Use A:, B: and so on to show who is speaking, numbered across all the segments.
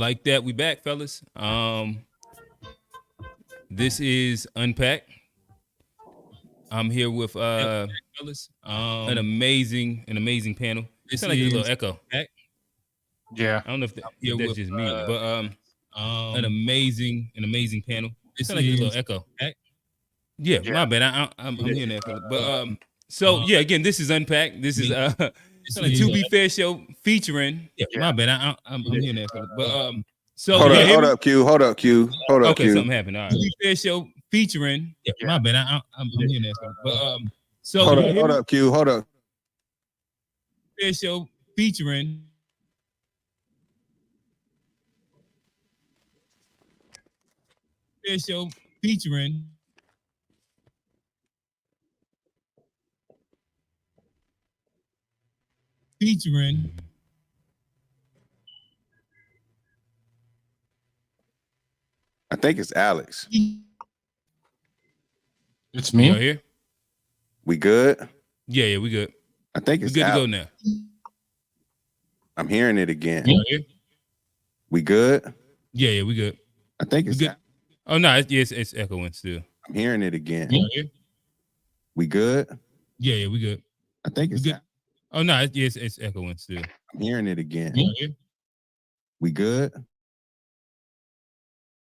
A: Like that, we back, fellas. This is Unpacked. I'm here with fellas. An amazing panel. It sounds like a little echo.
B: Yeah.
A: I don't know if that's just me, but an amazing panel. It sounds like a little echo. Yeah, my bad. I'm hearing that, fella. But so yeah, again, this is Unpacked. This is the To Be Fair show featuring. Yeah, my bad. I'm hearing that, fella. But so
C: hold up, Q.
A: Okay, something happened. All right. To Be Fair show featuring. Yeah, my bad. I'm hearing that, fella. But so
C: hold up, Q.
A: Fair show featuring. Fair show featuring.
C: I think it's Alex.
B: It's me.
A: You here?
C: We good?
A: Yeah, we good.
C: I think it's
A: good
C: Alex.
A: To go now.
C: I'm hearing it again.
A: You here?
C: We good?
A: Yeah, we good.
C: I think it's
A: good. Oh no, it's echoing still.
C: I'm hearing it again.
A: You here?
C: We good?
A: Yeah, we good.
C: I think it's
A: good. Oh no, it's echoing still.
C: I'm hearing it again.
A: You here?
C: We good?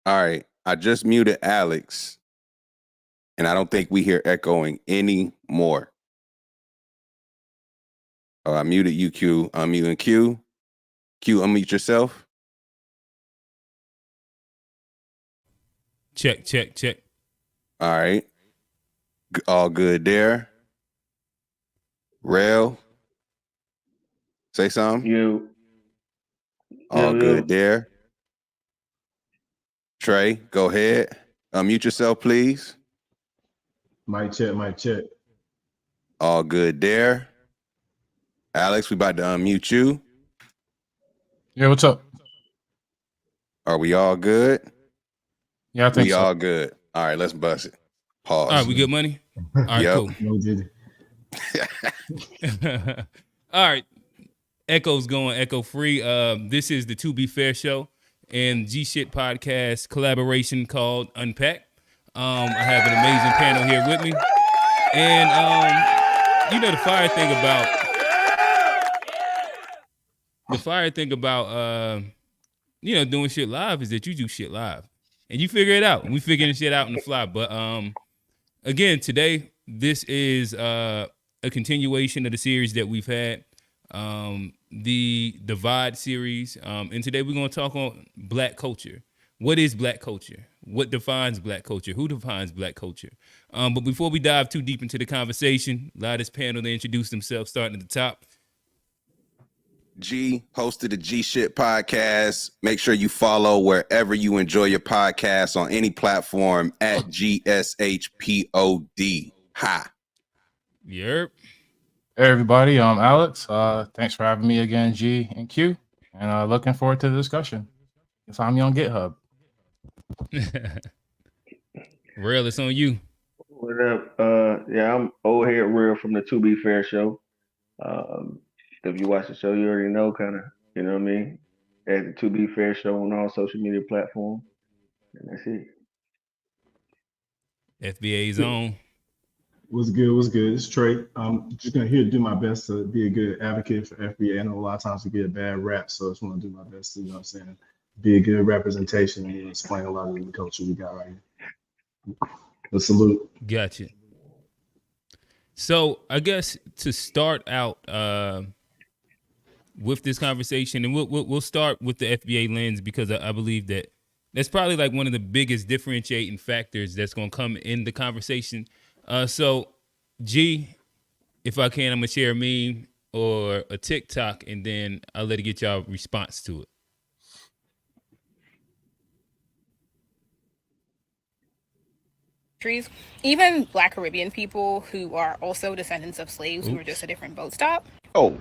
C: All right. I just muted Alex, and I don't think we hear echoing anymore. Oh, I muted you, Q. I'm muting Q. Q, unmute yourself.
A: Check.
C: All right. All good there. Rail. Say something.
D: You.
C: All good there. Trey, go ahead. Unmute yourself, please.
E: Mic check.
C: All good there. Alex, we about to unmute you.
B: Yeah, what's up?
C: Are we all good?
B: Yeah, I think
C: we
B: so.
C: all good. All right, let's bust it. Pause.
A: All right, we good money? All right, cool.
E: No, did
A: it. All right. Echo's going echo free. This is the To Be Fair show and G Shit podcast collaboration called Unpacked. I have an amazing panel here with me. And you know the fire thing about doing shit live is that you do shit live. And you figure it out. And we figuring shit out on the fly. But again, today this is a continuation of the series that we've had. The Divide series. And today we're going to talk on Black culture. What is Black culture? What defines Black culture? Who defines Black culture? But before we dive too deep into the conversation, allow this panel to introduce themselves, starting at the top.
C: G, host of the G Shit podcast. Make sure you follow wherever you enjoy your podcast on any platform at GSHPOD. Hi.
A: Yep.
B: Hey everybody, I'm Alex. Thanks for having me again, G and Q, and looking forward to the discussion. Find me on GitHub.
A: Real, it's on you.
D: What up? Yeah, I'm old head Real from the To Be Fair show. If you watch the show, you already know, kind of, you know what I mean? At the To Be Fair show on all social media platforms. And that's it.
A: FBA's on.
E: What's good? It's Trey. I'm just gonna do my best to be a good advocate for FBA. I know a lot of times we get a bad rap, so I just want to do my best to, be a good representation and explain a lot of the culture we got right here. A salute.
A: Gotcha. So I guess to start out with this conversation, and we'll start with the FBA lens because I believe that that's probably like one of the biggest differentiating factors that's going to come in the conversation. So, G, if I can, I'm going to share a meme or a TikTok, and then I'll let it get y'all response to it.
F: Even Black Caribbean people who are also descendants of slaves who were just a different boat stop.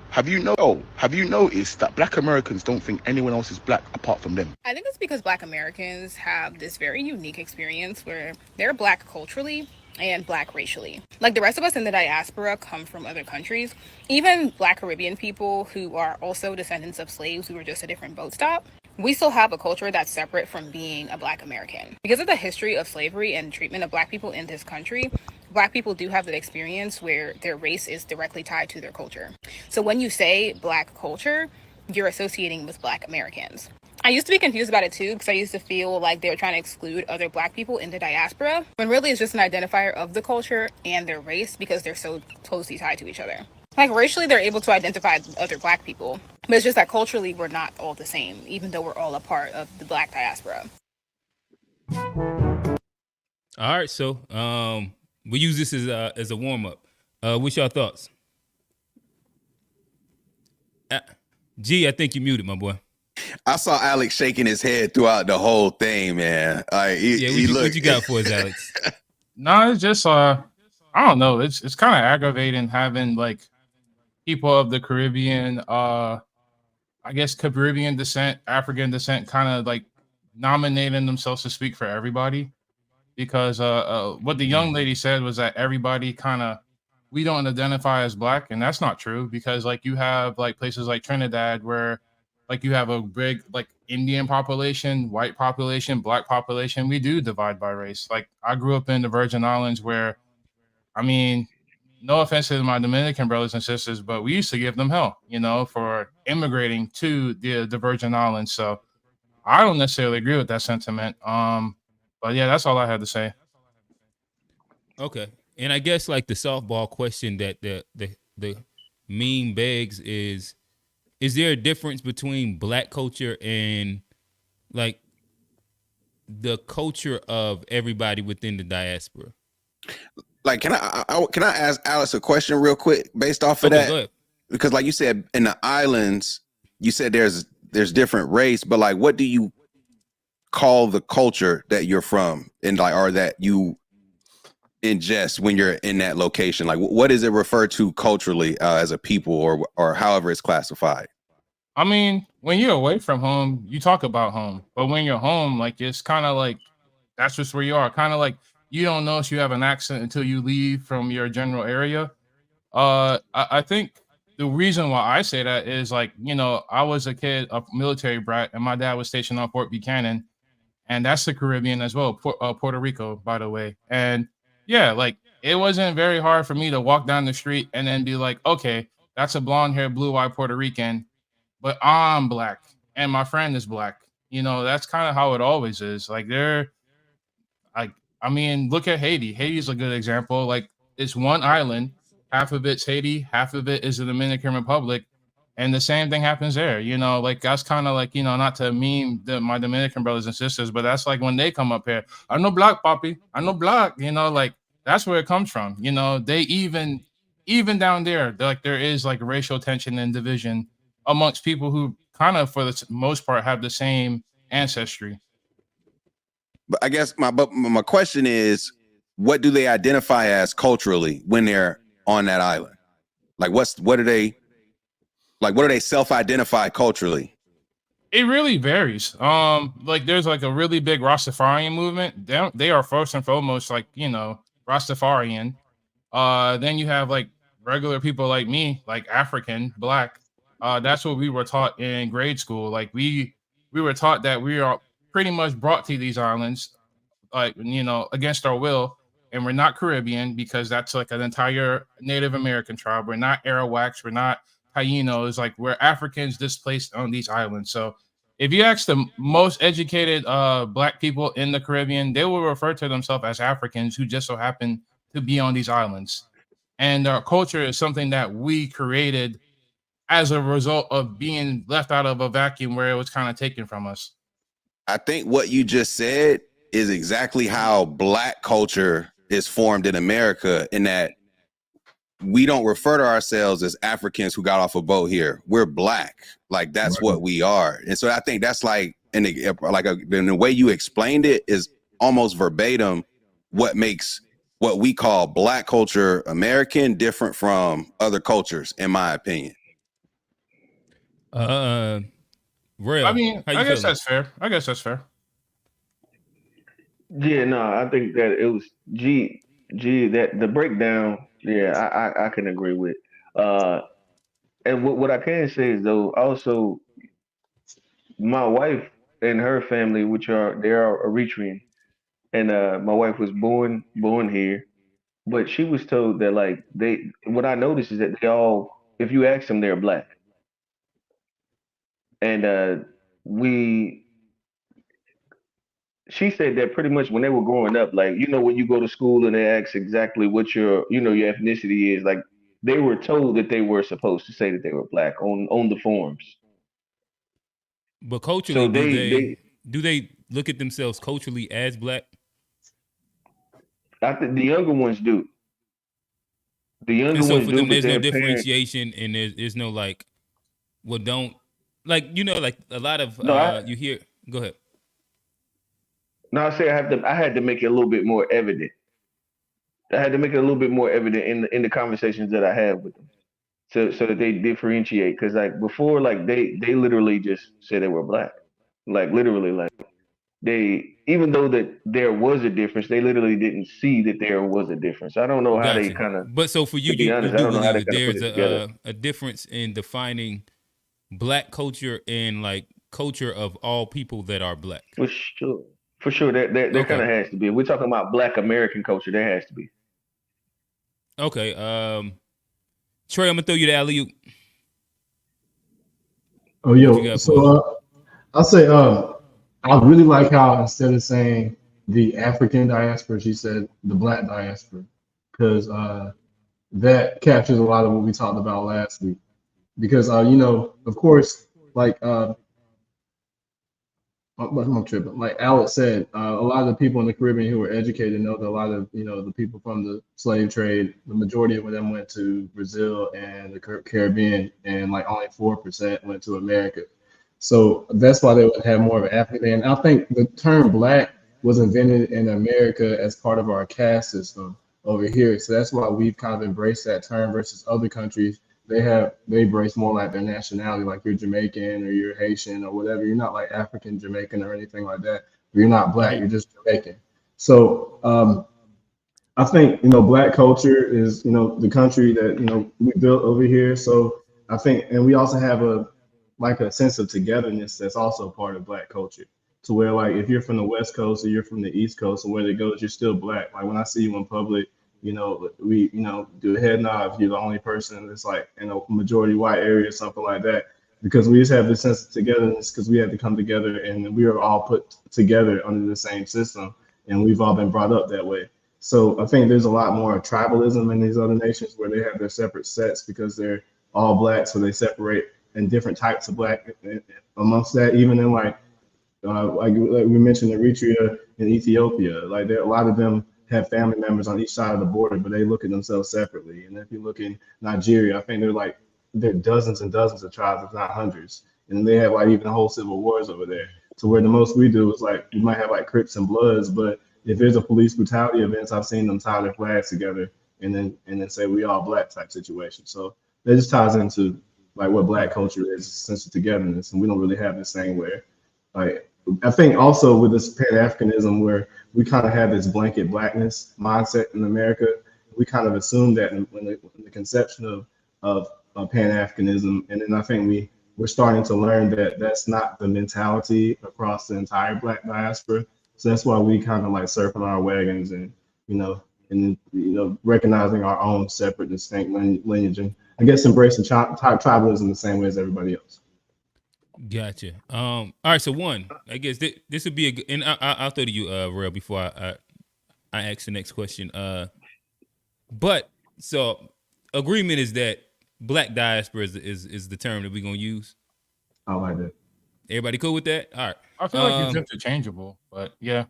G: Have you noticed that Black Americans don't think anyone else is Black apart from them?
F: I think it's because Black Americans have this very unique experience where they're Black culturally and Black racially. Like the rest of us in the diaspora come from other countries. Even Black Caribbean people who are also descendants of slaves who were just a different boat stop we still have a culture that's separate from being a Black American. Because of the history of slavery and treatment of Black people in this country, Black people do have that experience where their race is directly tied to their culture. So when you say Black culture, you're associating with Black Americans. I used to be confused about it too, because I used to feel like they were trying to exclude other Black people in the diaspora, when really it's just an identifier of the culture and their race because they're so closely tied to each other. Like racially, they're able to identify other Black people, but it's just that culturally, we're not all the same, even though we're all a part of the Black diaspora.
A: All right, so we use this as a warm up. What's your thoughts? G, I think you muted, my boy.
C: I saw Alex shaking his head throughout the whole thing, man.
A: What you got for us, Alex?
B: No, it's just I don't know. It's kind of aggravating having like people of the Caribbean, I guess Caribbean descent, African descent, kind of like nominating themselves to speak for everybody. Because what the young lady said was that everybody we don't identify as Black, and that's not true, because like you have like places like Trinidad where like you have a big like Indian population, white population, Black population. We do divide by race. Like I grew up in the Virgin Islands where, I mean, no offense to my Dominican brothers and sisters, but we used to give them hell, for immigrating to the Virgin Islands. So I don't necessarily agree with that sentiment. But yeah, that's all I had to say.
A: Okay. And I guess like the softball question that the meme begs is there a difference between Black culture and like the culture of everybody within the diaspora?
C: Like, can I ask Alice a question real quick based off of that?
A: Go ahead.
C: Because like you said, in the islands, you said there's different race, but like, what do you call the culture that you're from, and like, or that you ingest when you're in that location? Like, what is it referred to culturally as a people, or however it's classified?
B: I mean, when you're away from home, you talk about home, but when you're home, like it's kind of like that's just where you are. Kind of like you don't notice you have an accent until you leave from your general area. I think the reason why I say that is like, I was a kid, a military brat, and my dad was stationed on Fort Buchanan, and that's the Caribbean as well, Puerto Rico, by the way. And yeah, like it wasn't very hard for me to walk down the street and then be like, okay, that's a blonde-haired, blue-eyed Puerto Rican, but I'm Black and my friend is Black. That's kind of how it always is. Like look at Haiti. Haiti's a good example. Like it's one island, half of it's Haiti, half of it is the Dominican Republic. And the same thing happens there, like that's kind of like, not to meme my Dominican brothers and sisters, but that's like when they come up here, I know Black, Poppy, I know Black, like that's where it comes from. They even down there, like there is like racial tension and division amongst people who kind of, for the most part, have the same ancestry.
C: But I guess my question is, what do they identify as culturally when they're on that island? Like, what do they self-identify culturally?
B: It really varies. Like there's like a really big Rastafarian movement. They are first and foremost like, Rastafarian. Then you have like regular people like me, like African, Black. That's what we were taught in grade school. Like we were taught that we are pretty much brought to these islands, like, against our will. And we're not Caribbean because that's like an entire Native American tribe. We're not Arawaks. We're not Tainos. Like we're Africans displaced on these islands. So if you ask the most educated Black people in the Caribbean, they will refer to themselves as Africans who just so happen to be on these islands. And our culture is something that we created as a result of being left out of a vacuum where it was kind of taken from us.
C: I think what you just said is exactly how Black culture is formed in America, in that we don't refer to ourselves as Africans who got off a boat here. We're Black. Like that's what we are. And so I think that's like, in the way you explained it is almost verbatim what makes what we call Black culture American different from other cultures, in my opinion.
A: Real.
B: I mean, I guess that's fair.
D: Yeah, no, I think that it was G that the breakdown. Yeah, I can agree with. And what I can say is though, also my wife and her family, they are Eritrean, and my wife was born here, but she was told that like they what I noticed is that they all, if you ask them, they're black, and we she said that pretty much when they were growing up, like when you go to school and they ask exactly what your ethnicity is, like they were told that they were supposed to say that they were black on the forms.
A: But culturally,
D: So
A: do
D: they
A: they look at themselves culturally as black?
D: I think the younger ones do. The younger
A: And so
D: ones
A: for
D: do,
A: them,
D: but
A: there's no
D: their parents.
A: differentiation, and there's no like, well, don't like like a lot of
D: No,
A: you hear. Go ahead.
D: no. I say I had to make it a little bit more evident. I had to make it a little bit more evident in the conversations that I had with them, so that they differentiate. Because like before, like they literally just said they were black, like literally, like they even though that there was a difference, they literally didn't see that there was a difference. I don't know how they
A: Gotcha.
D: kind of,
A: But so for you,
D: to be
A: you
D: honest, I
A: do
D: don't know how
A: believe
D: they
A: that
D: kind of put
A: there's
D: it together.
A: a difference in defining black culture and like culture of all people that are black.
D: For sure, for sure, there kind
A: Okay.
D: of has to be. If we're talking about Black American culture, there has to be.
A: Okay. Trey, I'm gonna throw you the alley oop.
E: Oh,
A: What you
E: yo.
A: got for us?
E: So I'll say I really like how instead of saying the African diaspora, she said the Black diaspora, because that captures a lot of what we talked about last week. Because of course, like I'm tripping. Like Alex said, a lot of the people in the Caribbean who were educated know that a lot of the people from the slave trade, the majority of them went to Brazil and the Caribbean, and like only 4% went to America. So that's why they would have more of an African. And I think the term black was invented in America as part of our caste system over here. So that's why we've kind of embraced that term versus other countries. They embrace more like their nationality, like you're Jamaican or you're Haitian or whatever. You're not like African Jamaican or anything like that. You're not black.
B: Right.
E: You're just Jamaican. So I think black culture is the country that we built over here. So I think, and we also have a sense of togetherness that's also part of black culture. To where like if you're from the West Coast or you're from the East Coast or where it goes, you're still black. Like when I see you in public, we do a head nod if you're the only person that's like in a majority white area or something like that. Because we just have this sense of togetherness because we had to come together and we are all put together under the same system and we've all been brought up that way. So I think there's a lot more tribalism in these other nations where they have their separate sets because they're all black, so they separate in different types of black amongst that. Even in like we mentioned Eritrea and Ethiopia, like there a lot of them have family members on each side of the border, but they look at themselves separately. And if you look in Nigeria, I think there are dozens and dozens of tribes, if not hundreds, and they have like even whole civil wars over there. To where the most we do is like you might have like Crips and Bloods, but if there's a police brutality events, I've seen them tie their flags together and then say we all black type situation. So that just ties into like what black culture is, sense of togetherness, and we don't really have this thing where like I think also with this Pan-Africanism where we kind of have this blanket blackness mindset in America, we kind of assume that in the conception of Pan-Africanism, and then I think we're starting to learn that that's not the mentality across the entire black diaspora. So that's why we kind of like circle our wagons and recognizing our own separate distinct lineage and I guess embracing tribalism the same way as everybody else.
A: Gotcha. All right. So one, I guess this would be a good, and I'll throw to you, Real, before I ask the next question. But so agreement is that black diaspora is the term that we're gonna use.
E: I like that.
A: Everybody cool with that? All right.
B: I feel like it's interchangeable, but yeah.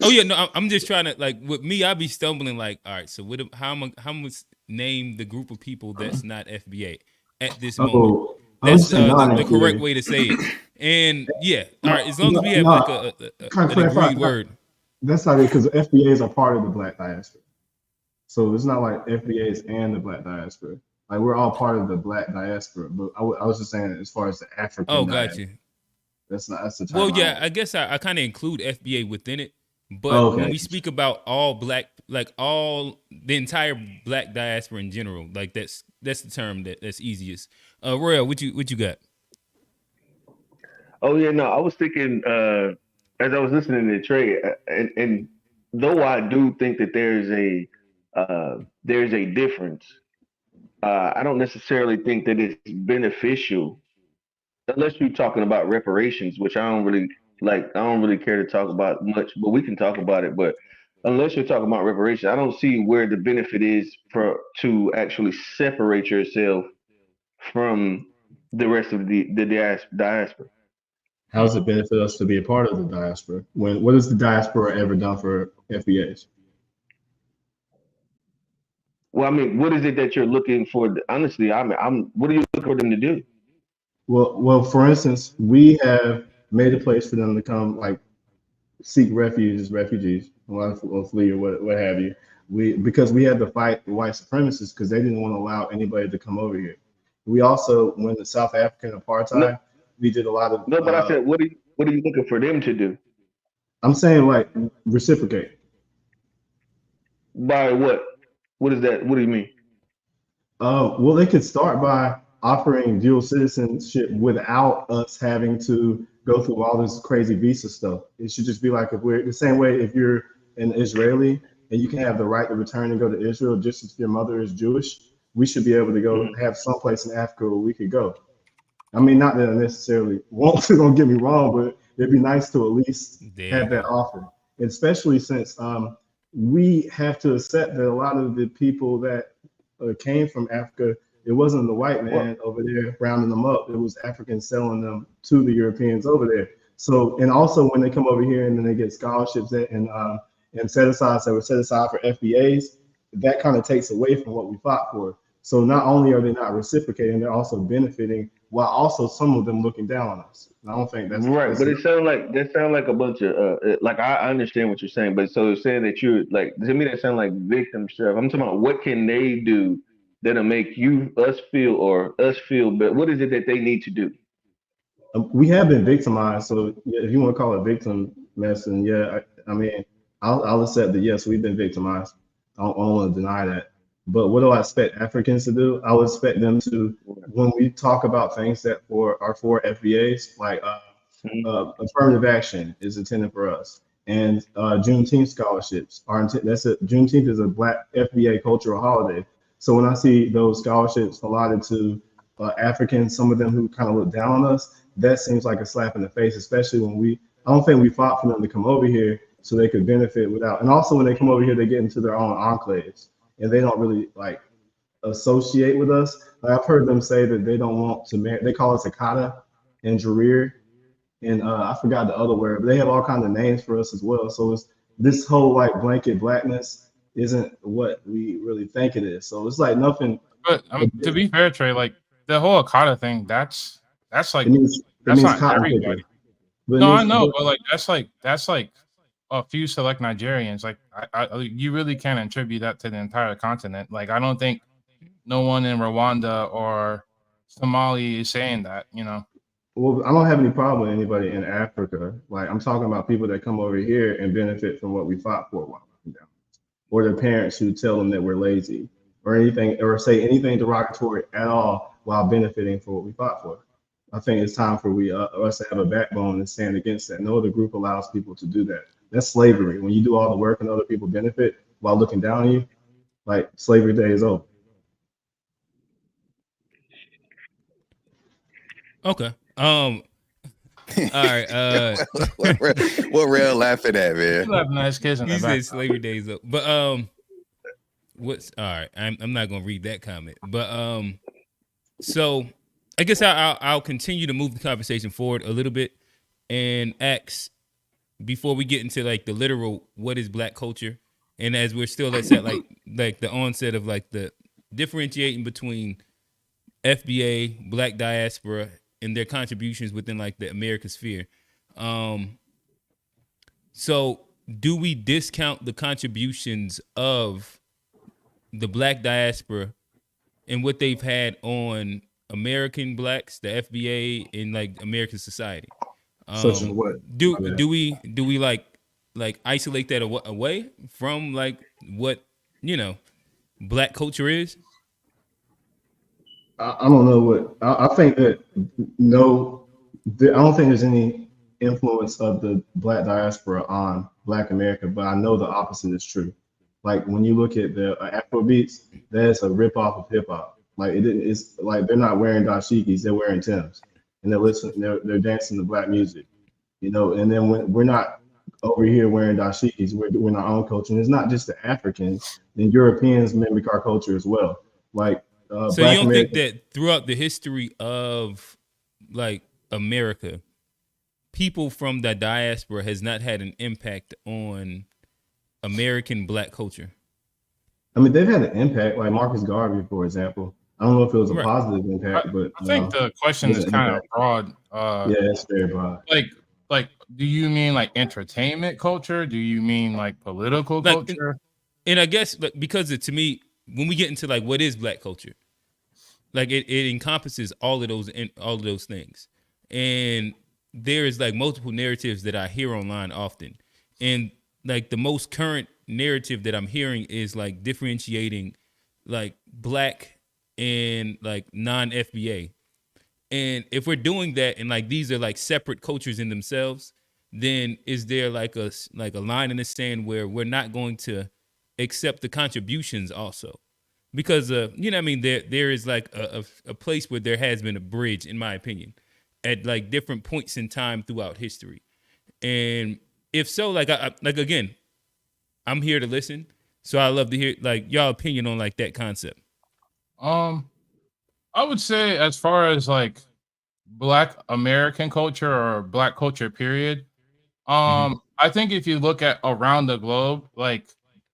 A: Oh yeah, no, I'm just trying to like with me, I'd be stumbling like, all right, so how much name the group of people that's not FBA at this moment? That's the correct way to say it. And yeah, all right, as long as we have like an agreed word.
E: That's not it because FBAs are part of the black diaspora. So it's not like FBAs and the black diaspora. Like we're all part of the black diaspora. But I was just saying as far as the African.
A: Oh, got you.
E: That's the
A: term. Well, yeah, I guess I kind of include FBA within it. But when we speak about all black, like all the entire black diaspora in general, like that's the term that's easiest. Royal, what you got?
D: Oh yeah, no, I was thinking as I was listening to Trey, and though I do think that there's a difference, I don't necessarily think that it's beneficial unless you're talking about reparations, which I don't really like. I don't really care to talk about much, but we can talk about it. But unless you're talking about reparations, I don't see where the benefit is for to actually separate yourself from the rest of the diaspora.
E: How does it benefit us to be a part of the diaspora? What has the diaspora ever done for FBAs?
D: Well, I mean, what is it that you're looking for? Honestly, I'm. What are you looking for them to do?
E: Well, for instance, we have made a place for them to come, like seek refuge as refugees, or flee, or what have you. Because we had to fight white supremacists because they didn't want to allow anybody to come over here. We also, when the South African
D: No,
E: apartheid, we did a lot of.
D: no, but I said, what are you looking for them to do?
E: I'm saying like reciprocate.
D: By what? What is that? What do you mean?
E: Well, they could start by offering dual citizenship without us having to go through all this crazy visa stuff. It should just be like if we're the same way if you're an Israeli and you can have the right to return and go to Israel just as your mother is Jewish, we should be able to go have someplace in Africa where we could go. I mean, not that I necessarily want to, don't get me wrong, but it'd be nice to at least have that offer, especially since we have to accept that a lot of the people that came from Africa, it wasn't the white man over there rounding them up. It was Africans selling them to the Europeans over there. So, and also when they come over here and then they get scholarships and set aside, that were set aside for FBAs, that kind of takes away from what we fought for. So not only are they not reciprocating, they're also benefiting while also some of them looking down on us. And I don't think that's
D: Right,
E: that's
D: but it sounds like a bunch of like I understand what you're saying, but so it's saying that you're like to me that sounds like victim stuff. I'm talking about what can they do that'll make us feel better. What is it that they need to do?
E: we have been victimized. So yeah, if you want to call it victim medicine, yeah, I mean, I'll accept that. Yes, we've been victimized. I don't want to deny that. But what do I expect Africans to do? I would expect them to, when we talk about things that are for FBAs, like affirmative action is intended for us, and Juneteenth scholarships are intended. Juneteenth is a Black FBA cultural holiday. So when I see those scholarships allotted to Africans, some of them who kind of look down on us, that seems like a slap in the face, especially when I don't think we fought for them to come over here so they could benefit without, and also when they come over here, they get into their own enclaves and they don't really like associate with us. Like, I've heard them say that they don't want to marry, they call us Akata and Jareer, and I forgot the other word, but they have all kinds of names for us as well. So it's this whole like blanket blackness isn't what we really think it is. So it's like nothing.
B: But to be fair, Trey, like the whole Okada thing, that's like
E: it means
B: not
E: cotton
B: everybody.
E: picker. But
B: No, I know, but like that's like a few select Nigerians. Like you really can't attribute that to the entire continent. Like I don't think no one in Rwanda or Somalia is saying that, you know.
E: Well, I don't have any problem with anybody in Africa. Like I'm talking about people that come over here and benefit from what we fought for while down, or their parents who tell them that we're lazy, or anything, or say anything derogatory at all while benefiting for what we fought for. I think it's time for us to have a backbone and stand against that. No other group allows people to do that. That's slavery. When you do all the work and other people benefit while looking down on you, like slavery day is over.
A: Okay. All right.
C: What real laughing at, man?
B: You have nice kids in the
A: He
B: back.
A: said slavery days up. But what's all right? I'm not gonna read that comment. But so I guess I'll continue to move the conversation forward a little bit and ask before we get into like the literal what is Black culture, and as we're still at that like the onset of like the differentiating between FBA, Black diaspora, and their contributions within like the American sphere. So do we discount the contributions of the Black diaspora and what they've had on American Blacks, the FBA, in like American society?
E: Such as what?
A: Do we like isolate that away from like what, you know, Black culture is?
E: I don't know what I think that no, I don't think there's any influence of the Black diaspora on Black America, but I know the opposite is true. Like when you look at the Afro beats, that's a rip off of hip hop. Like it's like they're not wearing dashikis, they're wearing Timbs, and they're dancing to Black music, you know. And then when we're not over here wearing dashikis, we're in our own culture. And it's not just the Africans, then Europeans mimic our culture as well. Like
A: So you
E: Black
A: don't think
E: Americans.
A: that throughout the history of like America, people from the diaspora has not had an impact on American Black culture?
E: I mean, they've had an impact, like Marcus Garvey, for example. I don't know if it was a
A: Right.
E: positive impact, but
B: I think the question is kind of broad.
E: Yeah, it's very broad.
B: Like, do you mean like entertainment culture? Do you mean like political
A: Like,
B: culture?
A: And I guess because to me, when we get into like what is Black culture, like it encompasses all of those things, and there is like multiple narratives that I hear online often, and like the most current narrative that I'm hearing is like differentiating like Black and like non-FBA. And if we're doing that and like these are like separate cultures in themselves, then is there like a line in the sand where we're not going to accept the contributions also? Because you know what I mean, there is like a place where there has been a bridge, in my opinion, at like different points in time throughout history. And if so, like again, I'm here to listen. So I love to hear like y'all opinion on like that concept.
B: I would say as far as like Black American culture or Black culture period, I think if you look at around the globe, like,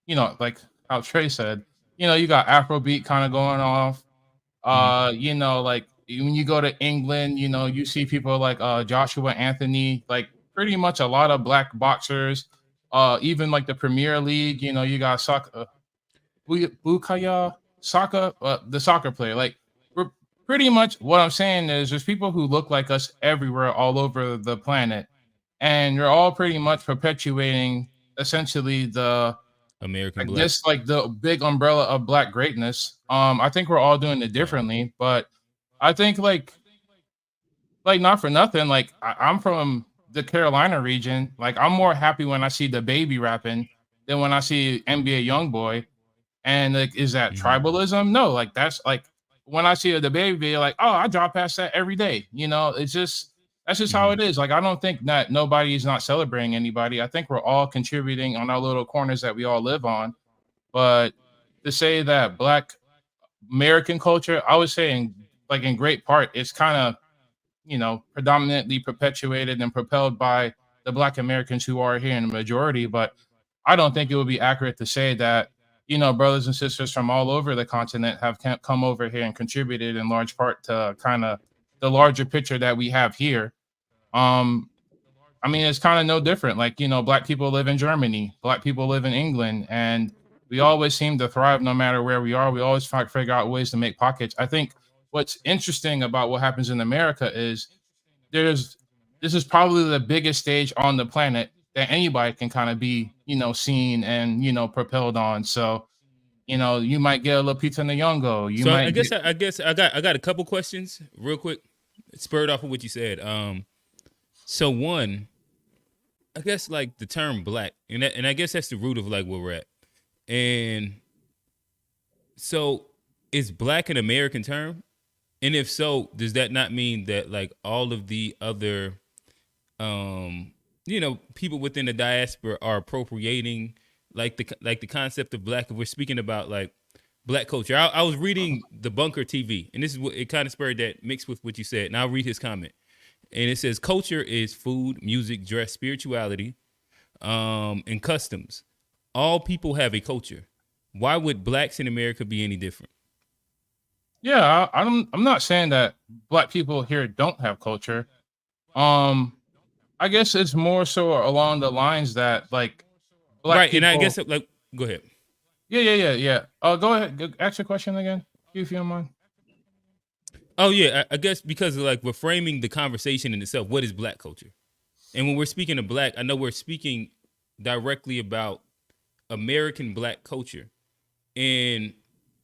B: you know, like how Trey said, you know, you got Afrobeat kind of going off. You know, like when you go to England, you know, you see people like Joshua Anthony, like pretty much a lot of Black boxers. Even like the Premier League, you know, you got Bukaya Saka, the soccer player. Like, we're pretty much what I'm saying is there's people who look like us everywhere, all over the planet, and you're all pretty much perpetuating essentially the,
A: American
B: I
A: Black.
B: guess, like the big umbrella of Black greatness. I think we're all doing it differently, but I think like not for nothing, like I'm from the Carolina region. Like I'm more happy when I see the baby rapping than when I see NBA YoungBoy. And like, is that tribalism? No, like that's like when I see the baby, like, oh, I drive past that every day. You know, it's just that's just how it is. Like, I don't think that nobody's not celebrating anybody. I think we're all contributing on our little corners that we all live on. But to say that Black American culture, I was saying, like in great part, it's kind of, you know, predominantly perpetuated and propelled by the Black Americans who are here in the majority. But I don't think it would be accurate to say that, you know, brothers and sisters from all over the continent have come over here and contributed in large part to kind of the larger picture that we have here. I mean, it's kind of no different. Like, you know, Black people live in Germany, Black people live in England, and we always seem to thrive no matter where we are. We always figure out ways to make pockets. I think what's interesting about what happens in America is this is probably the biggest stage on the planet that anybody can kind of be, you know, seen and, you know, propelled on. So, you know, you might get a little pizza Nyong'o. You
A: So
B: might
A: I guess I got a couple questions real quick, spurred off of what you said. So one, I guess like the term Black, and I guess that's the root of like where we're at. And so is Black an American term? And if so, does that not mean that like all of the other, you know, people within the diaspora are appropriating like the concept of Black? If we're speaking about like Black culture, I was reading the Bunker TV, and this is what it kind of spurred that mixed with what you said. And I'll read his comment, and it says culture is food, music, dress, spirituality, and customs. All people have a culture. Why would Blacks in America be any different?
B: Yeah, I'm not saying that Black people here don't have culture. I guess it's more so along the lines that like Black
A: Right,
B: people.
A: and I guess like go ahead.
B: Yeah. Go ahead. Ask your question again, if you don't mind.
A: Oh yeah, I guess because like we're framing the conversation in itself. What is Black culture? And when we're speaking of Black, I know we're speaking directly about American Black culture, and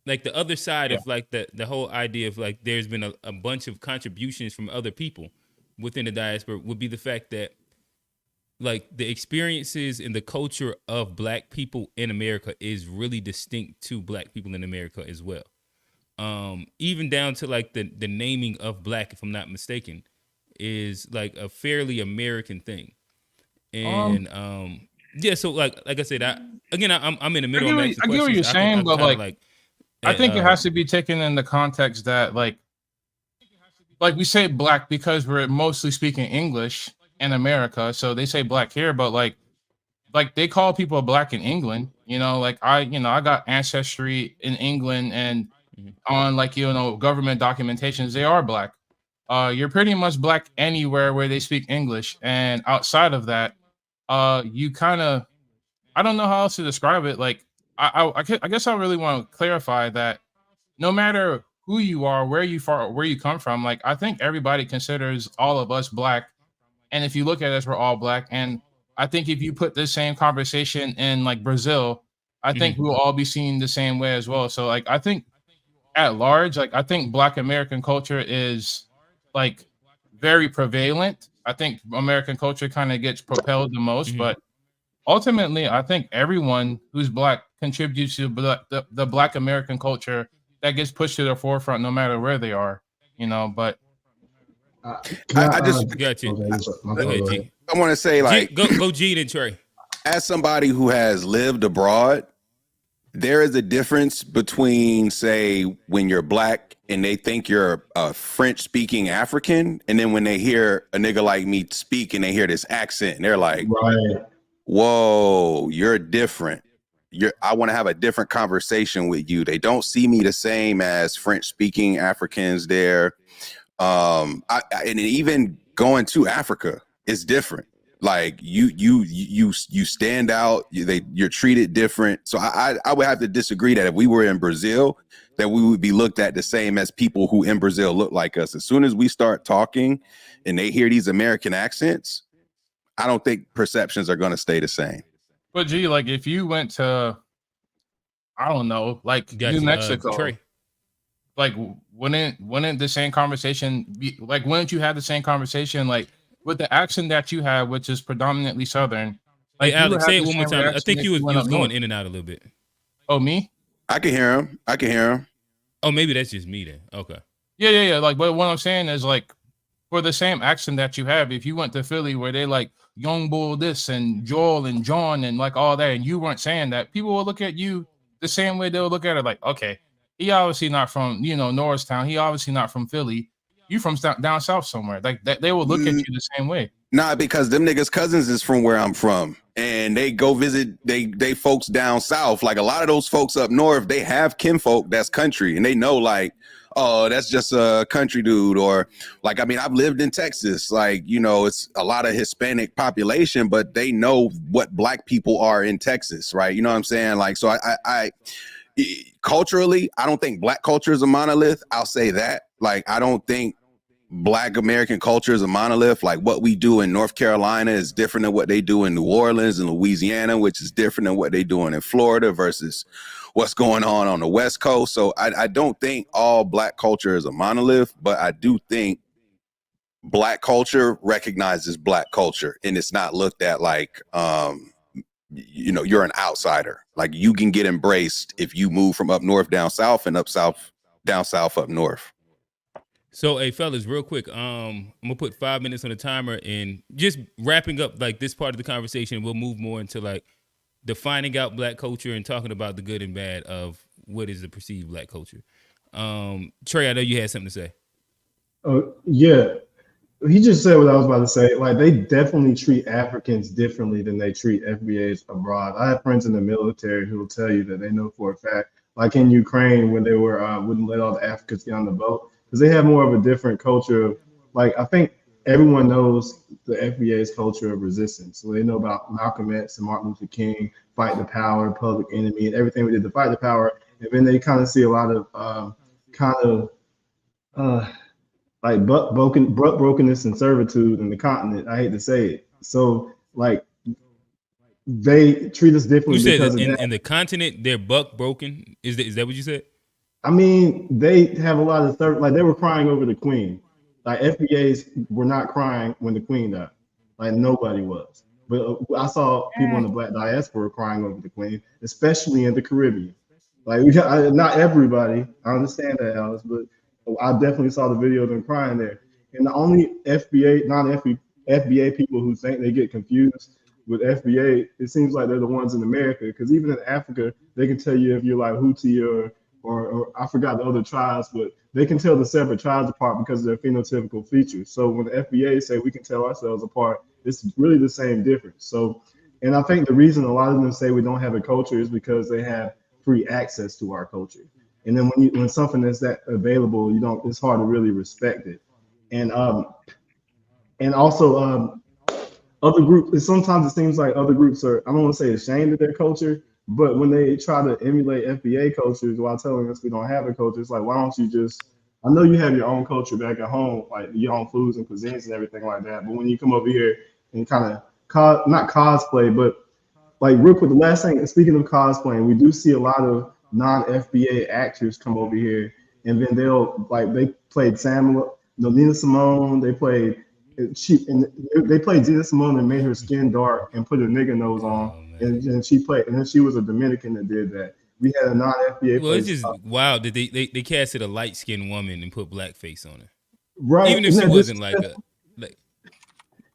A: like the other side of like the whole idea of like there's been a bunch of contributions from other people. within the diaspora would be the fact that, like, the experiences and the culture of Black people in America is really distinct to Black people in America as well. Even down to like the naming of Black, if I'm not mistaken, is like a fairly American thing. And yeah, so like I said, I'm in the middle.
B: I get what you're saying, but I think it has to be taken in the context that like we say Black because we're mostly speaking English in America, so they say Black here, but like they call people Black in England. You know, like I got ancestry in England, and on like government documentations, they are Black. You're pretty much Black anywhere where they speak English, and outside of that, you kind of, I don't know how else to describe it. Like I guess I really want to clarify that no matter who you are, where you come from, like I think everybody considers all of us Black, and if you look at us, we're all Black. And I think if you put this same conversation in like Brazil, I think we'll all be seen the same way as well. So like I think at large, like I think Black American culture is like very prevalent. I think American culture kind of gets propelled the most, but ultimately, I think everyone who's Black contributes to the Black American culture that gets pushed to the forefront, no matter where they are. But
C: I just
A: got you. Go ahead, G.
C: I want to say, like,
A: go G and Trey.
C: As somebody who has lived abroad, there is a difference between, say, when you're Black and they think you're a French-speaking African, and then when they hear a nigga like me speak and they hear this accent, and they're like,
E: Right.
C: whoa, you're different. I want to have a different conversation with you. They don't see me the same as French-speaking Africans there. And even going to Africa is different. Like you stand out. You're treated different. So I would have to disagree that if we were in Brazil, that we would be looked at the same as people who in Brazil look like us. As soon as we start talking and they hear these American accents, I don't think perceptions are going to stay the same.
B: But G, like if you went to, I don't know, like New Mexico,
A: Trey.
B: like wouldn't the same conversation be like? Wouldn't you have the same conversation like with the accent that you have, which is predominantly Southern? Like,
A: hey, Alex, say it one more time. I think you was going in and out a little bit.
B: Oh, me?
C: I can hear him.
A: Oh, maybe that's just me then. Okay.
B: Yeah. Like, but what I'm saying is like, for the same accent that you have, if you went to Philly where they like Young Bull this and Joel and John and like all that, and you weren't saying that, people will look at you the same way they'll look at it like, okay, he obviously not from, Norristown. He obviously not from Philly. You from down south somewhere. Like that, they will look at you the same way.
C: Nah, because them niggas' cousins is from where I'm from, and they go visit they folks down south. Like a lot of those folks up north, they have kinfolk that's country, and they know like, oh, that's just a country dude. Or like, I mean, I've lived in Texas, like, it's a lot of Hispanic population, but they know what Black people are in Texas, right? You know what I'm saying? Like, so I culturally, I don't think Black culture is a monolith. I'll say that. Like, I don't think Black American culture is a monolith. Like what we do in North Carolina is different than what they do in New Orleans and Louisiana, which is different than what they doing in Florida versus what's going on the West Coast. So I don't think all Black culture is a monolith, but I do think Black culture recognizes Black culture, and it's not looked at like, you're an outsider. Like you can get embraced if you move from up north down south and up south down south up north.
A: So, hey, fellas, real quick, I'm gonna put 5 minutes on the timer and just wrapping up like this part of the conversation. We'll move more into like defining out Black culture and talking about the good and bad of what is the perceived Black culture. Trey, I know you had something to say.
E: Oh, yeah. He just said what I was about to say. Like, they definitely treat Africans differently than they treat FBAs abroad. I have friends in the military who will tell you that they know for a fact, like in Ukraine, when they were wouldn't let all the Africans get on the boat, because they have more of a different culture of, like, I think everyone knows the FBA's culture of resistance. So they know about Malcolm X and Martin Luther King, Fight the Power, Public Enemy, and everything we did to fight the power. And then they kind of see a lot of like brokenness and servitude in the continent. I hate to say it. So like they treat us differently.
A: You said
E: because
A: that in the continent they're broken. Is that what you said?
E: I mean, they have a lot of like they were crying over the Queen. Like FBAs were not crying when the Queen died. Like nobody was. But I saw people in the Black diaspora crying over the Queen, especially in the Caribbean. Like not everybody, I understand that, Alice, but I definitely saw the video of them crying there. And the only FBA people who think they get confused with FBA, it seems like they're the ones in America, because even in Africa, they can tell you if you're like Houthi or I forgot the other tribes, but they can tell the separate tribes apart because of their phenotypical features. So when the FBA say we can tell ourselves apart, it's really the same difference. So, and I think the reason a lot of them say we don't have a culture is because they have free access to our culture. And then when something is that available, it's hard to really respect it. And also other groups, sometimes it seems like other groups are, I don't want to say ashamed of their culture, but when they try to emulate FBA cultures while telling us we don't have a culture, it's like, why don't you just, I know you have your own culture back at home, like your own foods and cuisines and everything like that, but when you come over here and kind of, not cosplay, but like real quick, the last thing, speaking of cosplaying, we do see a lot of non-FBA actors come over here, and then they played Nina Simone, they played Gina Simone and made her skin dark and put a nigga nose on, and she played, and then she was a Dominican that did that. We had a non-FBA.
A: Well, it's just wild that they casted a light-skinned woman and put blackface on her,
E: right?
A: Even if she wasn't like a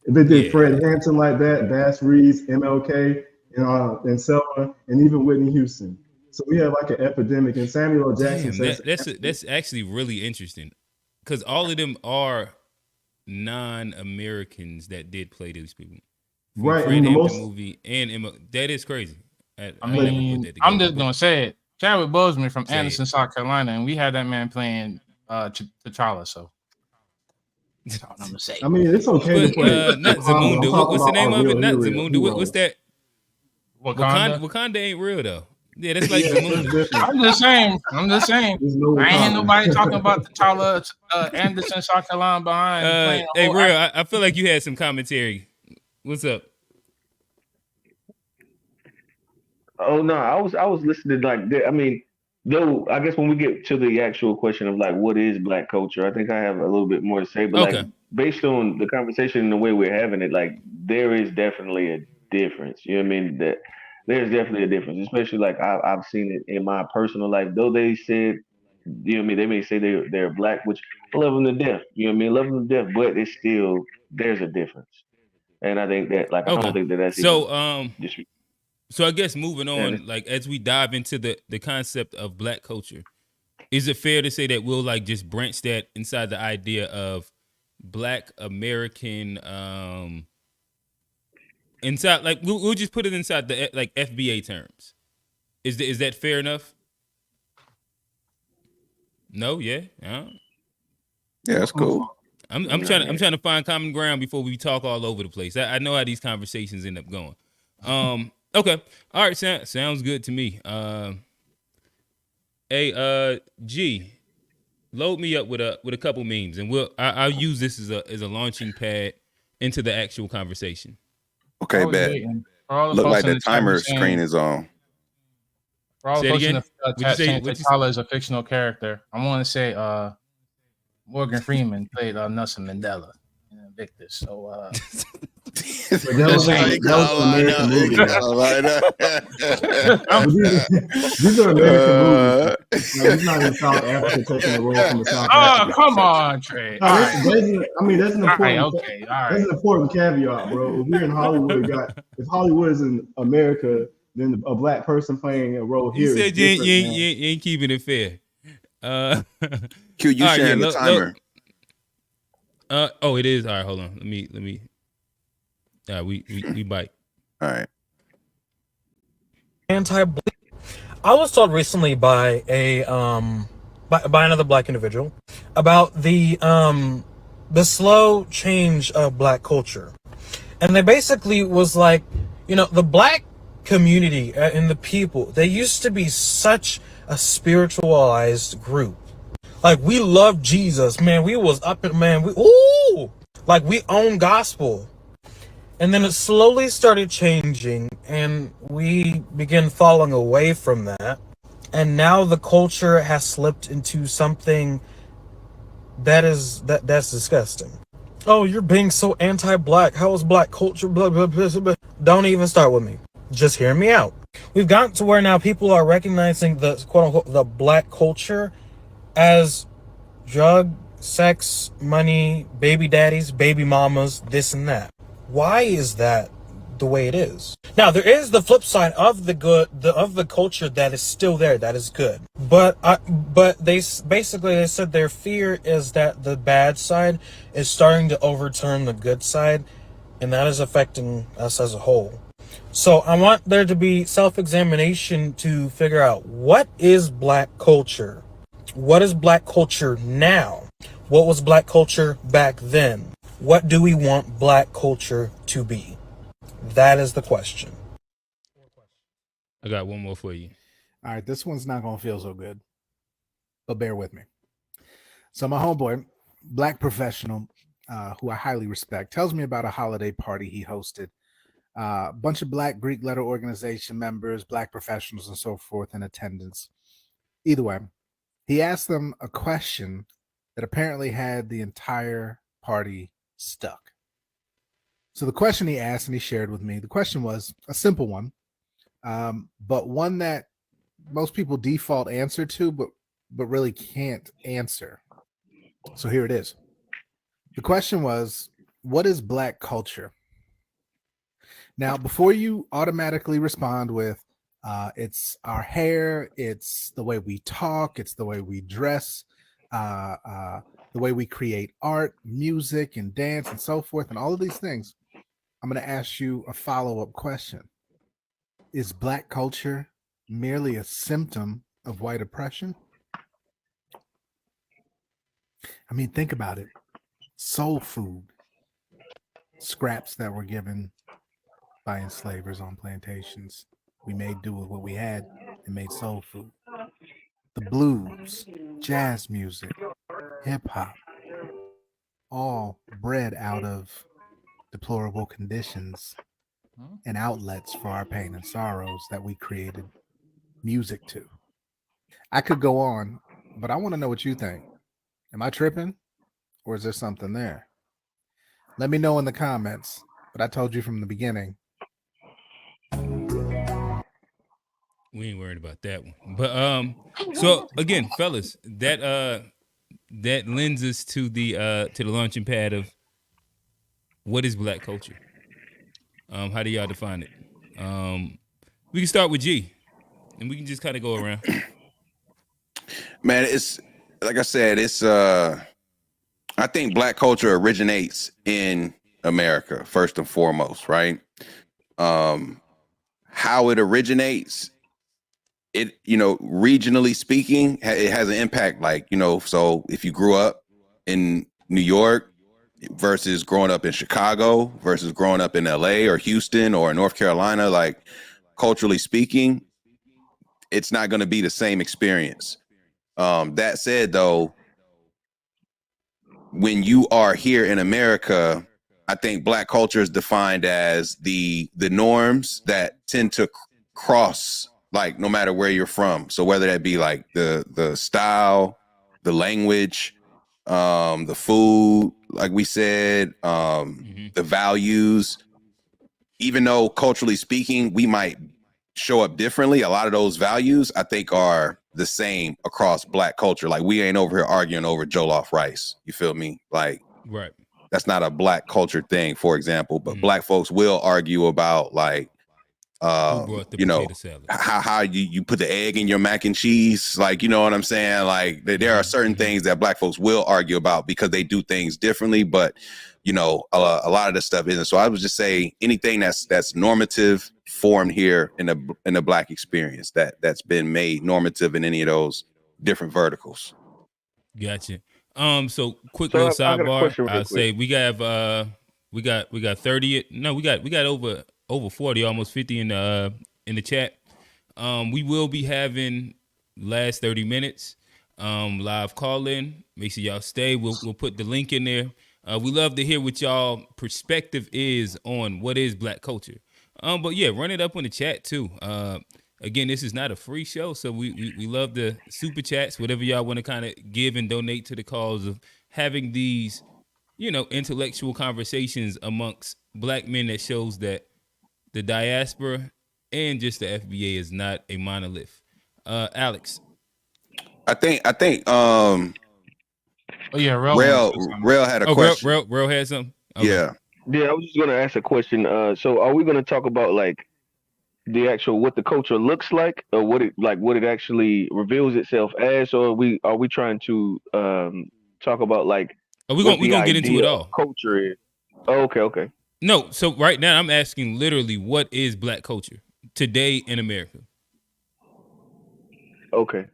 E: they did Fred Hampton like that, Bass Reeves, MLK, and Selma, and even Whitney Houston. So we have like an epidemic. And Samuel L. Jackson says
A: that's actually really interesting, because all of them are non-Americans that did play these people. From
E: right.
A: Fred Hampton movie and that is crazy.
B: I'm just gonna say it. Chadwick Boseman from Anderson, South Carolina, and we had that man playing T'Challa. So that's all I'm gonna say.
E: I mean, it's okay to play.
A: Not Zamunda. What's the name of it? Not Zamunda. What's that?
B: Wakanda.
A: Wakanda ain't real though. Yeah, that's like Zamunda.
B: I'm just saying. I ain't hear nobody talking about T'Challa, Anderson, South Carolina behind.
A: Hey, real. I feel like you had some commentary. What's up?
D: Oh no, I was listening like that. I mean, though I guess when we get to the actual question of like what is Black culture, I think I have a little bit more to say. But like based on the conversation and the way we're having it, like there is definitely a difference. You know what I mean? That there's definitely a difference, especially like I've seen it in my personal life. Though they said, you know what I mean, they may say they're Black, which I love them to death. You know what I mean? Love them to death, but it's still there's a difference. And I think that like I don't think that's
A: so I guess moving on, like as we dive into the concept of Black culture, is it fair to say that we'll like just branch that inside the idea of Black American inside, like we'll just put it inside the like FBA terms. Is that fair enough? No, yeah.
C: Yeah, that's cool.
A: I'm trying to find common ground before we talk all over the place. I know how these conversations end up going. Okay. All right, sounds good to me. Hey, G, load me up with a couple memes, and I'll use this as a launching pad into the actual conversation.
C: Okay, bet. Look like the timer screen is on.
B: For all the folks in the chat saying T'Challa is a fictional character, I want to say Morgan Freeman played Nelson Mandela in Invictus. So
E: that was an American movie. These are American movies. He's not in South Africa taking a role from the South Africa.
B: Oh, come on, Trey.
E: That's an important caveat, bro. If we're in Hollywood, if Hollywood is in America, then a Black person playing a role here.
A: You said you ain't keeping it fair.
C: Q, you sharing the timer?
A: Oh, it is. All right, hold on. Let me. We bite.
C: All right.
H: I was told recently by by another Black individual about the slow change of Black culture, and they basically was like, the Black community and the people, they used to be such a spiritualized group. Like, we loved Jesus, man. We was up and man, we own gospel. And then it slowly started changing, and we began falling away from that. And now the culture has slipped into something That's disgusting. Oh, you're being so anti-black. How is black culture? Blah, blah, blah, blah, blah. Don't even start with me. Just hear me out. We've gotten to where now people are recognizing the quote unquote the black culture as drug, sex, money, baby daddies, baby mamas, this and that. Why is that the way it is? Now there is the flip side of the culture that is still there, that is good. But they said their fear is that the bad side is starting to overturn the good side, and that is affecting us as a whole. So I want there to be self-examination to figure out what is black culture. What is black culture now? What was black culture back then? What do we want black culture to be? That is the question.
A: I got one more for you.
I: All right, this one's not going to feel so good, but bear with me. So my homeboy, black professional, who I highly respect, tells me about a holiday party he hosted. A bunch of black Greek letter organization members, black professionals, and so forth in attendance. Either way, he asked them a question that apparently had the entire party stuck. So the question he asked and he shared with me, the question was a simple one, but one that most people default answer to, but really can't answer. So here it is. The question was, what is black culture? Now, before you automatically respond with, it's our hair, it's the way we talk, it's the way we dress, the way we create art, music, and dance, and so forth, and all of these things, I'm going to ask you a follow-up question. Is black culture merely a symptom of white oppression? I mean, think about it. Soul food, scraps that were given by enslavers on plantations. We made do with what we had and made soul food. The blues, jazz music, hip hop, all bred out of deplorable conditions and outlets for our pain and sorrows that we created music to. I could go on, but I want to know what you think. Am I tripping, or is there something there? Let me know in the comments, but I told you from the beginning,
A: We ain't worried about that one. But so again, fellas, that lends us to the launching pad of what is black culture? How do y'all define it? We can start with G, and we can just kind of go around.
C: Man, it's like I said, it's I think black culture originates in America first and foremost, right? How it originates, it, regionally speaking, it has an impact. Like, so if you grew up in New York versus growing up in Chicago versus growing up in LA or Houston or North Carolina, like culturally speaking, it's not going to be the same experience. That said, though, when you are here in America, I think black culture is defined as the norms that tend to cross, like, no matter where you're from. So whether that be like the style, the language, the food, like we said, the values, even though culturally speaking, we might show up differently, a lot of those values I think are the same across black culture. Like, we ain't over here arguing over jollof rice. You feel me? Like,
A: right.
C: That's not a black culture thing, for example, but black folks will argue about, like,
A: potato salad?
C: how you put the egg in your mac and cheese. Like, you know what I'm saying? Like, there are certain things that black folks will argue about because they do things differently, but a lot of the stuff isn't. So I would just say anything that's normative, formed here in the black experience, that's been made normative in any of those different verticals.
A: Gotcha. So quick little sidebar. I'll say we got 30. No, we got over 40, almost 50 in the chat. We will be having last 30 minutes live call in. Make sure y'all stay. We'll put the link in there. We love to hear what y'all perspective is on what is black culture. But yeah, run it up in the chat too. Again, this is not a free show, so we love the super chats, whatever y'all want to kind of give and donate to the cause of having these, intellectual conversations amongst black men that shows that the diaspora and just the FBA is not a monolith. Alex.
C: I think
B: Oh yeah,
C: Rail had a question.
A: Rail had something? Okay.
C: Yeah.
D: Yeah, I was just gonna ask a question. So are we gonna talk about like the actual what the culture looks like, or what it actually reveals itself as, or are we trying to talk about like
A: we gonna get into it all.
D: Culture is. Oh, okay.
A: No, so right now I'm asking literally what is black culture today in America?
D: Okay.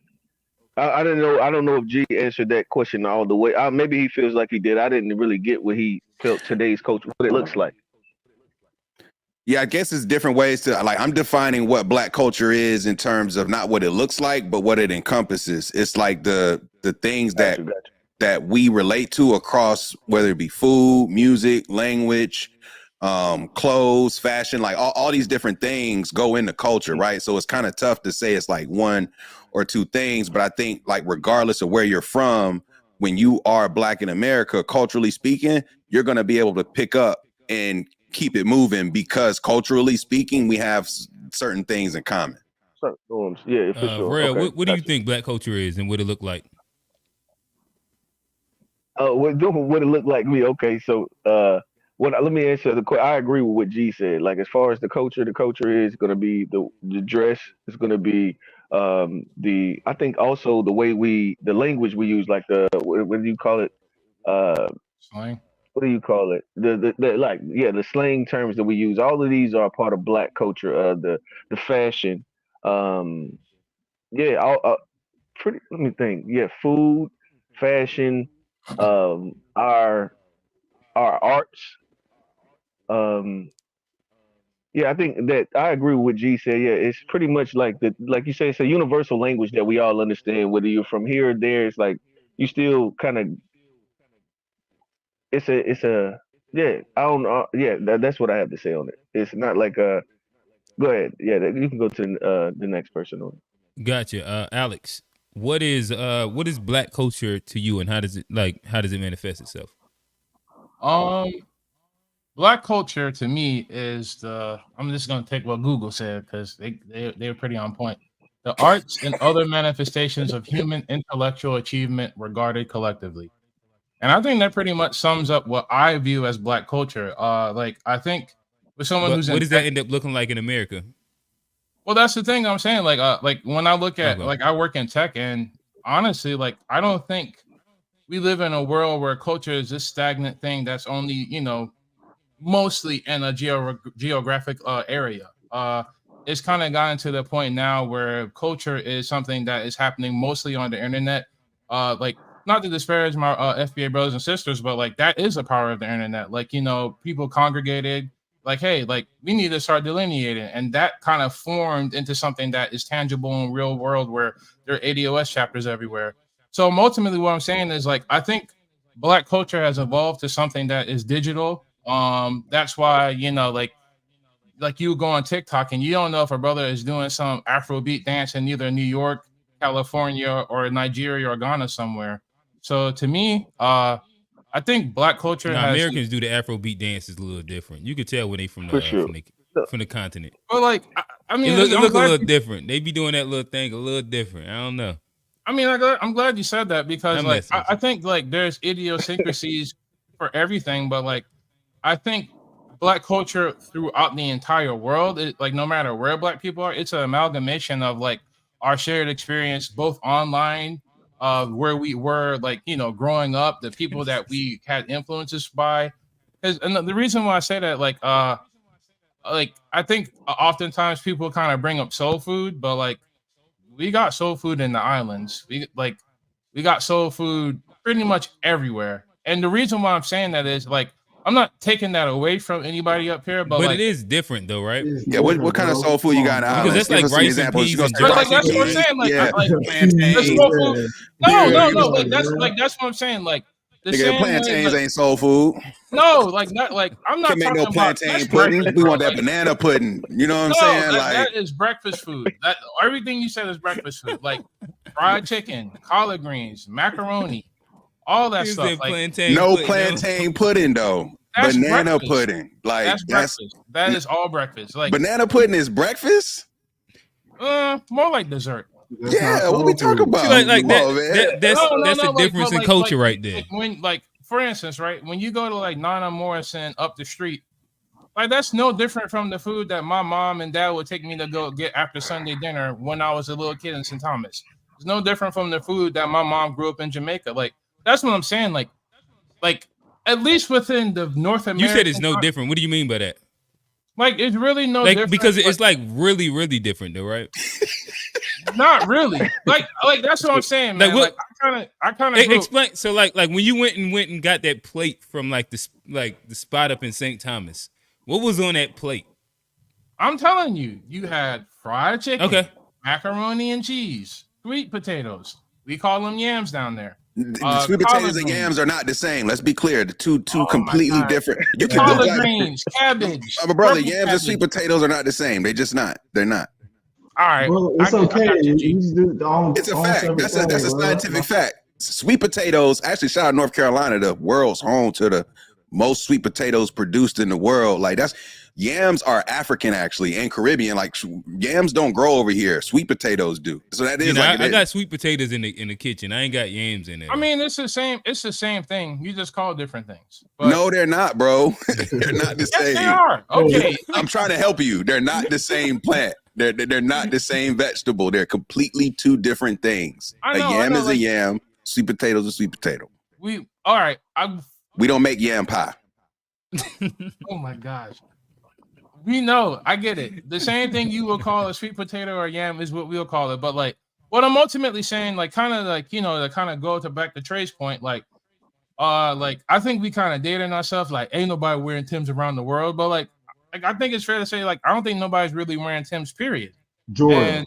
D: I don't know if G answered that question all the way. Maybe he feels like he did. I didn't really get what he felt today's culture, what it looks like.
C: Yeah, I guess it's different ways to like. I'm defining what black culture is in terms of not what it looks like, but what it encompasses. It's like the things that we relate to across, whether it be food, music, language, clothes, fashion, like all these different things go into culture, right? So it's kind of tough to say it's like one or two things, but I think like regardless of where you're from, when you are black in America, culturally speaking, you're going to be able to pick up and keep it moving because culturally speaking, we have certain things in common.
D: Yeah, for sure.
A: Rail, what do you think black culture is and what it look like?
D: What it look like me? Okay, so let me answer the question. I agree with what G said. Like as far as the culture is going to be the dress. It's going to be I think also the language we use, like what do you call it?
B: Slang.
D: What do you call it? The slang terms that we use. All of these are part of black culture. The fashion. Let me think. Yeah, food, fashion, our arts. I think that I agree with what G said. Yeah, it's pretty much like you say, it's a universal language that we all understand. Whether you're from here or there, it's like you still kind of. It's a I don't know. That's what I have to say on it. It's not like go ahead. Yeah, you can go to the next person on it.
A: Gotcha. Alex, what is black culture to you, and how does it manifest itself?
B: Black culture to me is I'm just gonna take what Google said because they're pretty on point. The arts and other manifestations of human intellectual achievement regarded collectively. And I think that pretty much sums up what I view as black culture. I think with someone who's
A: what does that end up looking like in America?
B: Well, that's the thing I'm saying. Like when I look at I work in tech, and honestly, like I don't think we live in a world where culture is this stagnant thing that's only mostly in a geographic area. It's kind of gotten to the point now where culture is something that is happening mostly on the internet. Not to disparage my FBA brothers and sisters, but like that is a power of the internet. Like, people congregated, like, hey, like we need to start delineating. And that kind of formed into something that is tangible in real world where there are ADOS chapters everywhere. So ultimately what I'm saying is like, I think black culture has evolved to something that is digital. That's why, like you go on TikTok and you don't know if a brother is doing some Afrobeat dance in either New York, California, or Nigeria or Ghana somewhere. So to me, I think black culture
A: Americans do the Afrobeat dances a little different. You could tell when they from the continent.
B: But like, I mean,
A: it look a little different. They be doing that little thing a little different. I don't know.
B: I mean, I'm glad you said that because I think like there's idiosyncrasies for everything, but like I think black culture throughout the entire world, like no matter where black people are, it's an amalgamation of like our shared experience, both online, where we were like, growing up, the people that we had influences by. And the reason why I say that, like I think oftentimes people kind of bring up soul food, but like we got soul food in the islands. We got soul food pretty much everywhere. And the reason why I'm saying that is like, I'm not taking that away from anybody up here, but like,
A: it is different though, right?
C: Yeah, what kind of soul food you got in the
A: Because that's like rice and peas and
B: like that's what I'm saying. Like,
C: yeah.
B: No. Like that's what I'm saying. Like the
C: plantains ain't soul food.
B: No, like not like I'm not
C: Can't make
B: talking
C: no plantain pudding. We want that banana pudding. You know what I'm saying? Like
B: that is breakfast food. That everything you said is breakfast food. Like fried chicken, collard greens, macaroni. all that
A: He
B: stuff.
A: said
B: Like
A: plantain
C: No
A: pudding,
C: plantain pudding though.
B: that's
C: Banana
B: breakfast.
C: pudding. Like
B: That's breakfast. That is all breakfast. Like
C: banana pudding is breakfast?
B: more like dessert.
E: That's not
C: Yeah,
E: soul
C: what we talking
E: food.
C: about?
A: See, like
C: Come
A: that,
C: on, man.
A: that's
B: No,
A: the
B: like,
A: difference
B: but
A: in culture right there.
B: Like when, like, for instance, right, when you go to like Nana Morrison up the street, like that's no different from the food that my mom and dad would take me to go get after Sunday dinner when I was a little kid in St. Thomas. It's no different from the food that my mom grew up in Jamaica. Like that's what I'm saying. Like at least within the North American.
A: You said it's no different. What do you mean by that?
B: Like it's really no
A: Like
B: different.
A: because it's like really, really different though, right?
B: Not really. Like that's what I'm saying, man.
A: Like,
B: I kind of
A: explain. So like when you went and got that plate from like the spot up in St. Thomas, what was on that plate?
B: I'm telling you, you had fried chicken,
A: Okay,
B: macaroni and cheese, sweet potatoes. We call them yams down there.
C: Sweet potatoes and yams are not the same. Let's be clear. The two completely different. You can do
B: collard greens, cabbage.
C: my brother,
B: purple
C: yams
B: cabbage.
C: and sweet potatoes are not the same. They just not. They're not.
B: All right,
E: Well, it's okay. You just do the own,
C: It's a
E: own
C: fact.
E: separate
C: That's a
E: thing, bro.
C: scientific fact. Sweet potatoes, actually, shout out North Carolina, the world's home to the most sweet potatoes produced in the world. Like yams are African actually and Caribbean. Like yams don't grow over here. Sweet potatoes do. So that is
A: I got sweet potatoes in the kitchen. I ain't got yams in there.
B: I mean, it's the same. It's the same thing. You just call different things. But
C: no, they're not, bro. They're not the
B: yes,
C: same.
B: they are. Okay,
C: I'm trying to help you. They're not the same plant. They're not the same vegetable. They're completely two different things.
B: I know,
C: a yam is
B: like,
C: a yam. Sweet potato is a sweet potato.
B: all right.
C: We don't make yam pie.
B: Oh my gosh. We know. I get it. The same thing you will call a sweet potato or yam is what we'll call it. But like, what I'm ultimately saying, like, kind of like, to kind of go to back to Trey's point, like I think we kind of dating ourselves. Like, ain't nobody wearing Timbs around the world, but like I think it's fair to say, like, I don't think nobody's really wearing Timbs. Period.
E: Jordan.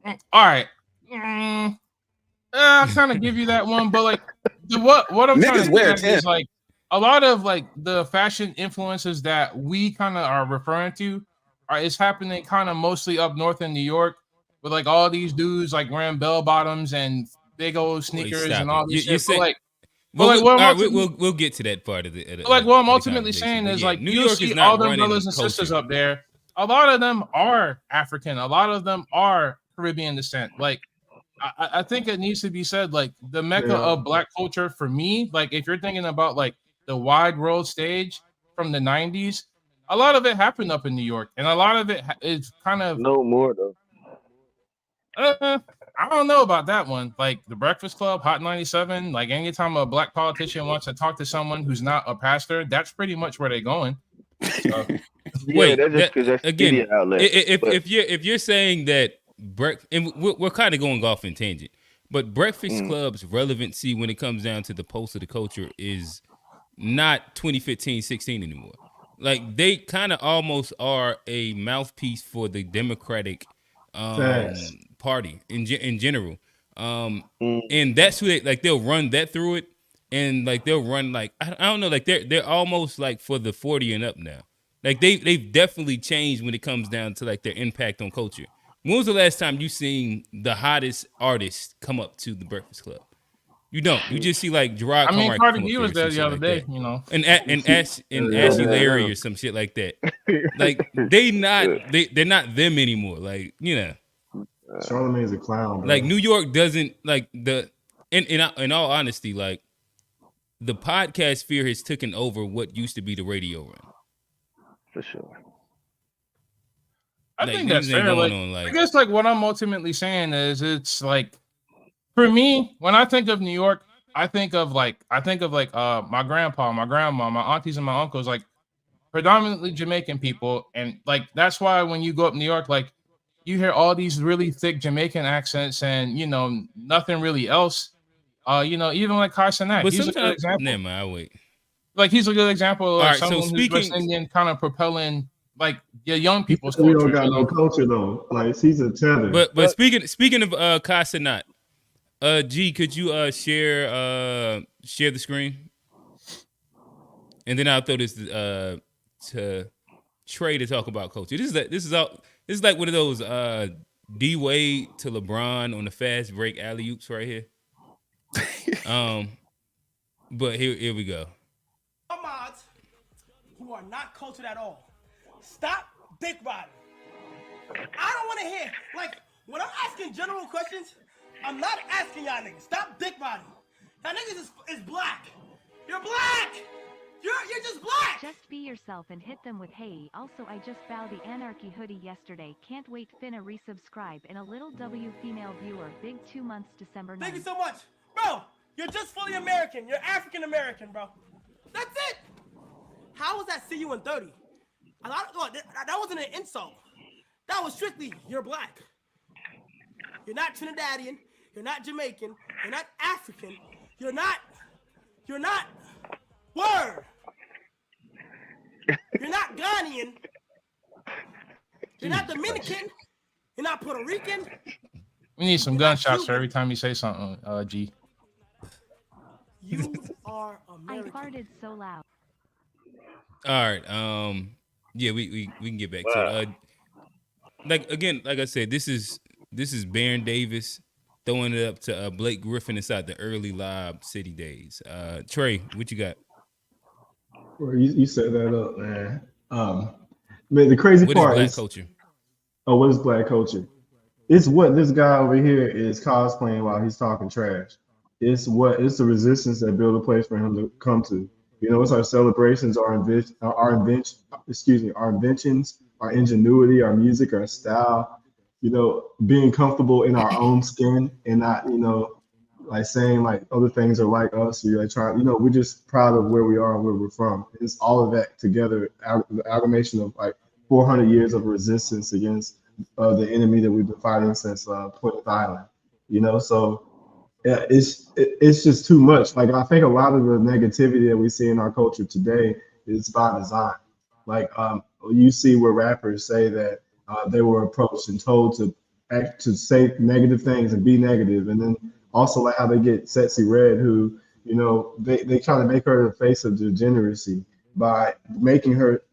B: And, all right. I kind of give you that one, but like, what I'm trying to get at is like a lot of like the fashion influences that we kind of are referring to is happening kind of mostly up north in New York, with like all these dudes like wearing bell bottoms and big old sneakers and all this shit.
A: We'll get to that part of it.
B: Like what I'm ultimately saying is like
A: New
B: you
A: York
B: see
A: is not
B: all them
A: running
B: brothers and
A: culture.
B: sisters up there. A lot of them are African. A lot of them are Caribbean descent. Like I think it needs to be said, like the mecca of Black culture for me. Like if you're thinking about like the wide world stage from the 90s, a lot of it happened up in New York, and a lot of it is kind of
D: no more though.
B: I don't know about that one. Like the Breakfast Club, Hot 97. Like anytime a Black politician wants to talk to someone who's not a pastor, that's pretty much where they're going. So,
A: Wait,
D: that's just because that's
A: again,
D: media outlet.
A: If you're saying that and we're kind of going off in tangent, but Breakfast Club's relevancy when it comes down to the pulse of the culture is not 2015-16 anymore. Like they kind of almost are a mouthpiece for the Democratic party in general, and that's who they'll run that through it, and like they'll run like I don't know, like they're almost like for the 40 and up now. Like they've definitely changed when it comes down to like their impact on culture. When was the last time you seen the hottest artist come up to the Breakfast Club? You don't. You just see like Gerard.
B: I mean, Cardi B was there the other day, you know,
A: and Ashley Larry or some shit like that. Like they're not them anymore. Like
E: Charlamagne's a clown, bro.
A: Like New York doesn't like in all honesty, like the podcast sphere has taken over what used to be the radio run.
D: For sure.
B: I think that's fair. I guess like what I'm ultimately saying is it's like for me, when I think of New York, I think of my grandpa, my grandma, my aunties, and my uncles, like predominantly Jamaican people, and like that's why when you go up New York, like you hear all these really thick Jamaican accents, and nothing really else. Even like Carson Act, he's a good example.
A: Never mind, I'll wait.
B: Like he's a good example of
A: right,
B: someone who's West Indian kind of propelling like young people's
E: We
B: culture.
E: don't got no culture though. Like he's a tether.
A: But speaking of Casanat, G, could you share the screen, and then I'll throw this to Trey to talk about culture. This is like one of those D Wade to LeBron on the fast break alley oops right here. But here we go.
J: Mods who are not cultured at all. Stop dick riding. I don't want to hear, like, when I'm asking general questions, I'm not asking y'all niggas. Stop dick riding. Y'all niggas is black. You're black. You're just black.
K: Just be yourself and hit them with hey. Also, I just bought the Anarchy hoodie yesterday. Can't wait. Finna resubscribe in a little W female viewer. Big 2 months December 9th.
J: Thank you so much. Bro, you're just fully American. You're African American, bro. That's it. How was that see you in 30? That wasn't an insult. That was strictly, you're black. You're not Trinidadian. You're not Jamaican. You're not African. You're not, word. You're not Ghanaian. You're not Dominican. You're not Puerto Rican.
B: We need some gunshots for every time you say something, G.
J: You are American.
K: I farted so loud.
A: All right. Yeah, we can get back to it. Like I said, this is Baron Davis throwing it up to Blake Griffin inside the early Lob City days. Trey, what you got?
E: Well, you set that up, man. Man, the crazy part
A: is black culture.
E: Oh, what is black culture? It's what this guy over here is cosplaying while he's talking trash. It's the resistance that built a place for him to come to. You know, it's our celebrations, our inventions, our ingenuity, our music, our style. You know, being comfortable in our own skin and not, you know, like saying like other things are like us. Or like trying, you know, we're just proud of where we are and where we're from. It's all of that together, the amalgamation of like 400 years of resistance against the enemy that we've been fighting since Plymouth Island. You know, so yeah, it's just too much. Like I think a lot of the negativity that we see in our culture today is by design. Like you see where rappers say that they were approached and told to say negative things and be negative, and then also like how they get Sexy Red, who, you know, they try to make her the face of degeneracy by making her,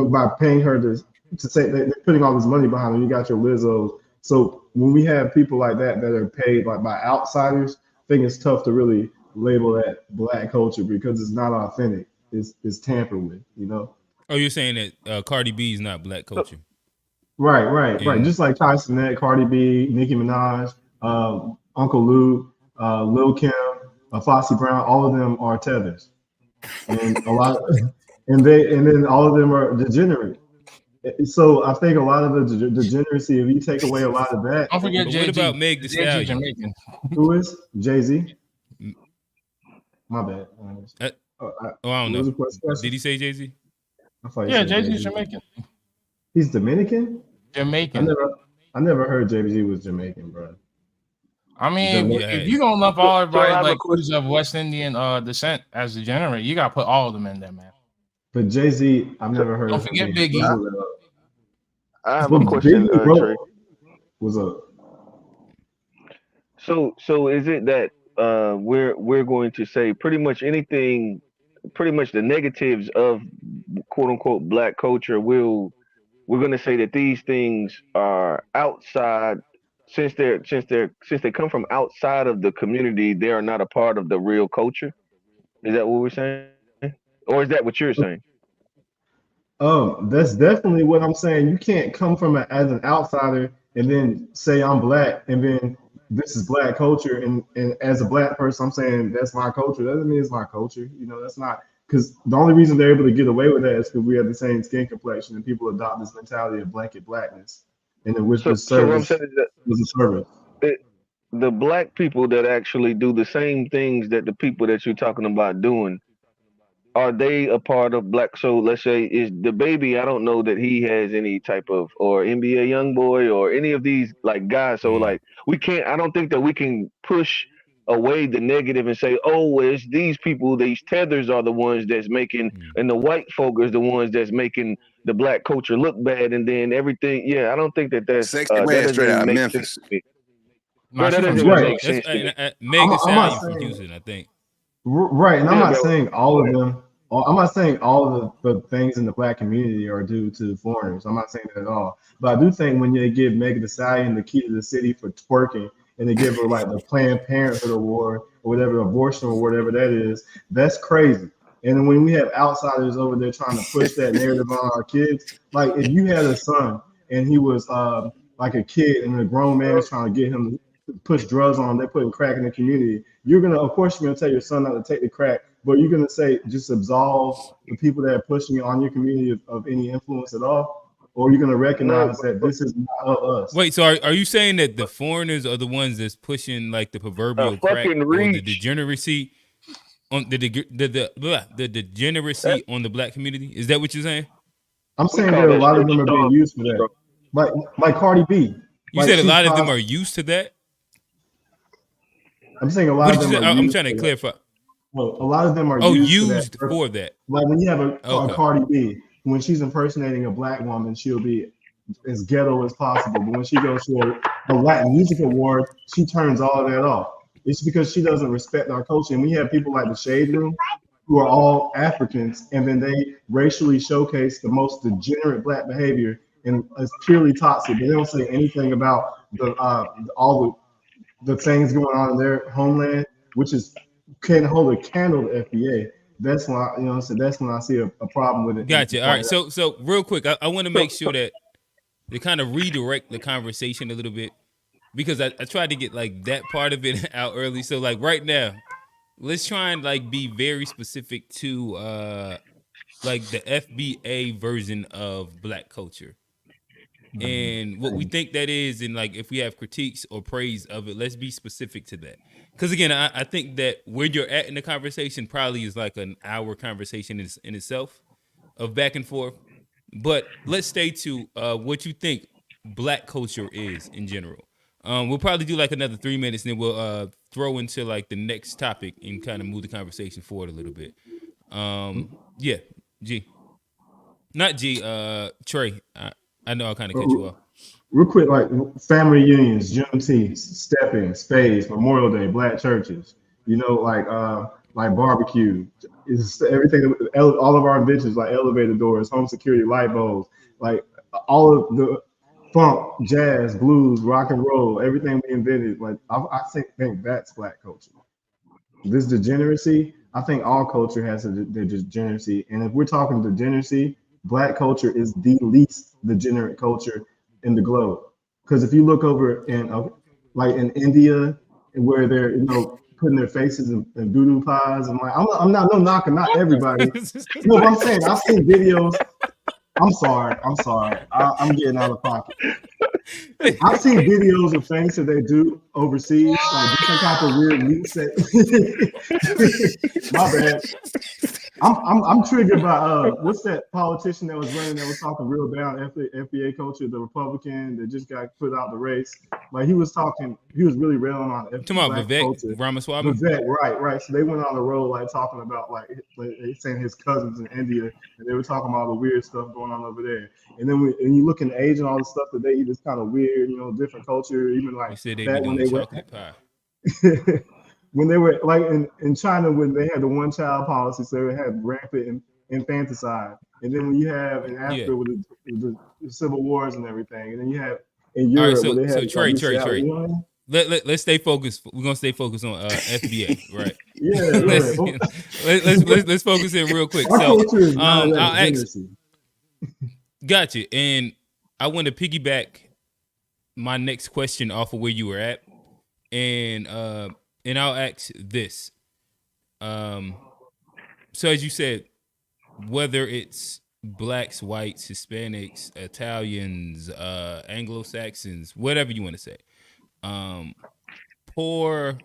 E: by paying her to say they're putting all this money behind her. You got your Lizzos. So when we have people like that are paid like by outsiders, I think it's tough to really label that black culture because it's not authentic. It's tampered with, you know.
A: Oh, you're saying that Cardi B is not black culture?
E: Right. Just like Tyson, that Cardi B, Nicki Minaj, Uncle Luke, Lil Kim, Foxy Brown, all of them are tethers, and and then all of them are degenerate. So I think a lot of the degeneracy, if you take away a lot of that,
B: don't forget Jay-Z.
A: What about Meg Thee Stallion?
B: Jamaican.
E: Who is Jay-Z? My bad.
A: I don't know. Did he say Jay-Z?
B: Yeah, Jay-Z's Jamaican.
E: He's Dominican?
B: Jamaican.
E: I never heard Jay-Z was Jamaican, bro.
B: I mean, if you don't lump all everybody like who's of West Indian descent as degenerate, you gotta put all of them in there, man.
E: But Jay-Z, I've never heard.
B: Don't forget Biggie.
D: I have a question, Trey.
E: What's up?
D: So is it that we're going to say pretty much anything, pretty much the negatives of quote unquote black culture we're going to say that these things are outside, since they come from outside of the community, they are not a part of the real culture? Is that what we're saying? Or is that what you're saying?
E: That's definitely what I'm saying. You can't come from as an outsider and then say I'm black and then this is black culture, and as a black person I'm saying that's my culture. That doesn't mean it's my culture. You know, that's not, because the only reason they're able to get away with that is because we have the same skin complexion and people adopt this mentality of blanket blackness, and in which the service was a service.
D: The black people that actually do the same things that the people that you're talking about doing, are they a part of black? So let's say is the baby, I don't know that he has any type of, or NBA YoungBoy or any of these like guys. So like I don't think that we can push away the negative and say, oh, it's these people, these tethers are the ones that's making, and the white folk is the ones that's making the black culture look bad, and then everything. Yeah, I don't think that's
C: Sexy Red straight out of Memphis.
D: That doesn't make sense to me.
A: Meg Thee Stallion from Houston, I think.
E: Right, and I'm not saying all of them. I'm not saying all of the things in the black community are due to foreigners. I'm not saying that at all. But I do think when you give Meg Thee Stallion the key to the city for twerking, and they give her like the Planned Parenthood award or whatever, abortion or whatever that is. That's crazy. And then when we have outsiders over there trying to push that narrative on our kids, like if you had a son and he was like a kid and a grown man is trying to get him to push drugs on him, they're putting crack in the community, of course you're gonna tell your son not to take the crack, but you're gonna say just absolve the people that are pushing it on your community of any influence at all, or you're gonna recognize that this is not of us.
A: Wait, so are you saying that the foreigners are the ones that's pushing like the proverbial crack or the degeneracy on the degeneracy on the black community? Is that what you're saying?
E: I'm saying that a lot of them are being used for that. Like Cardi B.
A: You said a lot of them are used to that?
E: I'm saying a lot of them are
A: I'm trying to clarify.
E: Well, a lot of them are
A: used for that.
E: Like when you have a Cardi B, when she's impersonating a black woman, she'll be as ghetto as possible. But when she goes to a Latin Music Award, she turns all of that off. It's because she doesn't respect our culture. And we have people like the Shade Room who are all Africans, and then they racially showcase the most degenerate black behavior, and it's purely toxic. But they don't say anything about all the things going on in their homeland, which is can't hold a candle to FBA. That's why that's when I see a problem with it.
A: Gotcha. All right. So real quick, I want to make sure that they kind of redirect the conversation a little bit, because I tried to get like that part of it out early. So like right now, let's try and like be very specific to like the FBA version of black culture. And what we think that is, and like if we have critiques or praise of it, let's be specific to that. Because again, I think that where you're at in the conversation probably is like an hour conversation in itself of back and forth. But let's stay to what you think black culture is in general. We'll probably do like another 3 minutes, and then we'll throw into like the next topic and kind of move the conversation forward a little bit. Yeah, G. Not G, Trey. I know I kind of cut you off.
E: Real quick, like family reunions, Juneteenth, step-in, spades, Memorial Day, black churches, like barbecue, is everything. All of our inventions, like elevator doors, home security, light bulbs, like all of the funk, jazz, blues, rock and roll, everything we invented. Like I think that's black culture. This degeneracy, I think all culture has the degeneracy, and if we're talking degeneracy, black culture is the least degenerate culture in the globe. Because if you look over in like in India, where they're putting their faces in doo-doo pies, and like I'm not knocking, not everybody. But I'm saying I've seen videos. I'm sorry. I'm getting out of pocket. I've seen videos of things that they do overseas, like different type of weird meat set. My bad. I'm triggered by what's that politician that was running that was talking real down FBA culture, the Republican that just got put out the race. Like he was really railing on FBA
A: talking about Vivek Ramaswamy.
E: Vivek, right. So they went on the road like talking about like saying his cousins in India, and they were talking about all the weird stuff going on over there. And then when you look in Asia and all the stuff that they eat is kind of weird, different culture, even like
A: you said they
E: back when they went
A: chocolate pie.
E: when they were like in China, when they had the one-child policy, so they had rampant infanticide. And then when you have in Africa with the civil wars and everything, and then you have in Europe where they had
A: Trey. Let's stay focused. We're gonna stay focused on FBA, right? Let's focus in real quick. So I'll ask. Gotcha. And I want to piggyback my next question off of where you were at, and I'll ask this. So as you said, whether it's blacks, whites, Hispanics, Italians, Anglo-Saxons, whatever you want to say, poor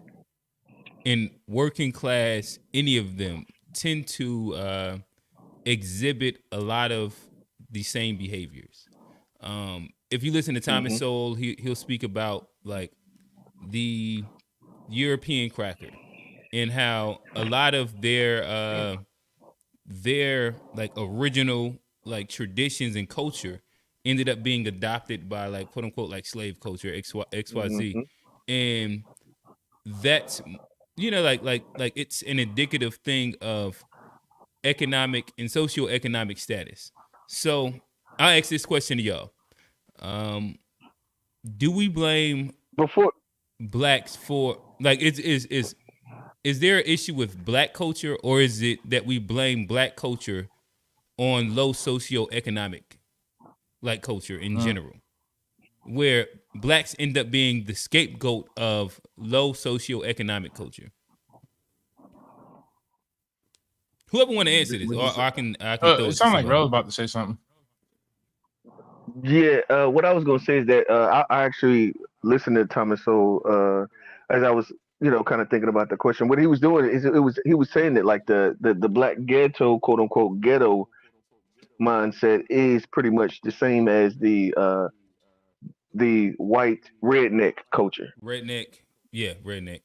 A: and working class, any of them tend to exhibit a lot of the same behaviors. If you listen to Time and Soul, he'll speak about like the European cracker and how a lot of their like original like traditions and culture ended up being adopted by like quote unquote like slave culture XYZ. And that's like it's an indicative thing of economic and socioeconomic status. So I'll ask this question to y'all. Do we blame blacks for like is there an issue with black culture, or is it that we blame black culture on low socioeconomic like culture in general, where blacks end up being the scapegoat of low socioeconomic culture? Whoever want to answer this, or I can throw
B: It
A: it to
B: sounded like
A: somebody.
B: Rel about to say something.
D: Yeah, what I was gonna say is that I actually listened to Thomas So as I was, kind of thinking about the question. What he was doing is he was saying that like the black ghetto, quote unquote ghetto mindset is pretty much the same as the white redneck culture.
A: Redneck, yeah, redneck.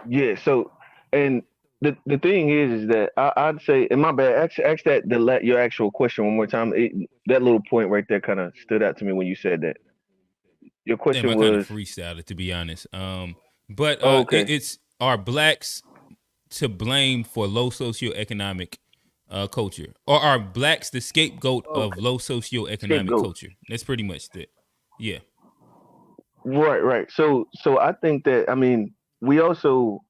D: Yeah. So, and the thing is that I'd say, and my bad, ask that your actual question one more time. That little point right there kind of stood out to me when you said that. Your
A: Damn, I
D: question
A: kind of
D: was,
A: freestyled it, to be honest. But
D: oh, okay,
A: it's are blacks to blame for low socioeconomic culture, or are blacks the scapegoat of
D: okay,
A: low socioeconomic
D: scapegoat.
A: culture? That's pretty much it. Yeah.
D: Right. So I think that we also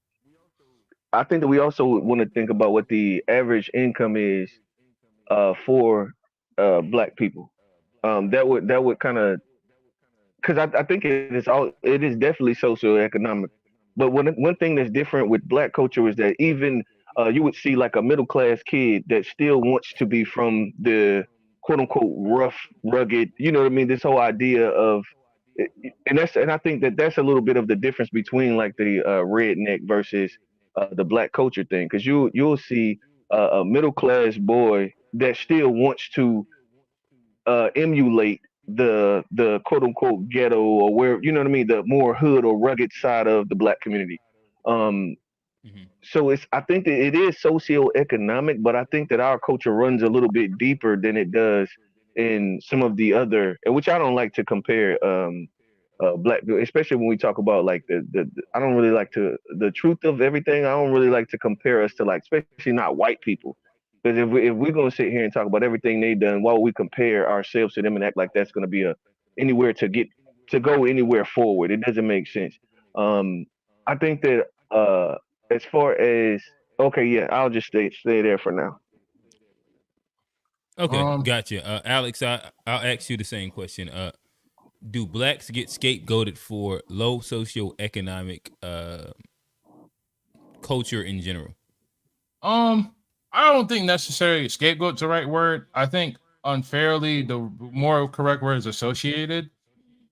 D: I think that we also want to think about what the average income is for black people. That would kind of, because I think it is definitely socioeconomic. But one thing that's different with black culture is that even you would see like a middle class kid that still wants to be from the quote unquote rough, rugged. You know what I mean? This whole idea of, and I think that that's a little bit of the difference between like the redneck versus the black culture thing. Because you'll see a middle class boy that still wants to emulate the quote unquote ghetto, or where, you know what I mean, the more hood or rugged side of the black community. Um,
A: Mhm.
D: so I think that it is socioeconomic, but I think that our culture runs a little bit deeper than it does in some of the other, and which I don't like to compare black people, especially when we talk about like I don't really like to, the truth of everything. I don't really like to compare us to, like, especially not white people. Because if we're gonna sit here and talk about everything they done, why would we compare ourselves to them and act like that's gonna be a anywhere to go anywhere forward? It doesn't make sense. Um, I think that as far as, okay, yeah, I'll just stay there for now.
A: Okay,
B: Um,
A: gotcha. Alex, I'll ask you the same question. Do blacks get scapegoated for low socioeconomic culture in general?
B: I don't think necessarily scapegoat's the right word. I think unfairly the more correct word is associated.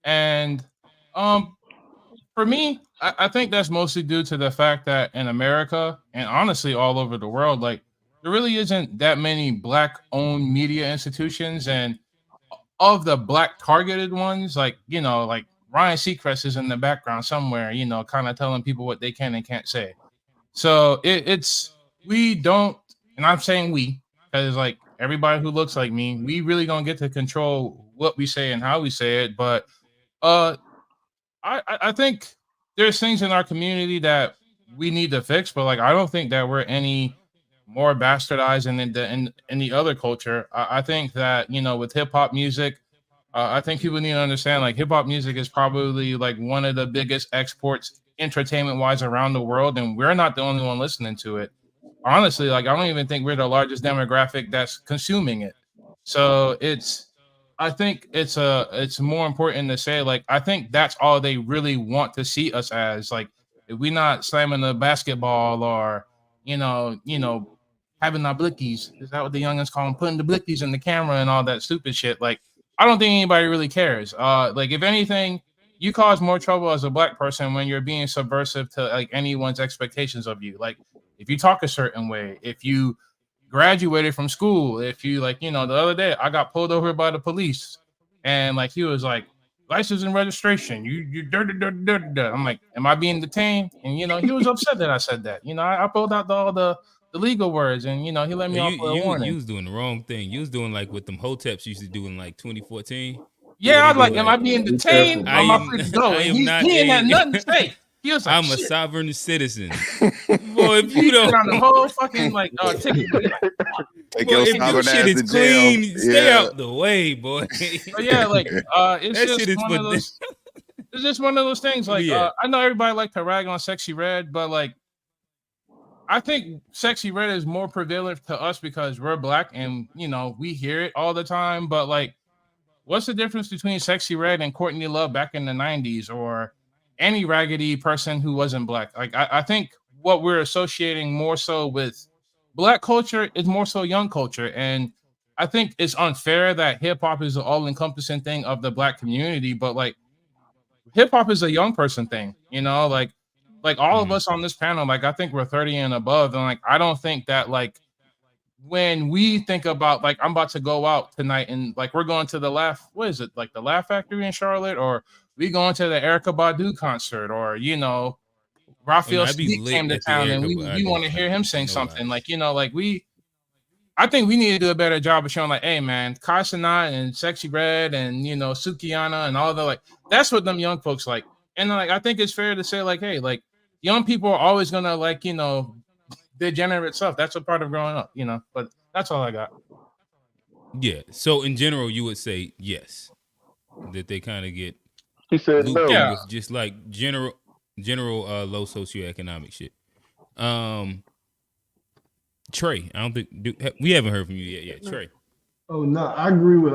B: And um for me, I think that's mostly due to the fact that in America and honestly all over the world, like there really isn't that many black owned media institutions, and of the black targeted ones, like, like Ryan Seacrest is in the background somewhere, kind of telling people what they can and can't say. So it's we don't, and I'm saying we, because like everybody who looks like me, we really don't get to control what we say and how we say it. But uh, I think there's things in our community that we need to fix, but like I don't think that we're any more bastardized than in the other culture. I think that with hip hop music, I think people need to understand like hip hop music is probably like one of the biggest exports entertainment wise around the world, and we're not the only one listening to it. Honestly, like I don't even think we're the largest demographic that's consuming it. So I think it's more important to say like I think that's all they really want to see us as. Like if we not slamming the basketball or having our blickies, is that what the youngins call them, putting the blickies in the camera and all that stupid shit. Like I don't think anybody really cares. Like if anything, you cause more trouble as a black person when you're being subversive to like anyone's expectations of you. Like if you talk a certain way, if you graduated from school, if you like, the other day I got pulled over by the police, and like he was like, license and registration, you dirty. I'm like, am I being detained? And he was upset that I said that. I pulled out all the legal words, and he let me
A: You
B: off with a
A: you
B: warning.
A: was doing the wrong thing. You was doing like what them hoteps used to do in like 2014, where
B: Yeah, I
A: they
B: was
A: be
B: like, am I
A: like,
B: being
E: Be careful,
B: detained? Or
A: I
B: am I
E: bro.
A: am
B: free to go?
A: I
B: And
A: am
B: he
A: not
B: he ain't had
A: a
B: nothing to say. He was like,
A: I'm a
B: shit.
A: sovereign citizen. Boy, if
B: He
A: you
B: put
A: don't,
B: on the whole fucking like ticket. He like,
C: Take
A: boy,
C: your
A: if your
C: sovereign
A: shit
C: ass
A: is
C: to jail.
A: clean, stay
C: Yeah.
A: out the way, boy.
B: but yeah, like it's
A: That shit
B: just
A: is
B: one
A: for
B: of those. it's just one of those things. Like,
A: Yeah.
B: I know everybody like to rag on Sexy Red, but like, I think Sexy Red is more prevalent to us because we're black and we hear it all the time. But like, what's the difference between Sexy Red and Courtney Love back in the 90s or any raggedy person who wasn't black? Like, I think what we're associating more so with black culture is more so young culture. And I think it's unfair that hip hop is an all encompassing thing of the black community, but like, hip hop is a young person thing, like all of us on this panel, like I think we're 30 and above. And like, I don't think that like when we think about like I'm about to go out tonight and like we're going to the what is it, like the Laugh Factory in Charlotte, or we going to the Erykah Badu concert, or Raphael
A: I'd be
B: Sadiq
A: lit
B: came to
A: at the
B: town and
A: Erykah
B: we
A: Badu
B: want to hear him sing
A: no
B: something.
A: lies.
B: Like I think we need to do a better job of showing like, hey man, Kai Cenat and Sexy Red and Sukiyana and all the like, that's what them young folks like. And like I think it's fair to say like, hey, like young people are always gonna like, degenerate stuff. That's a part of growing up, But that's all I got.
A: Yeah. So in general, you would say yes, that they kind of get
D: He said
A: looped
D: no.
A: in with just like general low socioeconomic shit. Trey, I don't think we haven't heard from you yet. Yeah, Trey.
E: Oh no, I agree with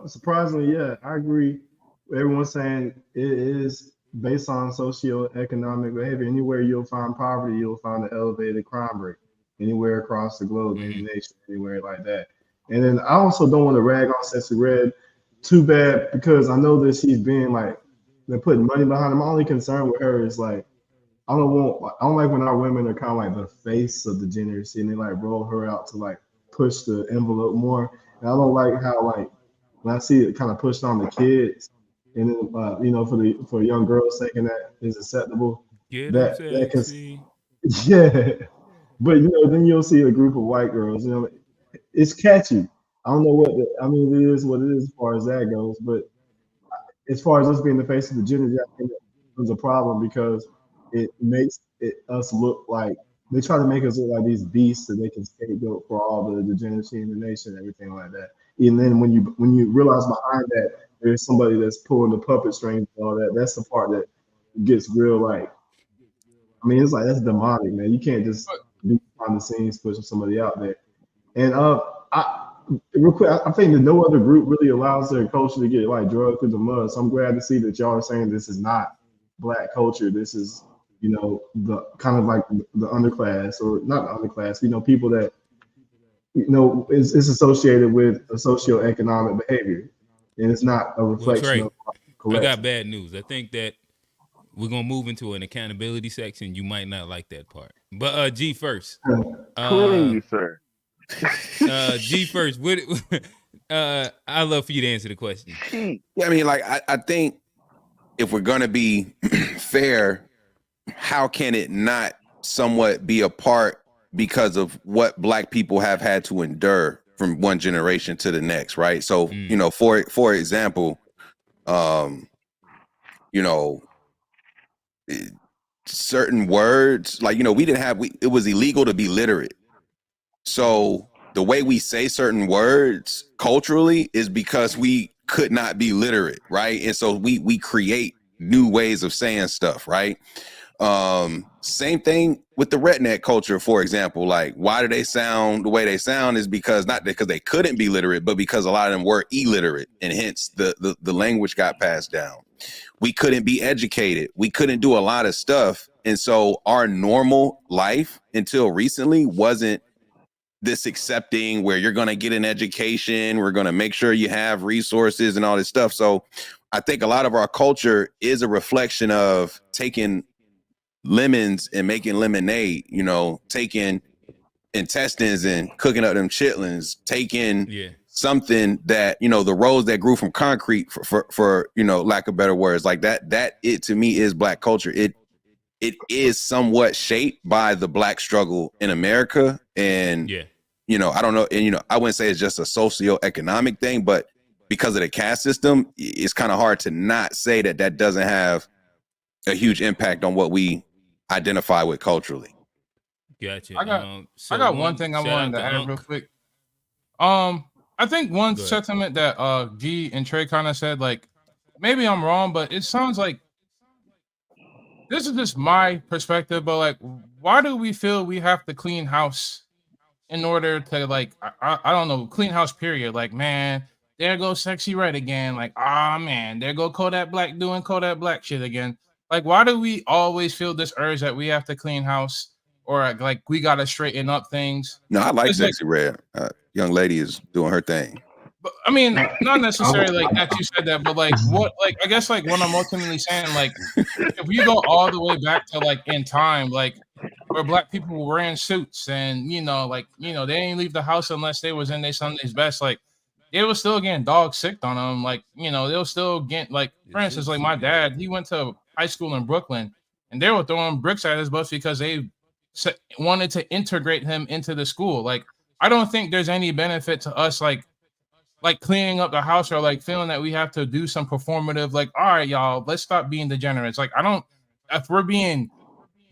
E: surprisingly, yeah, I agree with everyone saying it is based on socioeconomic behavior. Anywhere you'll find poverty, you'll find an elevated crime rate. Anywhere across the globe, any nation, anywhere like that. And then I also don't want to rag on Sexy Red too bad because I know that she's being like they're putting money behind her. My only concern with her is like I don't like when our women are kind of like the face of the degeneracy and they like roll her out to like push the envelope more. And I don't like how like when I see it kind of pushed on the kids and then for young girls thinking that is acceptable. That can, yeah. But then you'll see a group of white girls. It's catchy. I don't know it is what it is as far as that goes. But as far as us being the face of the gender, I think it's a problem because it makes us look like they try to make us look like these beasts that they can scapegoat for all the degeneracy in the nation and everything like that. And then when you realize behind that there's somebody that's pulling the puppet strings and all that, that's the part that gets real like. It's like that's demonic, man. You can't just be behind the scenes pushing somebody out there. And real quick, I think that no other group really allows their culture to get like drugged through the mud. So I'm glad to see that y'all are saying this is not black culture. This is the kind of like the underclass, or not the underclass. People that is associated with a socioeconomic behavior, and it's not a reflection of.
A: I got bad news. I think that we're gonna move into an accountability section. You might not like that part, but G first.
D: Please, sir.
A: G first. What? I'd love for you to answer the question.
C: Yeah, I think if we're gonna be fair, how can it not somewhat be a part because of what black people have had to endure from one generation to the next, right? So, for example, certain words, like, it was illegal to be literate. So the way we say certain words culturally is because we could not be literate, right? And so we create new ways of saying stuff, right? Same thing with the redneck culture, for example. Like, why do they sound the way they sound is because not because they couldn't be literate, but because a lot of them were illiterate, and hence the language got passed down. We couldn't be educated. We couldn't do a lot of stuff. And so our normal life until recently wasn't this accepting where you're going to get an education. We're going to make sure you have resources and all this stuff. So I think a lot of our culture is a reflection of taking lemons and making lemonade, taking intestines and cooking up them chitlins, taking something that, the rose that grew from concrete for lack of better words, like that it to me is black culture. It is somewhat shaped by the black struggle in America. And, I don't know. And, I wouldn't say it's just a socioeconomic thing, but because of the caste system, it's kind of hard to not say that doesn't have a huge impact on what we identify with culturally.
A: Gotcha.
B: I got one thing I wanted to add real quick. I think one sentiment that G and Trey kind of said, like, maybe I'm wrong, but it sounds like this is just my perspective, but like, why do we feel we have to clean house in order to like, I don't know, clean house period? Like, man, there goes Sexy Red again. Like, ah, man, there go Kodak Black doing Kodak Black shit again. Like, why do we always feel this urge that we have to clean house or like we gotta straighten up things?
C: No, I like
B: It's like,
C: Sexy Red. Young lady is doing her thing.
B: but I mean, not necessarily like that you said that, but like what, like I guess like what I'm ultimately saying, like if we go all the way back to like in time, like where black people were wearing suits and like they didn't leave the house unless they was in their Sunday's best, like they was still getting dog sick on them, like they was still getting like, for instance, like my dad, he went to high school in Brooklyn and they were throwing bricks at his bus because they wanted to integrate him into the school. Like I don't think there's any benefit to us like cleaning up the house or like feeling that we have to do some performative, like, all right, y'all, let's stop being degenerates. Like, I don't, if we're being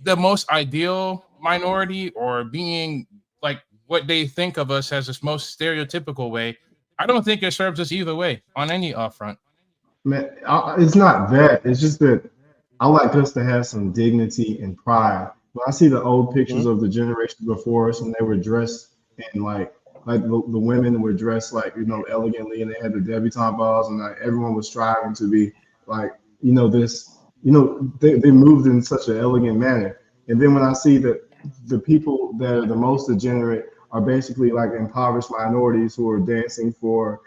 B: the most ideal minority or being like what they think of us as this most stereotypical way, I don't think it serves us either way on any front.
E: Man, it's not that. It's just that I like us to have some dignity and pride. When I see the old pictures of the generation before us when they were dressed in like the women were dressed like elegantly, and they had the debutante balls, and like everyone was striving to be like this. They moved in such an elegant manner. And then when I see that the people that are the most degenerate are basically like impoverished minorities who are dancing for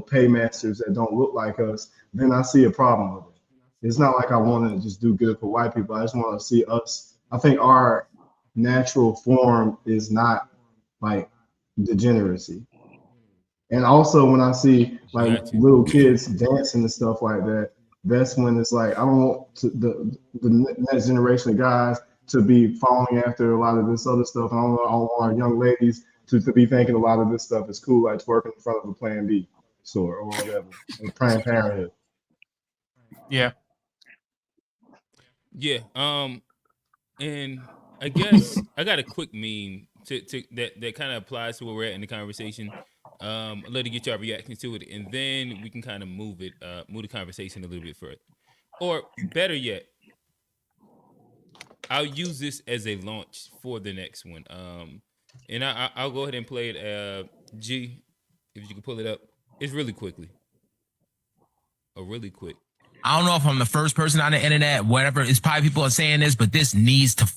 E: paymasters that don't look like us, then I see a problem with it. It's not like I want to just do good for white people. I just want to see us. I think our natural form is not like degeneracy. And also when I see like little kids dancing and stuff like that, that's when it's like I don't want the next generation of guys to be following after a lot of this other stuff. I don't want our young ladies to be thinking a lot of this stuff is cool, like twerking in front of a Plan B store or whatever, and Planned Parenthood.
B: Yeah.
A: And I guess I got a quick meme that kind of applies to where we're at in the conversation. I'd love to get your reaction to it, and then we can kind of move the conversation a little bit further. Or better yet, I'll use this as a launch for the next one. And I'll go ahead and play it. G, if you can pull it up, it's really quickly. Really quick.
L: I don't know if I'm the first person on the internet, whatever. It's probably people are saying this, but this needs to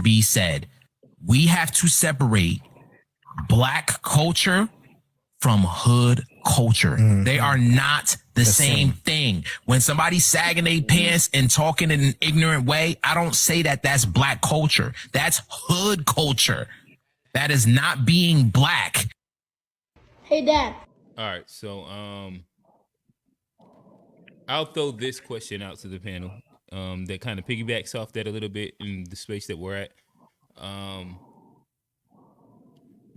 L: be said. We have to separate black culture from hood culture. Mm-hmm. They are not the same thing. When somebody's sagging their pants and talking in an ignorant way, I don't say that that's black culture. That's hood culture. That is not being black.
M: Hey, Dad.
A: All right, so I'll throw this question out to the panel that kind of piggybacks off that a little bit in the space that we're at.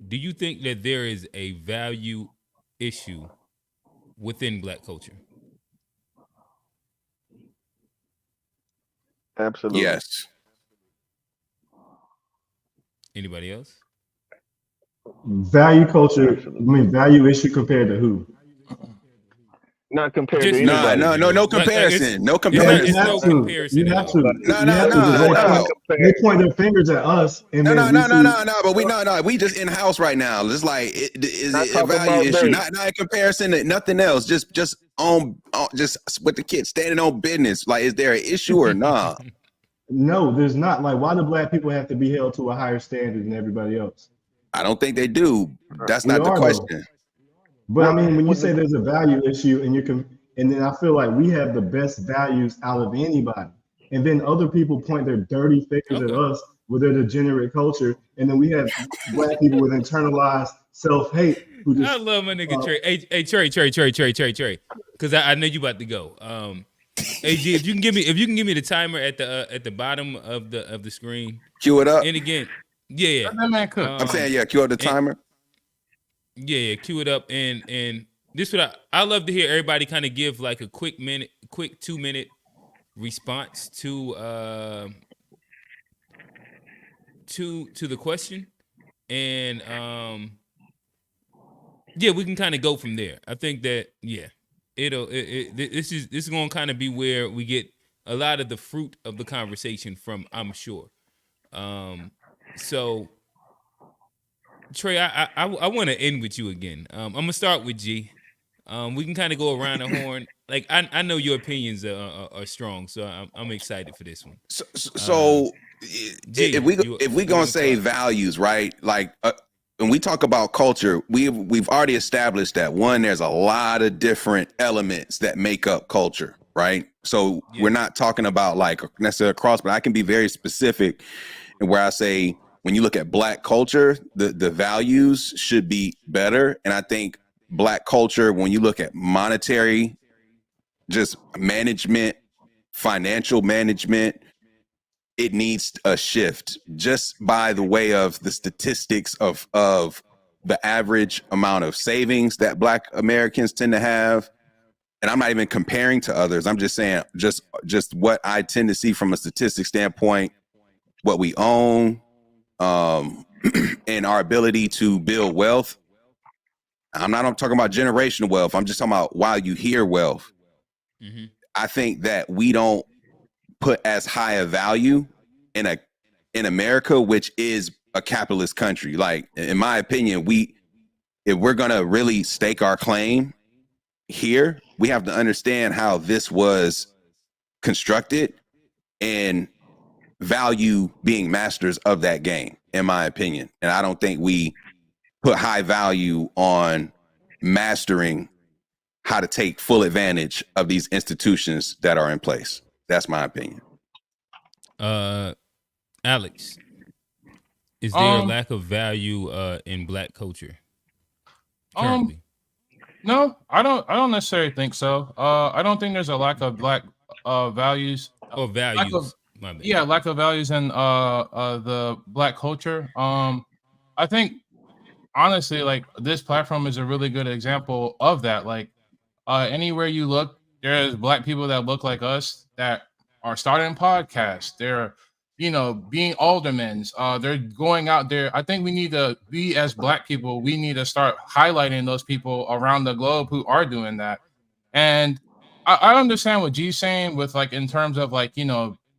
A: Do you think that there is a value issue within black culture?
D: Absolutely.
C: Yes.
A: Anybody else?
E: Value culture, I mean value issue compared to who?
D: Not compared to anybody.
C: No comparison. No comparison.
E: You have to. They point their fingers at us. And
C: but we just in house right now. It's like it is a value issue, not a comparison to nothing else. Just with the kids standing on business. Like, is there an issue or not?
E: No, there's not. Like, why do black people have to be held to a higher standard than everybody else?
C: I don't think they do. That's not the question.
E: Though. But I mean, when you say there's a value issue and then I feel like we have the best values out of anybody. And then other people point their dirty fingers at us with their degenerate culture. And then we have black people with internalized self-hate.
A: I love my nigga Trey. Hey, Trey. Because I know you about to go. Hey G, if you can give me the timer at the bottom of the screen.
C: Cue it up.
A: And again, yeah.
C: I'm saying, cue up the timer.
A: Yeah, cue it up, and this what I love to hear everybody kind of give like a quick 2-minute response to the question, and we can kind of go from there. I think that this is going to kind of be where we get a lot of the fruit of the conversation from, I'm sure. So Trey, I want to end with you again. I'm gonna start with G. We can kind of go around the horn. Like I know your opinions are strong, so I'm excited for this one.
C: So
A: G,
C: if we gonna say values, right? Like when we talk about culture, we've already established that one, there's a lot of different elements that make up culture, right? So we're not talking about like necessarily across, but I can be very specific in where I say when you look at Black culture, the values should be better. And I think Black culture, when you look at monetary, just management, financial management, it needs a shift just by the way of the statistics of the average amount of savings that Black Americans tend to have. And I'm not even comparing to others. I'm just saying just what I tend to see from a statistic standpoint, what we own, and our ability to build wealth. I'm talking about generational wealth. I'm just talking about while you hear wealth. Mm-hmm. I think that we don't put as high a value in America, which is a capitalist country. Like, in my opinion, if we're gonna really stake our claim here, we have to understand how this was constructed and value being masters of that game, in my opinion. And I don't think we put high value on mastering how to take full advantage of these institutions that are in place. That's my opinion.
A: Alex, is there a lack of value in Black culture currently?
B: No, I don't necessarily think so. I don't think there's a lack of Black values.
A: Or values.
B: Lack of values in the Black culture. I think honestly, like, this platform is a really good example of that. Like, anywhere you look, there's Black people that look like us that are starting podcasts. They're, being aldermen. They're going out there. I think we need to be, as Black people, we need to start highlighting those people around the globe who are doing that. And I understand what G's saying with, like, in terms of, like,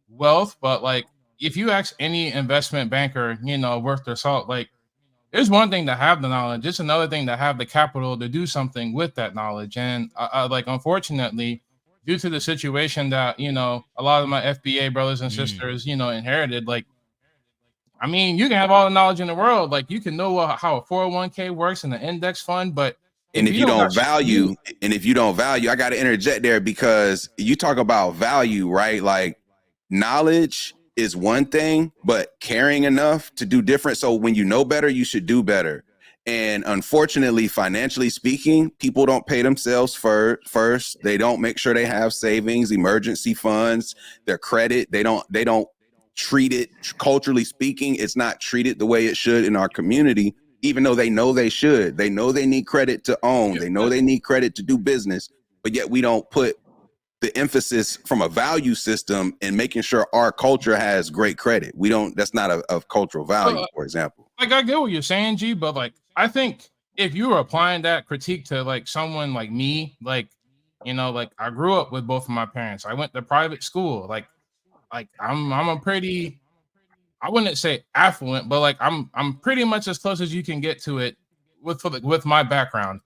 B: wealth, but, like, if you ask any investment banker, worth their salt, like, there's one thing to have the knowledge. It's another thing to have the capital to do something with that knowledge. And like, unfortunately, due to the situation that, a lot of my FBA brothers and sisters, inherited, like, I mean, you can have all the knowledge in the world. Like, you can know how a 401k works and an index fund, but
C: if you don't value, I got to interject there, because you talk about value, right? Like, knowledge is one thing, but caring enough to do different. So when you know better, you should do better. And unfortunately, financially speaking, people don't pay themselves first. They don't make sure they have savings, emergency funds, their credit. They don't treat it, culturally speaking, it's not treated the way it should in our community, even though they know they should. They know they need credit to own. They know they need credit to do business, but yet we don't put the emphasis from a value system in making sure our culture has great credit. That's not a cultural value, for example.
B: Like, I get what you're saying, G, but, like, I think if you were applying that critique to, like, someone like me, like, like, I grew up with both of my parents. I went to private school. Like I'm a pretty, I wouldn't say affluent, but, like, I'm pretty much as close as you can get to it with my background.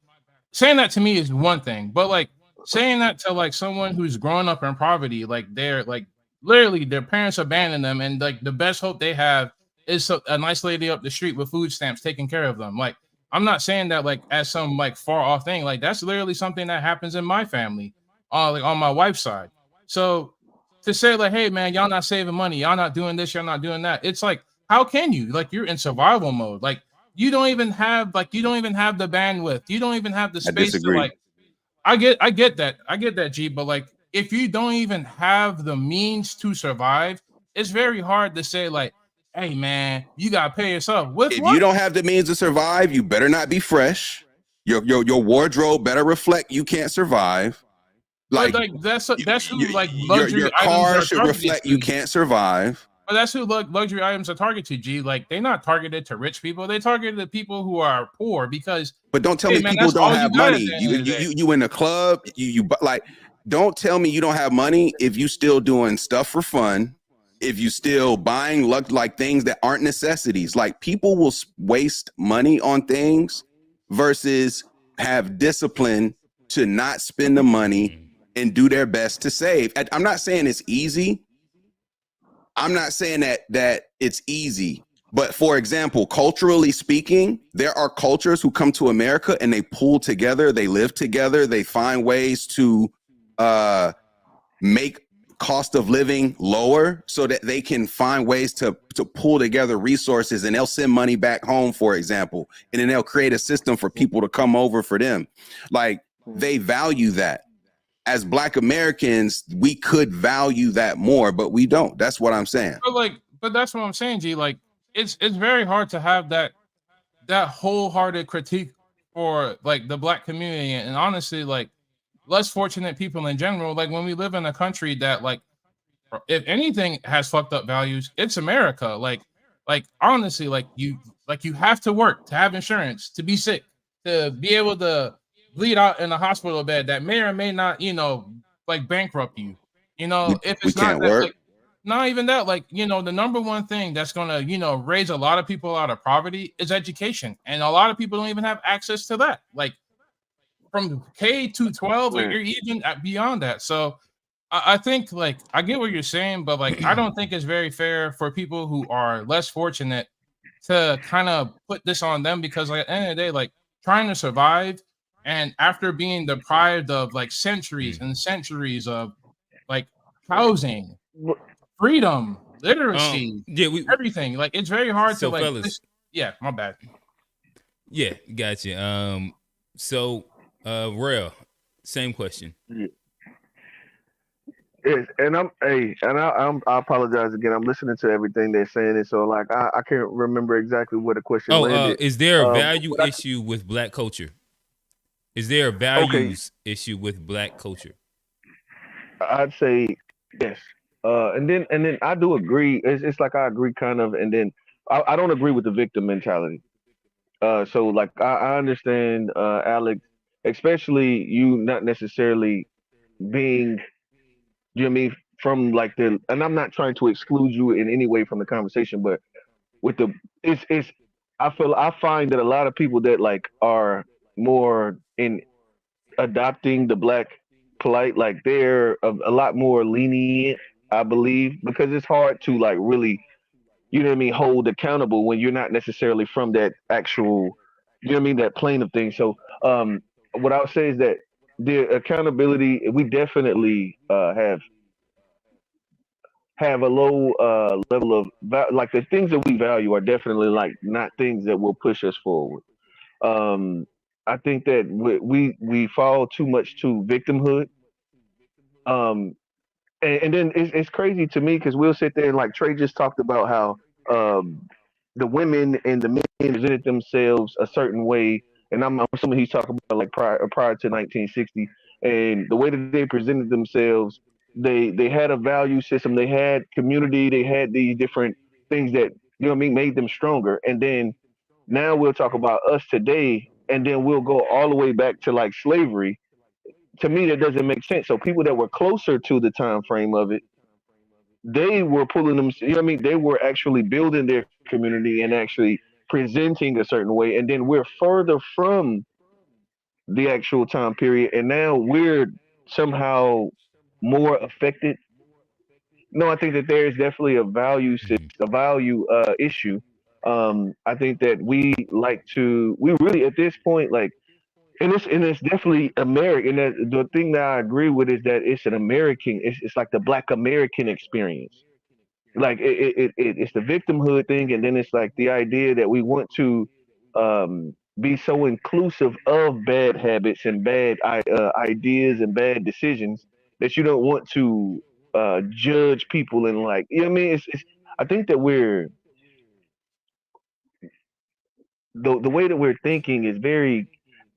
B: Saying that to me is one thing, but, like, saying that to, like, someone who's grown up in poverty, like, they're, like, literally their parents abandoned them, and, like, the best hope they have is a nice lady up the street with food stamps taking care of them. Like, I'm not saying that, like, as some, like, far off thing. Like, that's literally something that happens in my family, like, on my wife's side. So to say, like, hey man, y'all not saving money, y'all not doing this, y'all not doing that, it's like, how can you? Like, you're in survival mode. Like, you don't even have the bandwidth, you don't even have the space to, like, I get that, G, but, like, if you don't even have the means to survive, it's very hard to say, like, hey man, you gotta pay yourself. If
C: you don't have the means to survive, you better not be fresh. Your wardrobe better reflect you can't survive. Like,
B: that's who, like, luxury
C: your car should reflect you can't survive.
B: But that's who luxury items are targeted to, G. Like, they're not targeted to rich people. They targeted the people who are poor, because.
C: But don't tell me people don't have money. You in the club, like, don't tell me you don't have money if you still doing stuff for fun, if you still buying like things that aren't necessities. Like, people will waste money on things versus have discipline to not spend the money and do their best to save. I'm not saying it's easy. I'm not saying that it's easy. But for example, culturally speaking, there are cultures who come to America and they pull together, they live together, they find ways to make cost of living lower so that they can find ways to pull together resources, and they'll send money back home, for example, and then they'll create a system for people to come over for them. Like, they value that. As Black Americans, we could value that more, but we don't. That's what I'm saying.
B: But that's what I'm saying, G. Like, it's very hard to have that wholehearted critique for like the Black community, and honestly, like, less fortunate people in general. Like, when we live in a country that, like, if anything has fucked up values, it's America. Like honestly, like you have to work to have insurance, to be sick, to be able to bleed out in a hospital bed that may or may not, like, bankrupt you. If it's not that, like, not even that, like, the number one thing that's gonna, raise a lot of people out of poverty is education, and a lot of people don't even have access to that. Like, from K to 12 or even beyond that. So I think, like, I get what you're saying, but like, I don't think it's very fair for people who are less fortunate to kind of put this on them, because like, at the end of the day, like, trying to survive, and after being deprived of like centuries and centuries of like housing, freedom, literacy, everything, like, it's very hard to like,
A: fellas,
B: my bad.
A: Yeah, gotcha. So Rail, same question.
D: Yes, and I apologize again. I'm listening to everything they're saying, and so like I can't remember exactly what the question landed.
A: Is there a value issue with Black culture? Is there a values issue with Black culture?
D: I'd say yes. And then I do agree. It's like I agree kind of, and then I don't agree with the victim mentality. So like I understand, Alex, especially you not necessarily being, you know what I mean, from like and I'm not trying to exclude you in any way from the conversation, but with it's I find that a lot of people that like are more in adopting the Black plight, like they're a lot more lenient, I believe, because it's hard to like really, you know what I mean, hold accountable when you're not necessarily from that actual, you know what I mean, that plane of things. So what I would say is that the accountability, we definitely have a low level of like the things that we value are definitely like not things that will push us forward. I think that we fall too much to victimhood. Um, and then it's crazy to me because we'll sit there and like Trey just talked about how the women and the men presented themselves a certain way, and I'm assuming he's talking about like prior to 1960, and the way that they presented themselves, they had a value system, they had community, they had these different things that, you know what I mean, made them stronger. And then now we'll talk about us today, and then we'll go all the way back to like slavery. To me, that doesn't make sense. So people that were closer to the time frame of it, they were pulling them, you know what I mean? They were actually building their community and actually presenting a certain way. And then we're further from the actual time period. And now we're somehow more affected. No, I think that there is definitely a value a value issue. I think that we really at this point, like, and it's definitely American. The thing that I agree with is that it's an American. It's like the Black American experience. Like it's the victimhood thing, and then it's like the idea that we want to be so inclusive of bad habits and bad ideas and bad decisions that you don't want to judge people and, like, you know what I mean. It's I think that the way that we're thinking is very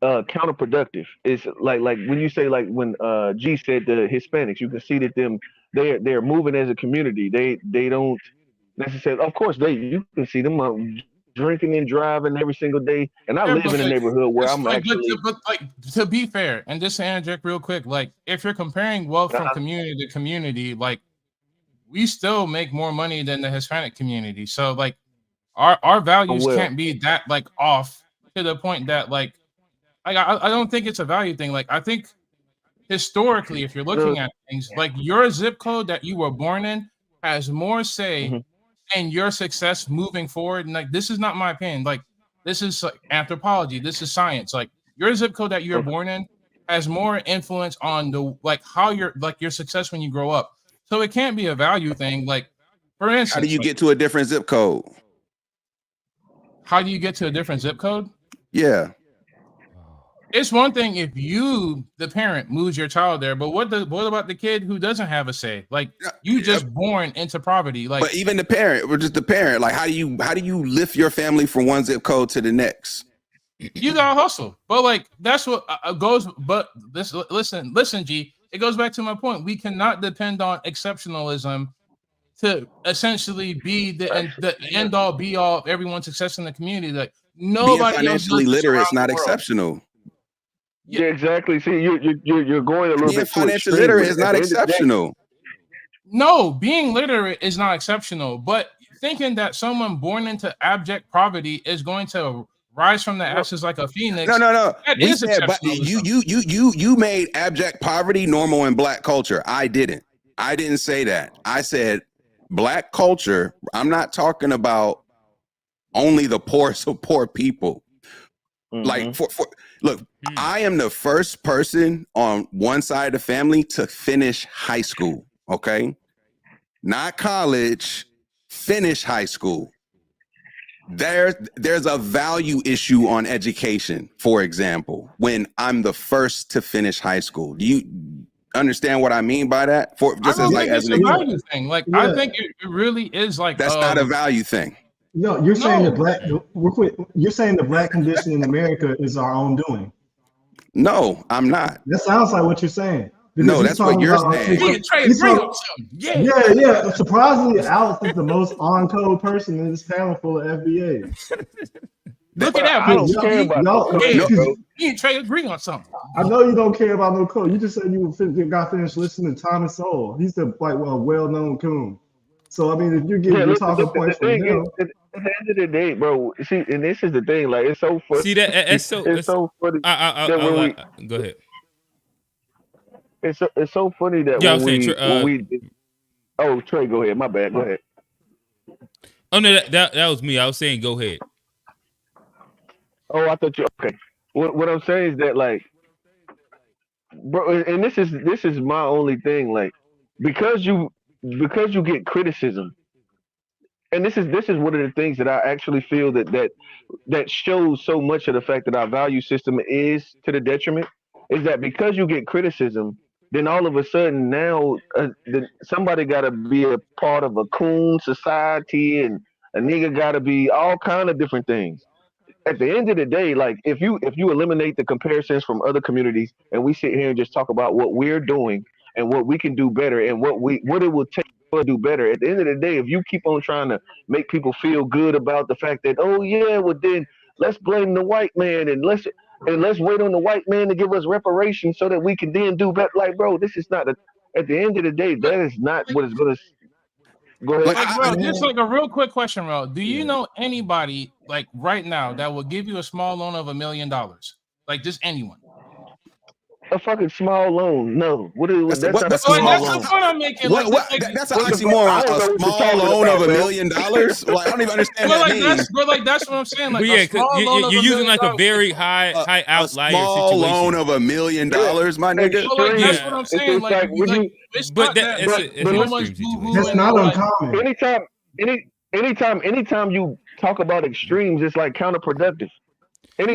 D: counterproductive. It's like when you say, like when G said the Hispanics, you can see that they're moving as a community. They don't necessarily, of course, you can see them drinking and driving every single day, and I live in a neighborhood where I'm actually.
B: But to be fair, and just to interject real quick, like if you're comparing wealth from community to community, like we still make more money than the Hispanic community. So like our values can't be that like off to the point that like I don't think it's a value thing. Like I think historically, if you're looking at things, like your zip code that you were born in has more say in your success moving forward. And like this is not my opinion. Like this is like anthropology. This is science. Like your zip code that you're born in has more influence on the like how you're like your success when you grow up. So it can't be a value thing. Like for instance,
C: how do you get to a different zip code?
B: How do you get to a different zip code?
C: Yeah.
B: It's one thing if you, the parent, moves your child there, but what about the kid who doesn't have a say? Like you just born into poverty. Like,
C: but even the parent, or just the parent, like how do you lift your family from one zip code to the next?
B: You gotta hustle. But like that's what goes. But this, listen, G. It goes back to my point. We cannot depend on exceptionalism to essentially be the end all be all of everyone's success in the community. Like nobody
C: being financially literate is not exceptional.
D: Yeah, exactly. See, you're going a little
C: being
D: bit too
C: financially
D: extreme.
C: literate is not exceptional.
B: No, being literate is not exceptional. But thinking that someone born into abject poverty is going to rise from the ashes like a phoenix.
C: No.
B: That
C: We
B: is
C: said, but you made abject poverty normal in Black culture. I didn't say that. I said Black culture. I'm not talking about only the poorest of poor people. Like look, I am the first person on one side of the family to finish high school. Okay, not college. Finish high school. There's a value issue on education, for example, when I'm the first to finish high school. Do you understand what I mean by that?
B: As a value thing. Like I think it really is like
C: that's not a value thing.
E: No, you're saying you're saying the Black condition in America is our own doing.
C: No, I'm not.
E: That sounds like what you're saying.
C: No, that's what you're saying.
E: Yeah. Surprisingly, Alex is the most on-code person in this panel full of FBA.
B: Look at that.
D: I don't care about
B: you and Trey agree on something.
E: I know you don't care about no code. You just said you got finished listening to Tommy Soul. He's the well-known coon. So I mean, if you get your talking points from him.
D: At the end of the day, bro. See, and this is the thing. Like, it's so funny.
A: See that? It's
D: so funny.
A: Go ahead.
D: It's so funny that when we. Oh, Trey, go ahead. My bad. Go ahead.
A: Oh no, that was me. I was saying, go ahead.
D: Oh, I thought you. Okay. What I'm saying is that, like, bro, and this is my only thing. Like, because you get criticism. And this is one of the things that I actually feel that shows so much of the fact that our value system is to the detriment, is that because you get criticism, then all of a sudden now somebody got to be a part of a coon society, and a nigga got to be all kind of different things. At the end of the day, like if you eliminate the comparisons from other communities and we sit here and just talk about what we're doing and what we can do better and what it will take to do better. At the end of the day, if you keep on trying to make people feel good about the fact that, oh yeah, well then let's blame the white man and let's wait on the white man to give us reparations so that we can then do better. Like, bro, this is not at the end of the day, that is not what it's gonna. Go ahead.
B: Like, bro, just like a real quick question, bro. Do you know anybody like right now that will give you a small loan of $1 million? Like just anyone?
D: A fucking small loan? No. That's not a
B: small
D: loan.
B: That's the point I'm making.
C: That's an oxymoron. A small loan of $1 million? Like I don't even understand what that means.
B: That's what I'm saying. Like,
A: you're using like a very high outlier
C: small
A: situation.
C: Loan of $1 million, my nigga.
B: That's what I'm saying.
E: That's not uncommon.
D: Anytime you talk about extremes, it's like counterproductive.
A: All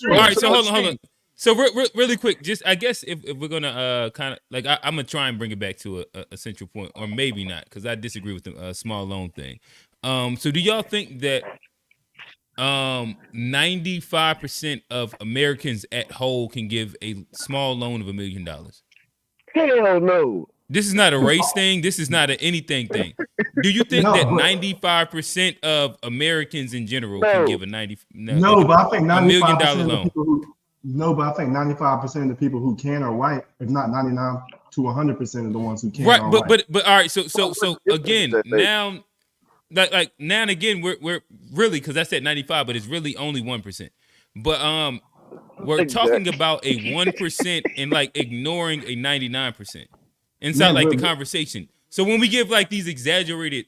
A: right, so hold on. So really quick, just I guess if we're gonna kind of like I'm gonna try and bring it back to a central point, or maybe not, because I disagree with the small loan thing. So do y'all think that 95% of Americans at whole can give a small loan of $1 million?
D: Hell no.
A: This is not a race thing. This is not an anything thing. Do you think that 95% of Americans in general can give a
E: but I think
A: $1 million
E: 95% of the
A: loan?
E: people who but I think 95% of the people who can are white, if not 99 to 100% of the ones who can
A: Right,
E: are
A: but
E: white.
A: but all right. So again, now like now and again, we're really, because I said 95, but it's really only 1%. But we're talking about a 1% and like ignoring a 99% inside like the conversation. So when we give like these exaggerated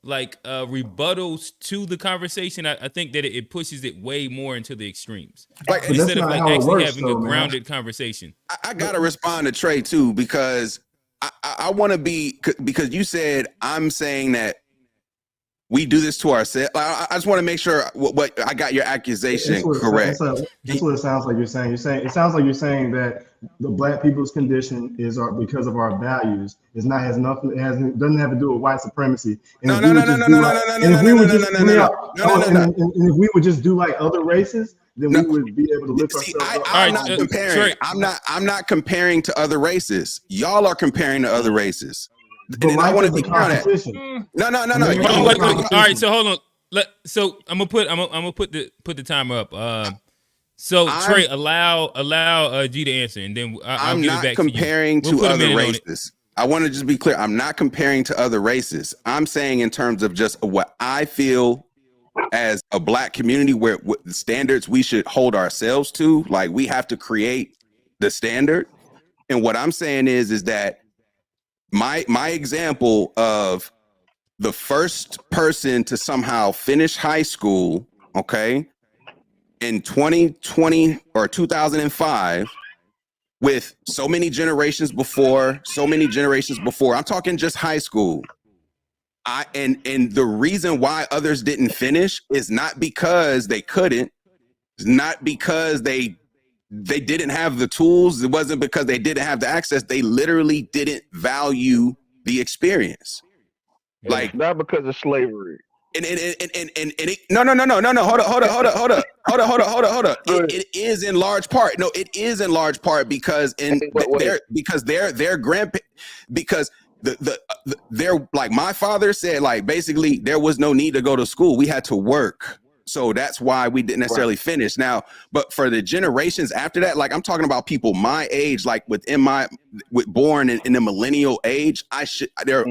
A: like rebuttals to the conversation, I think that it pushes it way more into the extremes,
C: Like,
A: instead of like actually having a grounded conversation.
C: I gotta respond to Trey too, because I want to be, because you said I'm saying that we do this to ourselves. I just want to make sure what I got your accusation correct.
E: That's what it sounds like you're saying. It sounds like you're saying that the black people's condition is because of our values. It's not has nothing. Doesn't have to do with white supremacy. And if we would just do like other races, then we would be able to lift ourselves up.
C: I'm not comparing to other races. Y'all are comparing to other races.
E: But
C: I want to be
E: clear on that.
C: No.
A: All right, so hold on. So I'm gonna put the timer up. So Trey, allow G to answer, and then I'll give it back to you. I'm not
C: comparing to other races. I want to just be clear. I'm not comparing to other races. I'm saying in terms of just what I feel as a black community, where the standards we should hold ourselves to. Like, we have to create the standard. And what I'm saying is that my example of the first person to somehow finish high school, okay, in 2020 or 2005, with so many generations before, I'm talking just high school. And the reason why others didn't finish is not because they couldn't, it's not because they didn't have the tools. It wasn't because they didn't have the access. They literally didn't value the experience. Like,
D: not because of slavery.
C: No. Hold up. It is in large part. No, it is in large part because their grandparents, because they're like, my father said, like, basically there was no need to go to school. We had to work. So that's why we didn't necessarily finish. Now, but for the generations after that, like, I'm talking about people my age, like born in the millennial age. I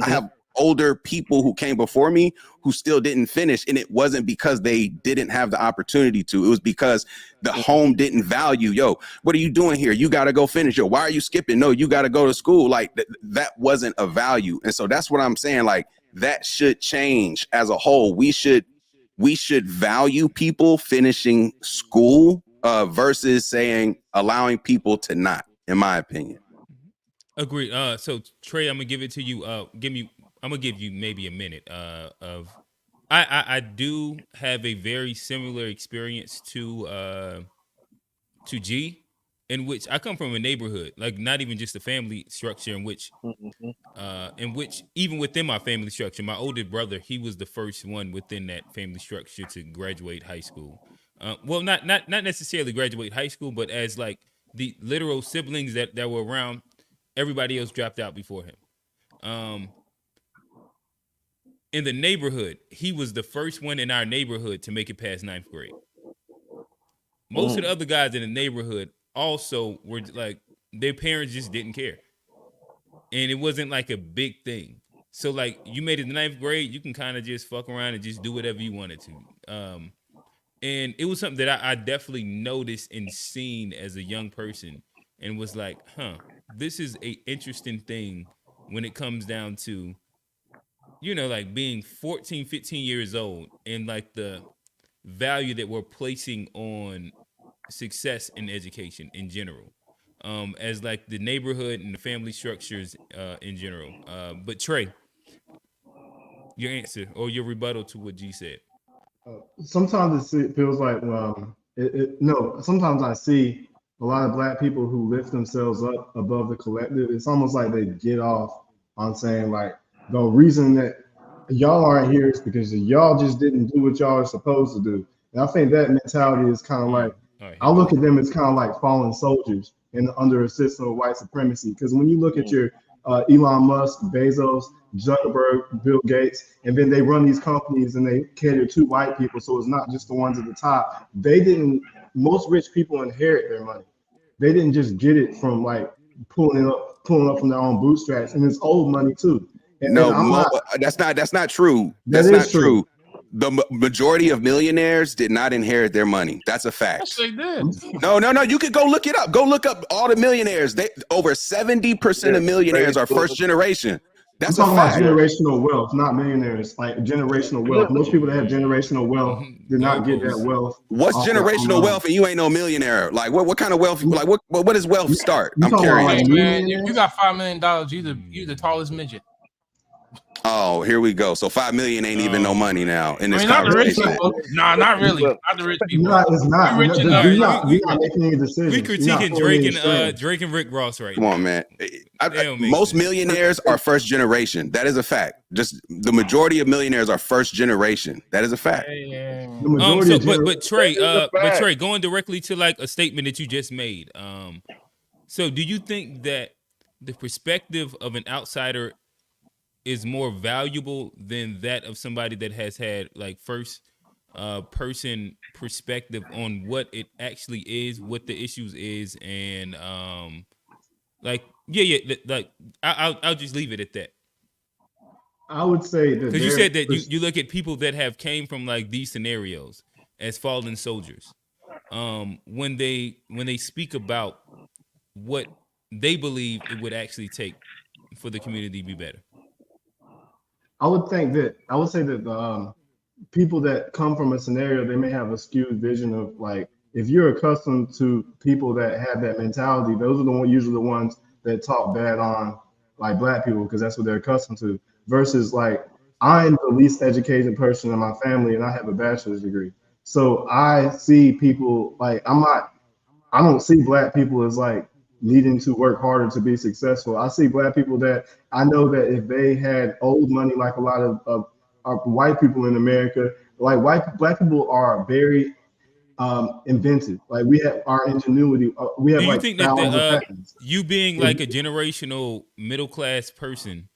C: have older people who came before me who still didn't finish, and it wasn't because they didn't have the opportunity to. It was because the home didn't value. Yo, what are you doing here? You got to go finish. Yo, why are you skipping? No, you got to go to school. Like, that wasn't a value. And so that's what I'm saying. Like, that should change as a whole. We should value people finishing school versus allowing people to not, in my opinion.
A: Agreed. So Trey, I'm gonna give it to you. I'm gonna give you maybe a minute I do have a very similar experience to G, in which I come from a neighborhood, like, not even just a family structure, in which even within my family structure, my older brother, he was the first one within that family structure to graduate high school. Well, not necessarily graduate high school, but as like the literal siblings that were around, everybody else dropped out before him. In the neighborhood, he was the first one in our neighborhood to make it past 9th grade. Most of the other guys in the neighborhood also were like, their parents just didn't care. And it wasn't like a big thing. So like, you made it to 9th grade, you can kind of just fuck around and just do whatever you wanted to. And it was something that I definitely noticed and seen as a young person, and was like, this is a interesting thing when it comes down to, like, being 14, 15 years old, and like the value that we're placing on success in education in general, as like the neighborhood and the family structures in general. But Trey, your answer or your rebuttal to what G said.
E: Sometimes it feels like, sometimes I see a lot of black people who lift themselves up above the collective. It's almost like they get off on saying, like, the reason that y'all aren't here is because y'all just didn't do what y'all are supposed to do. And I think that mentality is kind of like, I look at them as kind of like fallen soldiers under a system of white supremacy. Because when you look at your Elon Musk, Bezos, Zuckerberg, Bill Gates, and then they run these companies and they cater to white people. So it's not just the ones at the top. Most rich people inherit their money. They didn't just get it from like pulling up from their own bootstraps, and it's old money too.
C: That's not true.
E: That
C: That's
E: is
C: not
E: true.
C: true. The majority of millionaires did not inherit their money. That's a fact.
B: Yes, they did.
C: No. You could go look it up. Go look up all the millionaires. Over 70% of millionaires are first generation. That's
E: I'm talking
C: a fact.
E: about generational wealth, not millionaires. Like generational wealth. Most people that have generational wealth did not get that wealth.
C: What's generational wealth and you ain't no millionaire? Like what kind of wealth? Like what does wealth start? I'm curious.
B: Hey, man, if you got $5 million, you the tallest midget.
C: Oh, here we go. So 5 million ain't even no money now in this
B: not the rich
C: conversation.
B: people. Nah, not really. Not the rich people.
E: No, it's not.
B: We're rich
E: You're
B: enough.
E: not making any decisions.
A: We critiquing Drake and Rick Ross right now.
C: Come on, man. Most millionaires are first generation. That is a fact. Just the majority of millionaires are first generation. That is a fact.
A: But Trey, going directly to like a statement that you just made. So do you think that the perspective of an outsider is more valuable than that of somebody that has had like first person perspective on what it actually is, what the issues is, and I'll just leave it at that.
E: I would say that
A: because you said that you look at people that have came from like these scenarios as fallen soldiers, when they speak about what they believe it would actually take for the community to be better.
E: I would say that people that come from a scenario, they may have a skewed vision of like, if you're accustomed to people that have that mentality, those are usually the ones that talk bad on like black people because that's what they're accustomed to. Versus like, I'm the least educated person in my family and I have a bachelor's degree. So I see people like, I don't see black people as like needing to work harder to be successful. I see black people that I know that if they had old money, like a lot of white people in America, like black people are very inventive. Like we have our ingenuity. We have. Do you
A: think that you being like a generational middle class person,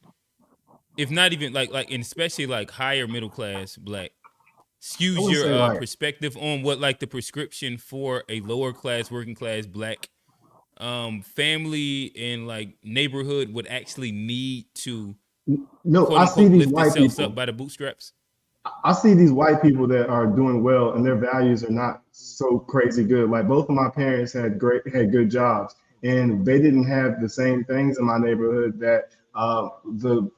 A: if not even like and especially like higher middle class black, skews your perspective on what like the prescription for a lower class working class black family and like neighborhood would actually need to
E: I see these white people
A: up by the bootstraps?
E: I see these white people that are doing well and their values are not so crazy good. Like both of my parents had good jobs and they didn't have the same things in my neighborhood that the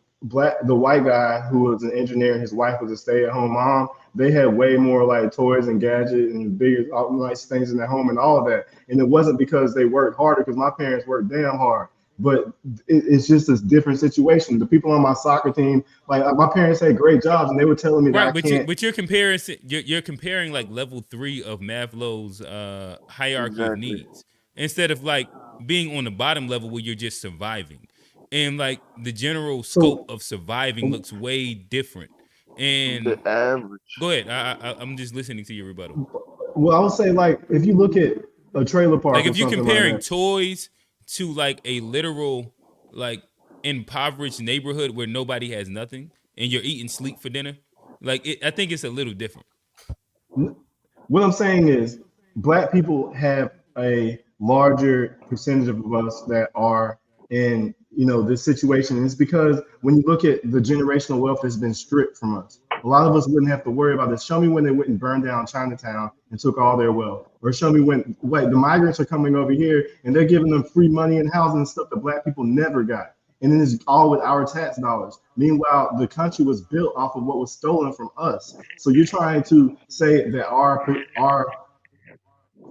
E: white guy who was an engineer and his wife was a stay-at-home mom, they had way more like toys and gadgets and bigger nice things in their home and all of that. And it wasn't because they worked harder, because my parents worked damn hard. But it's just a different situation. The people on my soccer team, like my parents had great jobs, and they were telling me that I can't.
A: But you're comparing like level 3 of Maslow's hierarchy of needs instead of like being on the bottom level where you're just surviving. And like the general scope of surviving looks way different. And
N: the average.
A: Go ahead. I'm just listening to your rebuttal.
E: Well, I would say like if you look at a trailer park,
A: like if you're comparing toys to like a literal like impoverished neighborhood where nobody has nothing and you're eating sleep for dinner, like I think it's a little different.
E: What I'm saying is black people have a larger percentage of us that are in this situation. And it's because when you look at the generational wealth that's been stripped from us, a lot of us wouldn't have to worry about this. Show me when they went and burned down Chinatown and took all their wealth, or show me when the migrants are coming over here and they're giving them free money and housing and stuff that black people never got. And then it's all with our tax dollars. Meanwhile, the country was built off of what was stolen from us. So you're trying to say that our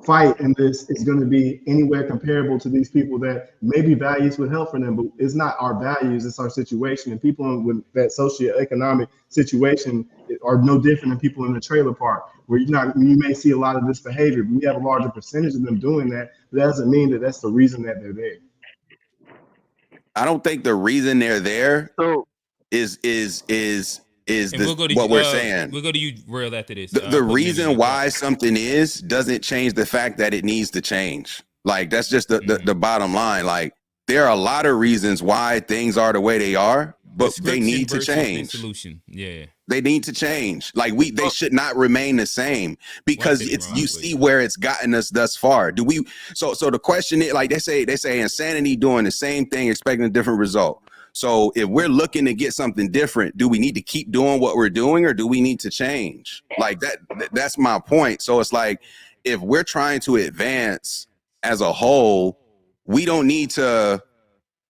E: fight in this is going to be anywhere comparable to these people that maybe values would help for them, but it's not our values, it's our situation. And people with that socioeconomic situation are no different than people in the trailer park, where you may see a lot of this behavior. But we have a larger percentage of them doing that, but that doesn't mean that that's the reason that they're there.
C: I don't think the reason they're there is what we're saying.
A: We'll go to you, Real, after this.
C: The reason why something doesn't change the fact that it needs to change. Like that's just the bottom line. Like there are a lot of reasons why things are the way they are, but they
A: Description
C: need to
A: versus
C: change.
A: the solution. Yeah.
C: They need to change. Like they should not remain the same because it's you see where it's gotten us thus far. Do we? So the question is, like they say insanity doing the same thing, expecting a different result. So if we're looking to get something different, do we need to keep doing what we're doing, or do we need to change? Like that's my point. So it's like, if we're trying to advance as a whole, we don't need to,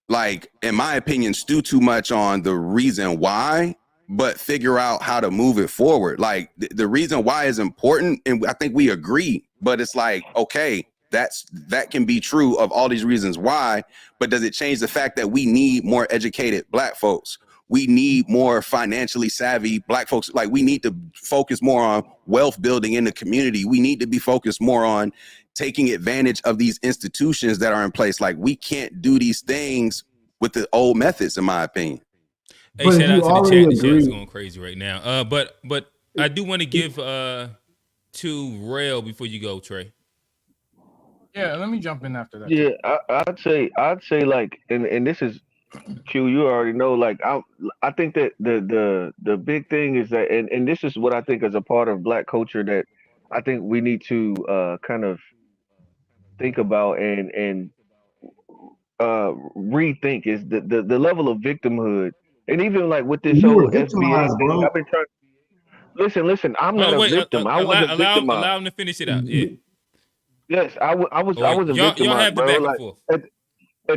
C: like, in my opinion, stew too much on the reason why, but figure out how to move it forward. Like the reason why is important, and I think we agree, but it's like, okay, that can be true of all these reasons why, but does it change the fact that we need more educated Black folks? We need more financially savvy Black folks. Like, we need to focus more on wealth building in the community. We need to be focused more on taking advantage of these institutions that are in place. Like, we can't do these things with the old methods, in my opinion.
A: Hey, shout out to the chat. The chat is going crazy right now. But I do want to give to Rail before you go, Trey.
B: Yeah, let me jump in after that.
D: Yeah, I'd say like, and this is Q. You already know. Like, I think that the big thing is that, and this is what I think is a part of Black culture that I think we need to kind of think about and rethink is the level of victimhood, and even like with this whole FBA thing, I've been trying. Listen. I'm not a victim. I wasn't victimized.
A: Allow him to finish it out. Yeah.
D: Yes, I was a victimized,
A: y'all have the
D: bro.
A: back and
D: Like,
A: forth.
D: at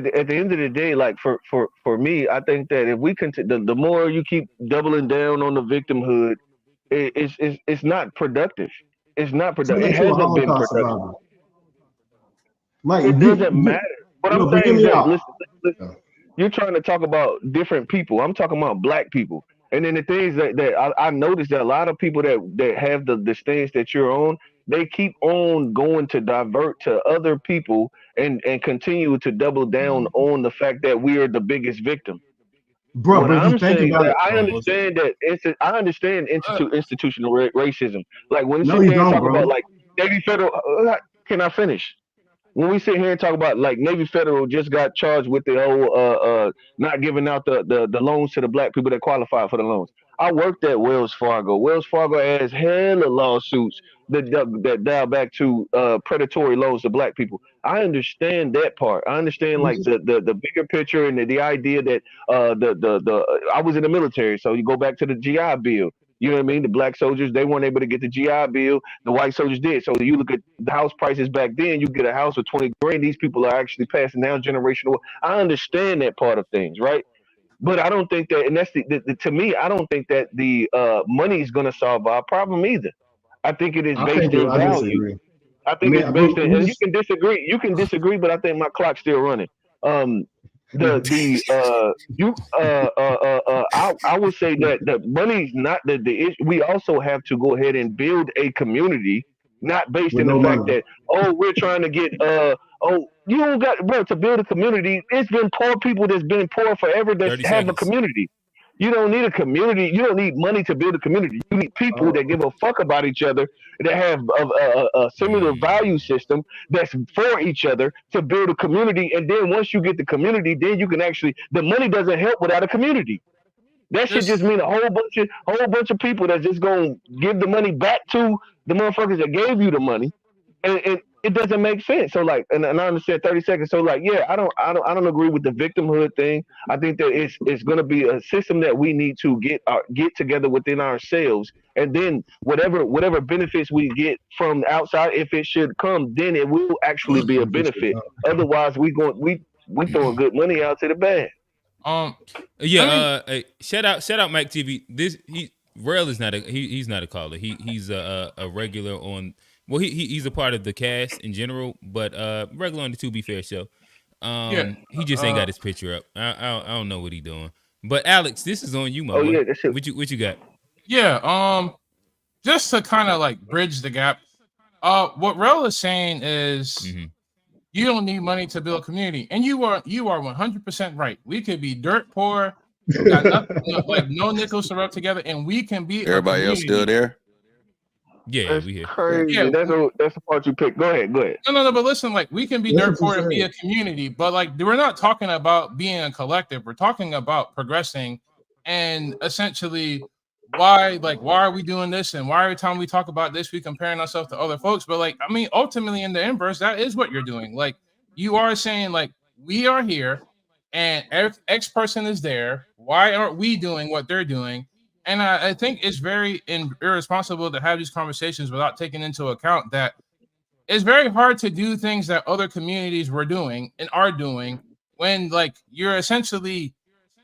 D: the end of the day, like for me, I think that if we continue, the more you keep doubling down on the victimhood, it's not productive. It's not productive. It hasn't been productive.
E: Like,
D: it doesn't matter. What I'm saying is that listen, you're trying to talk about different people. I'm talking about Black people. And then the things that I noticed that a lot of people that have the stance that you're on, they keep on going to divert to other people and continue to double down on the fact that we are the biggest victim.
E: Bro,
D: what
E: but
D: I'm
E: you think
D: saying
E: about
D: that
E: it,
D: I understand that I understand institutional racism. Like when you
E: no,
D: sit
E: you
D: there and
E: don't,
D: talk
E: bro.
D: about like Navy Federal, can I finish? When we sit here and talk about like Navy Federal just got charged with the whole not giving out the loans to the Black people that qualify for the loans. I worked at Wells Fargo. Wells Fargo has hella lawsuits that dial back to predatory loans to Black people. I understand that part. I understand like the bigger picture and the idea that I was in the military, so you go back to the GI Bill. You know what I mean? The Black soldiers, they weren't able to get the GI Bill. The white soldiers did. So you look at the house prices back then, you get a house with 20 grand. These people are actually passing down generational. I understand that part of things, right? But I don't think that, and that's to me, I don't think that the money is going to solve our problem either. I think it is based in
E: I
D: value.
E: disagree.
D: I think it's based in, and you can disagree. You can disagree, but I think my clock's still running. I would say that the money's not the issue. We also have to go ahead and build a community, not based in the fact that we're trying to get you don't got, bro, to build a community. It's been poor people that's been poor forever that have a community. You don't need a community. You don't need money to build a community. You need people that give a fuck about each other, that have a similar value system that's for each other to build a community. And then once you get the community, then you can actually, the money doesn't help without a community. That should just mean a whole bunch of people that's just gonna give the money back to the motherfuckers that gave you the money, and it doesn't make sense. So like, and I understand 30 seconds. So like, yeah, I don't agree with the victimhood thing. I think that it's gonna be a system that we need to get together within ourselves, and then whatever benefits we get from outside, if it should come, then it will actually be a benefit. Otherwise, we throwing good money out to the bad.
A: Shout out Mike TV. Rail is not he's not a caller. He's a regular on. Well, he's a part of the cast in general, but regular on the To Be Fair show. He just ain't got his picture up. I don't know what he doing. But Alex, this is on you, my boy. Yeah, that's it. What you got?
B: Yeah, just to kind of like bridge the gap. What Rel is saying is you don't need money to build a community, and you are 100% right. We could be dirt poor, got nothing, like no nickels to rub together, and we can be.
C: Everybody else still there?
A: Yeah,
D: That's
A: we here.
D: crazy.
B: Yeah,
D: That's the part you picked. Go ahead.
B: no. But listen, like we can be
E: That's
B: dirt
E: what you
B: poor and be a
E: said.
B: community, but like we're not talking about being a collective. We're talking about progressing, and essentially, why are we doing this? And why every time we talk about this, we comparing ourselves to other folks? But like, I mean, ultimately, in the inverse, that is what you're doing. Like, you are saying like we are here, and X person is there. Why aren't we doing what they're doing? And I think it's very irresponsible to have these conversations without taking into account that it's very hard to do things that other communities were doing and are doing when like you're essentially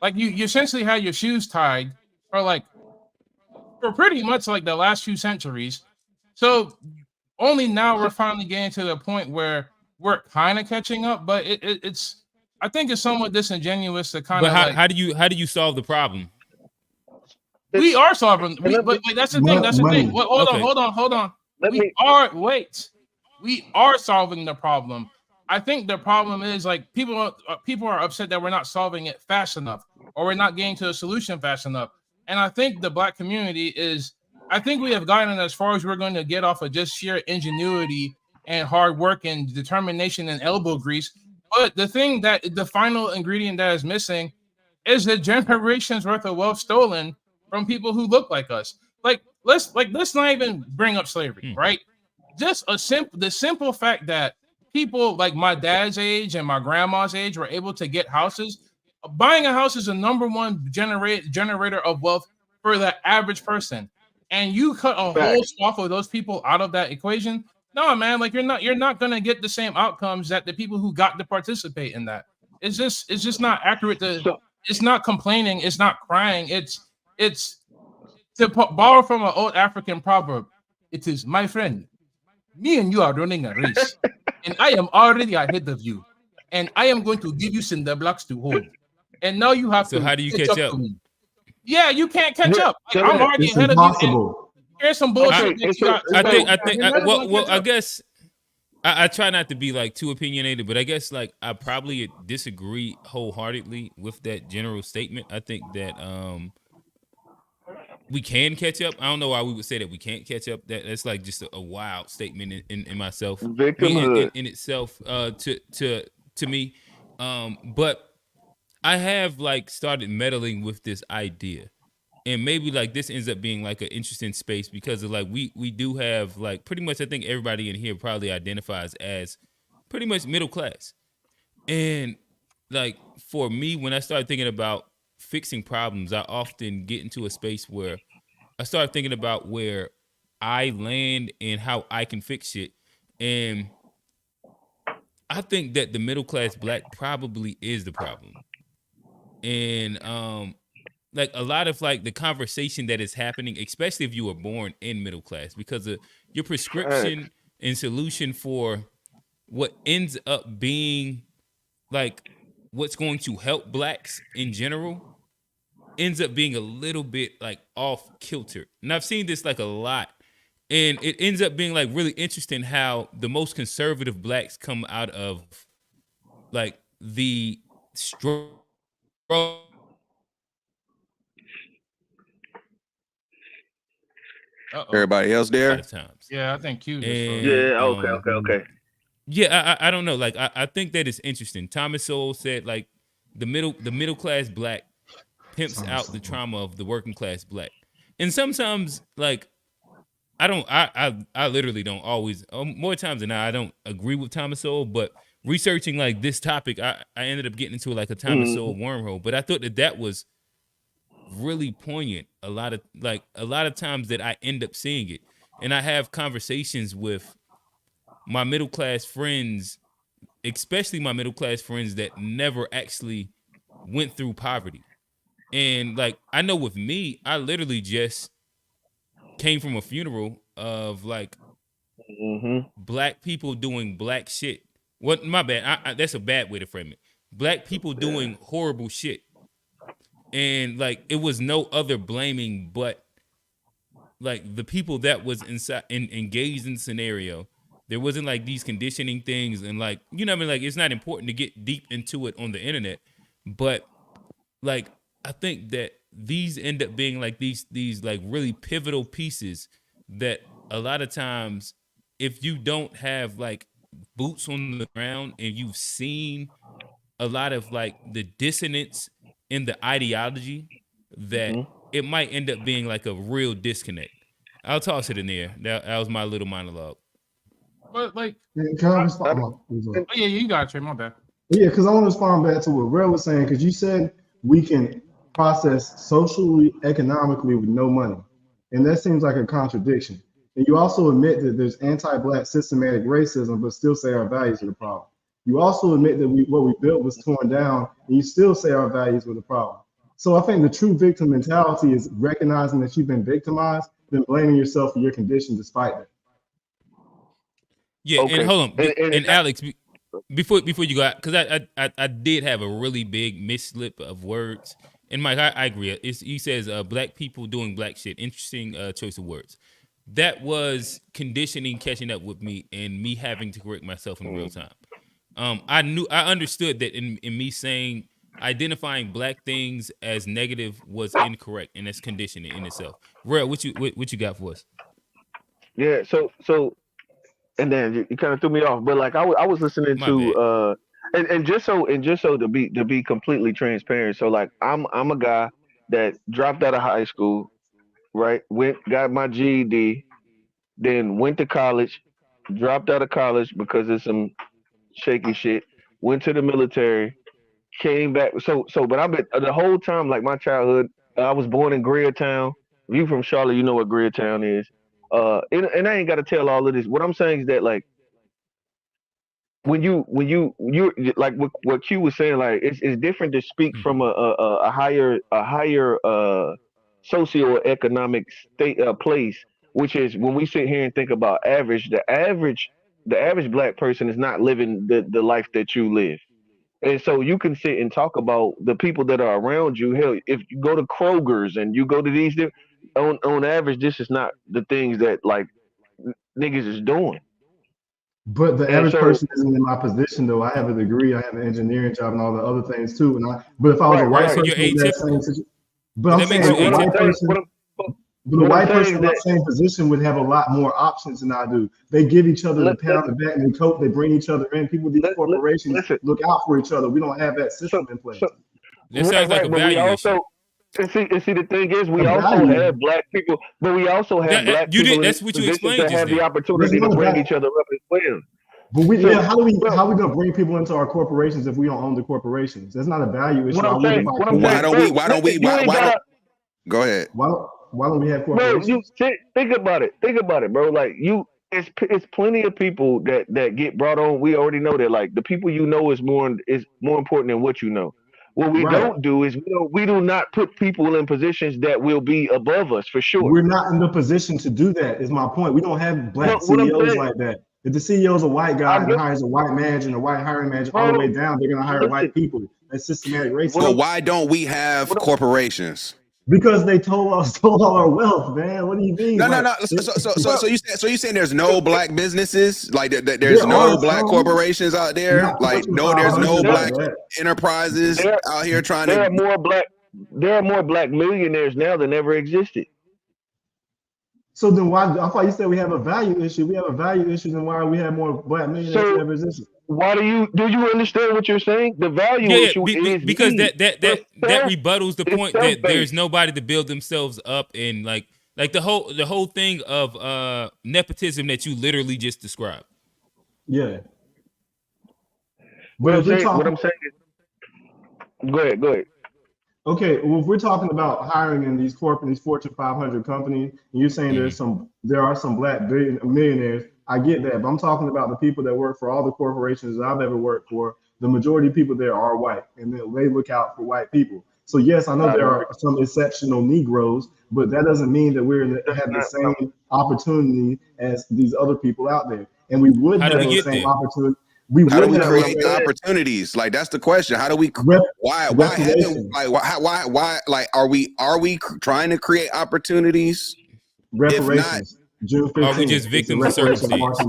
B: like you essentially had your shoes tied for pretty much like the last few centuries. So only now we're finally getting to the point where we're kind of catching up, but it's I think it's somewhat disingenuous to kind
A: But
B: of
A: how do you solve the problem?
B: we are solving. But like, that's the thing. That's the thing.
E: Money.
B: Well, hold
A: Okay.
B: on. We are solving the problem. I think the problem is like people are upset that we're not solving it fast enough, or we're not getting to a solution fast enough. And I think the Black community is. I think we have gotten as far as we're going to get off of just sheer ingenuity and hard work and determination and elbow grease. But the thing that the final ingredient that is missing is the generations worth of wealth stolen from people who look like us. Let's not even bring up slavery, right? Just the simple fact that people like my dad's age and my grandma's age were able to get houses. Buying a house is the number one generator of wealth for the average person, and you cut a whole swath of those people out of that equation. No, man, like you're not gonna get the same outcomes that the people who got to participate in that. It's just not accurate to. It's not complaining. It's not crying. It's to borrow from an old African proverb. It is, my friend, me and you are running a race, and I am already ahead of you, and I am going to give you cinder blocks to hold. And now you have
A: So
B: to
A: how do you catch up?
B: to me. Yeah, you can't catch up. Like, I'm already
E: It's
B: ahead of you.
E: impossible.
B: Here's some bullshit.
A: I I try not to be like too opinionated, but I guess like I probably disagree wholeheartedly with that general statement. I think that we can catch up. I don't know why we would say that we can't catch up. That's like just a wild statement in myself, in itself, to me. But I have like started meddling with this idea, and maybe like this ends up being like an interesting space because of like we do have like pretty much I think everybody in here probably identifies as pretty much middle class, and like for me when I started thinking about fixing problems, I often get into a space where I start thinking about where I land and how I can fix it. And I think that the middle class Black probably is the problem. And like a lot of like the conversation that is happening, especially if you were born in middle class, because of your prescription and solution for what ends up being like what's going to help Blacks in general ends up being a little bit like off kilter. And I've seen this like a lot. And it ends up being like really interesting how the most conservative Blacks come out of like the struggle.
C: Everybody else there?
A: A lot of times.
B: Yeah, I think Q.
D: Okay.
A: Yeah, I don't know. Like I think that is interesting. Thomas Sowell said like the middle class Black pimps out the trauma of the working class Black. And sometimes like I literally don't always more times than not I don't agree with Thomas Sowell, but researching like this topic I ended up getting into like a Thomas Sowell wormhole. But I thought that was really poignant a lot of times that I end up seeing it. And I have conversations with my middle class friends, especially my middle class friends that never actually went through poverty. And like I know with me, I literally just came from a funeral of like Black people doing Black shit. What my bad. That's a bad way to frame it. Black people doing horrible shit. And like it was no other blaming but like the people that was engaged in the scenario. There wasn't like these conditioning things and like, you know what I mean? Like it's not important to get deep into it on the internet, but like I think that these end up being like these like really pivotal pieces that a lot of times, if you don't have like boots on the ground and you've seen a lot of like the dissonance in the ideology, that it might end up being like a real disconnect. I'll toss it in there. That was my little monologue.
B: But like,
E: Can I respond?
B: oh, yeah, you got it, Trey. My bad.
E: Yeah, because I want to respond back to what Rel was saying, because you said we can process socially, economically with no money. And that seems like a contradiction. And you also admit that there's anti-Black systematic racism, but still say our values are the problem. You also admit that what we built was torn down, and you still say our values were the problem. So I think the true victim mentality is recognizing that you've been victimized, then blaming yourself for your condition despite that.
A: Yeah, and hold on, and Alex, before you go out, because I did have a really big misslip of words. And Mike, I agree. He says Black people doing Black shit. Interesting choice of words. That was conditioning catching up with me and me having to correct myself in real time. I understood that in me saying identifying Black things as negative was incorrect, and that's conditioning in itself. Real, what you got for us?
D: Yeah, so and then you kind of threw me off, but like I was listening to and just so to be completely transparent, so like I'm a guy that dropped out of high school, right? Got my GED, then went to college, dropped out of college because of some shaky shit, went to the military, came back. But I've been the whole time, like my childhood, I was born in Greertown. If you from Charlotte, you know what Greertown is. And I ain't got to tell all of this. What I'm saying is that like when you like what Q was saying, like it's different to speak from a higher socioeconomic state place, which is when we sit here and think about average, the average Black person is not living the life that you live. And so you can sit and talk about the people that are around you. Hell, if you go to Kroger's and you go to these, on average, this is not the things that like niggas is doing.
E: But the average person isn't in my position, though. I have a degree, I have an engineering job, and all the other things too. But if I was a white person in that same situation, but I'm saying a white person, but a white person in that same position would have a lot more options than I do. They give each other the pound, the back, and the coat. They bring each other in. People, these corporations look out for each other. We don't have that system in place.
A: This sounds like a value issue.
D: And see, the thing is, we also have Black people, but we also have Black people
A: that's what you explained
D: that have the opportunity to bring each other up as well.
E: But how are we gonna bring people into our corporations if we don't own the corporations? That's not a value issue.
C: Why don't we? Go ahead.
E: Why don't we have corporations?
D: Bro, think about it, bro. Like it's plenty of people that get brought on. We already know that like the people you know is more important than what you know. What we don't do is we do not put people in positions that will be above us for sure.
E: We're not in the position to do that. Is my point. We don't have Black CEOs like that. If the CEO is a white guy and hires a white manager and a white hiring manager all the way down, they're gonna hire white people. That's systematic racism.
C: So why don't we have corporations?
E: Because they stole all our wealth, man. What do you mean?
C: No. So you saying there's no Black businesses? Like there's no Black corporations out there? Like there's no Black enterprises out here trying to.
D: There are more Black millionaires now than ever existed.
E: So then why? I thought you said we have a value issue. We have a value issue, then why do we have more Black millionaires than ever existed?
D: Why do you understand what you're saying? The value issue is
A: because that rebuttals the point that there's nobody to build themselves up, and like the whole thing of nepotism that you literally just described.
E: Yeah.
D: What I'm saying is, go ahead.
E: Okay, well, if we're talking about hiring in these Fortune 500 companies, and you're saying there are some Black millionaires, I get that, but I'm talking about the people that work for all the corporations that I've ever worked for. The majority of people there are white, and they look out for white people. So yes, I know there are some exceptional Negroes, but that doesn't mean that have the same opportunity as these other people out there. And we would have the same opportunity.
C: How do we create opportunities? Like that's the question. How do we? Why are we trying to create opportunities?
E: Reparations. June 15th.
A: Are we just victims of circumstance?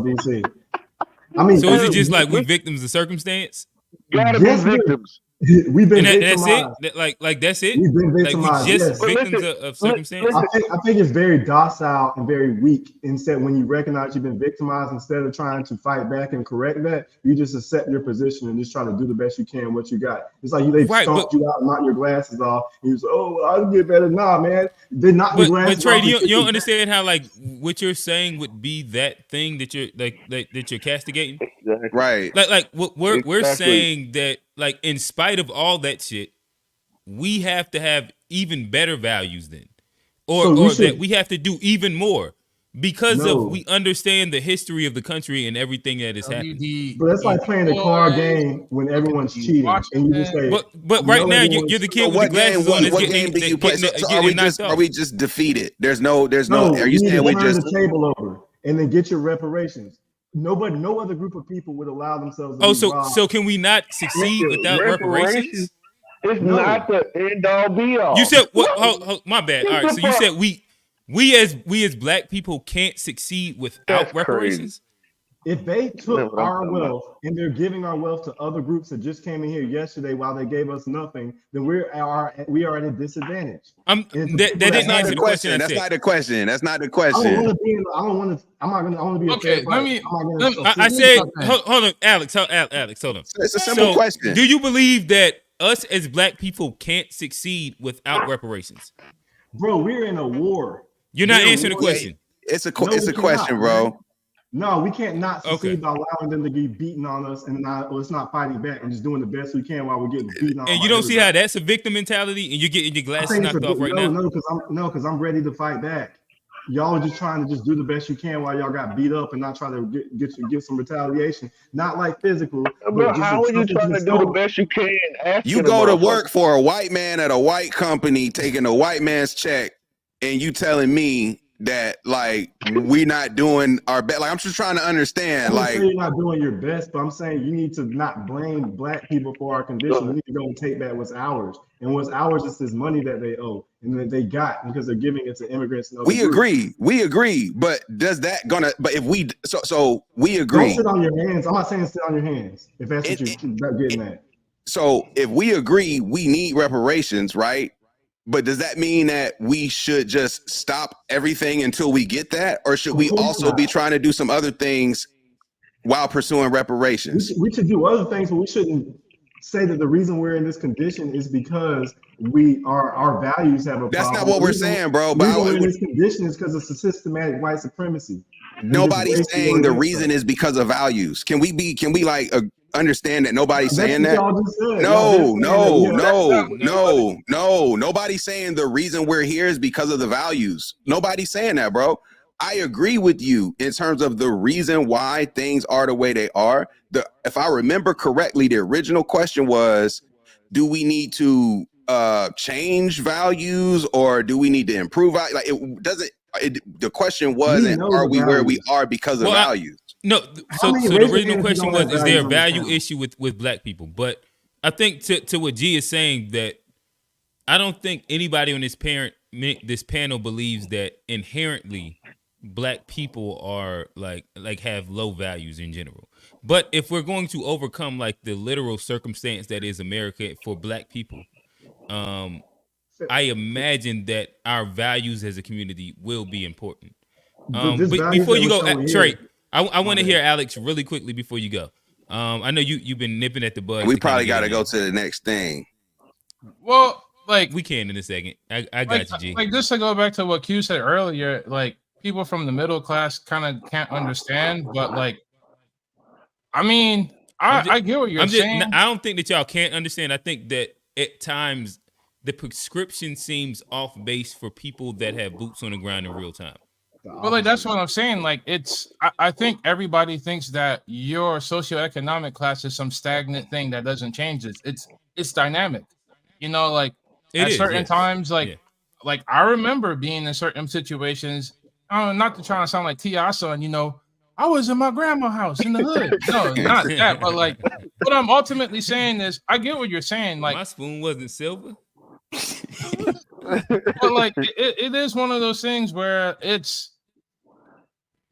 E: I mean,
A: so is it just like we victims of circumstance?
D: Gotta be victims.
E: We've been
A: And that's it.
E: victimized.
A: Like that's it.
E: We've been
A: Like we
E: victimized.
A: just
E: Yes.
A: victims of circumstance.
E: I think it's very docile and very weak. Instead, when you recognize you've been victimized, instead of trying to fight back and correct that, you just accept your position and just try to do the best you can what you got. It's like they stomped you out and knocked your glasses off. And you say, "Oh, I'll get better." Nah, man, they knocked your glasses
A: But Trey,
E: off.
A: you don't understand how like what you're saying would be that thing that you're that you're castigating.
D: Exactly.
C: Right.
A: Like what we're
D: Exactly.
A: saying that like in spite of all that shit, we have to have even better values then, or that we have to do even more because of we understand the history of the country and everything that has happened.
E: But that's like playing the card game when everyone's cheating, and you just say,
A: But right now you're the kid with the glasses on.
C: What game do you play? So are we just defeated? There's no. Are you saying we just
E: turn the table over and then get your reparations? No other group of people would allow themselves.
A: So can we not succeed without reparations?
D: It's not the end all be all.
A: You said what? My bad. All right. So you said we as black people can't succeed without reparations.
E: If they took our wealth and they're giving our wealth to other groups that just came in here yesterday while they gave us nothing, then we are at a disadvantage.
A: That didn't answer the question.
C: That's not the question. That's not the question.
E: I want to be
B: okay.
A: I said, hold on, Alex. Hold on.
C: It's a simple question.
A: Do you believe that us as black people can't succeed without reparations?
E: Bro, we're in a war.
A: You're not answering the question.
C: It's a question, bro.
E: No, we can't not succeed by allowing them to be beating on us and it's not fighting back and just doing the best we can while we're getting beaten on.
A: And you don't see how that's a victim mentality and you're getting your glasses knocked off right now?
E: No, because I'm ready to fight back. Y'all are just trying to just do the best you can while y'all got beat up and not try to get some retaliation. Not like physical.
D: But how are you trying to do the best you can?
C: You go to work for a white man at a white company taking a white man's check and you telling me that like we not doing our best. Like I'm just trying to understand. Like
E: you're not doing your best, but I'm saying you need to not blame black people for our condition. We need to go and take back what's ours. And what's ours is this money that they owe and that they got because they're giving it to immigrants.
C: We agree. But does that gonna? But if we so we agree.
E: Don't sit on your hands. I'm not saying sit on your hands. If that's what you're getting at.
C: So if we agree, we need reparations, right? But does that mean that we should just stop everything until we get that? Or should we also be trying to do some other things while pursuing reparations?
E: We should do other things, but we shouldn't say that the reason we're in this condition is because our values have a problem.
C: That's not what we're saying, bro.
E: But we're in this condition is because of systematic white supremacy.
C: Nobody's saying the reason is because of values. Can we like understand that nobody's saying that? No. Nobody's saying the reason we're here is because of the values. Nobody's saying that, bro. I agree with you in terms of the reason why things are the way they are. If I remember correctly, the original question was, do we need to change values or do we need to improve? Like it doesn't. The question wasn't, are we where we are because of values?
A: No, so the original question was, is there a value issue with black people? But I think to what G is saying, that I don't think anybody on this panel believes that inherently black people are like have low values in general. But if we're going to overcome like the literal circumstance that is America for black people, I imagine that our values as a community will be important. But before you go, Trey, I want to hear Alex really quickly before you go. I know you've been nipping at the bud.
C: We probably got to go to the next thing.
B: Well, like
A: we can in a second. I got you, G.
B: Like just to go back to what Q said earlier, like people from the middle class kind of can't understand, but like, I mean, I get what you're saying.
A: I don't think that y'all can't understand. I think that at times the prescription seems off base for people that have boots on the ground in real time.
B: Well, like that's what I'm saying. Like I think everybody thinks that your socioeconomic class is some stagnant thing that doesn't change. It's dynamic, you know. Like at certain times, like I remember being in certain situations. Not to try to sound like T.I. son, you know, I was in my grandma's house in the hood. No, not that. But like, what I'm ultimately saying is, I get what you're saying. Like
A: my spoon wasn't silver.
B: But like it is one of those things where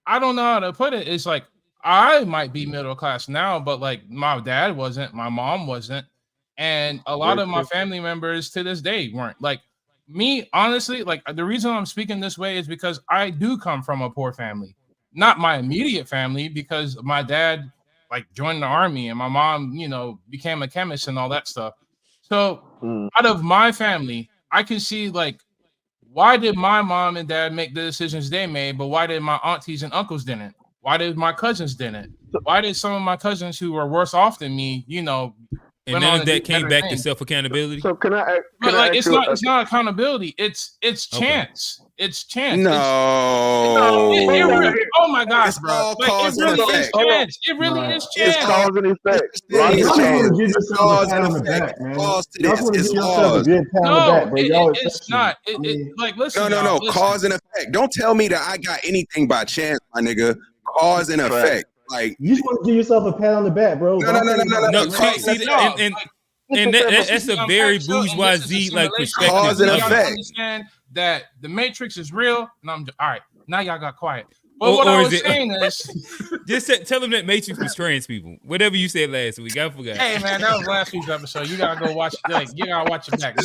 B: I don't know how to put it. It's like I might be middle class now, but like my dad wasn't, my mom wasn't, And a lot of my family members to this day weren't. Like me, honestly, like the reason I'm speaking this way is because I do come from a poor family. Not my immediate family, because my dad like joined the army and my mom, you know, became a chemist and all that stuff. So out of my family, I can see like, why did my mom and dad make the decisions they made, but why did my aunties and uncles didn't? Why did my cousins didn't? Why did some of my cousins who were worse off than me, you know,
A: and none of that came back to self-accountability?
D: So can I
B: but like
D: it's
B: not accountability. It's chance. It's chance.
C: No.
B: Oh my gosh,
C: It's
B: bro.
C: all
B: Like,
C: cause
B: it
C: and
B: really is
C: effect.
B: chance. It really is chance.
D: It's cause and effect.
C: It's
E: Y'all
C: chance.
E: just want to give
C: It's
E: yourself a
C: cause
E: pat
C: and
E: on the
C: effect.
E: back, man.
C: Cause to
E: Y'all
C: this.
E: just want to
C: It's
E: give yourself a
C: laws.
E: good pat on the
B: No,
E: back, bro. Y'all
B: it's
E: exceptional.
B: not.
E: I mean,
B: Like, listen,
C: No.
B: y'all, listen.
C: Cause and effect. Don't tell me that I got anything by chance, my nigga. Cause and effect. Like,
E: you just want to give yourself a pat on the back, bro.
C: No.
A: And that's a very bourgeoisie like perspective.
C: Cause and
B: Y'all
C: effect.
B: understand that the Matrix is real. And I'm all right. Now y'all got quiet. But
A: Or
B: what I
A: is
B: was
A: it-
B: saying is,
A: Just tell them that Matrix was trans people. Whatever you said last week, I forgot.
B: hey man, that was last week's episode. You gotta go watch it. Like, you gotta watch it back. We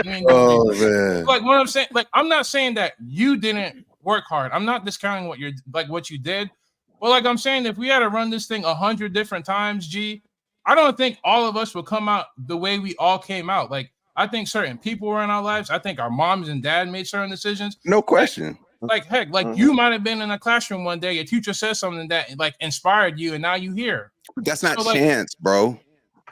B: ain't
C: Oh
B: doing it.
C: man.
B: Like what I'm saying, like I'm not saying that you didn't work hard. I'm not discounting what you did. But like I'm saying, if we had to run this thing 100 different times, I don't think all of us would come out the way we all came out. Like I think certain people were in our lives. I think our moms and dad made certain decisions.
C: No question.
B: Like heck, like you might have been in a classroom one day, your teacher said something that like inspired you, and now you here.
C: That's not
B: So, like,
C: chance, bro.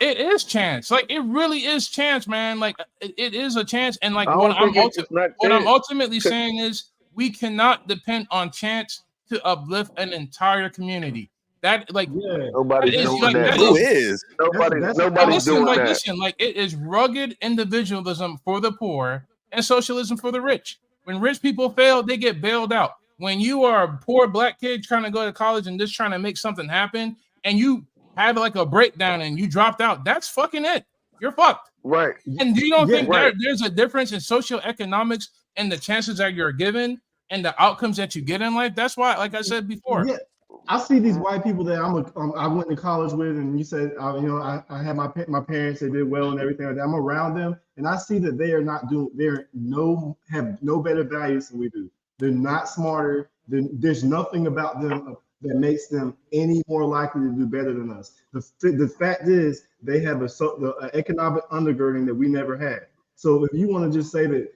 B: It is chance. Like it really is chance, man. Like it is a chance. And like
D: I
B: what
D: don't think it's not
B: I'm
D: chance.
B: ultimately saying is we cannot depend on chance to uplift an entire community. That like
D: Nobody's
B: that is,
D: doing
B: like,
D: that.
C: Who is?
D: Nobody's doing that.
B: Listen, like it is rugged individualism for the poor and socialism for the rich. When rich people fail, they get bailed out. When you are a poor black kid trying to go to college and just trying to make something happen, and you have like a breakdown and you dropped out, that's fucking it. You're fucked.
D: Right.
B: And do you don't think
D: right.
B: there's a difference in socioeconomics and the chances that you're given and the outcomes that you get in life? That's why, like I said before.
E: Yeah. I see these white people that I went to college with, and you said, I had my parents, they did well and everything like that. I'm around them, and I see that they have no better values than we do. They're not smarter. There's nothing about them that makes them any more likely to do better than us. The fact is, they have the economic undergirding that we never had. So if you want to just say that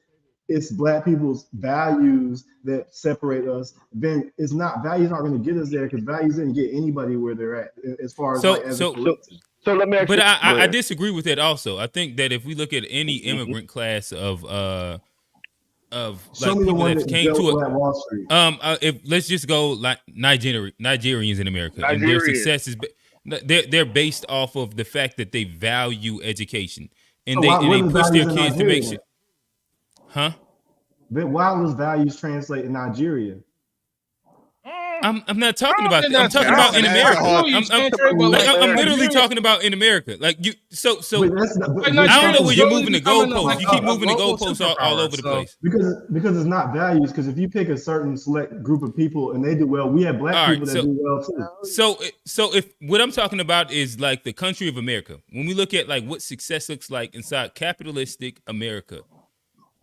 E: it's black people's values that separate us, then values aren't going to get us there, because values didn't get anybody where they're at as far as
D: So let me ask
A: but
D: you.
A: I disagree with that also. I think that if we look at any immigrant class of like people that came to it, if let's just go like Nigerians in America, and their success is they're based off of the fact that they value education and they push their kids to make sure. Huh?
E: But why those values translate in Nigeria?
A: I'm not talking about that. I'm talking about in America. I'm literally talking about in America. Like you, so I don't know where you're moving the goalposts. You keep moving the goalposts all over the place.
E: Because it's not values. Because if you pick a certain select group of people and they do well, we have black people that do well too.
A: So if what I'm talking about is like the country of America, when we look at like what success looks like inside capitalistic America.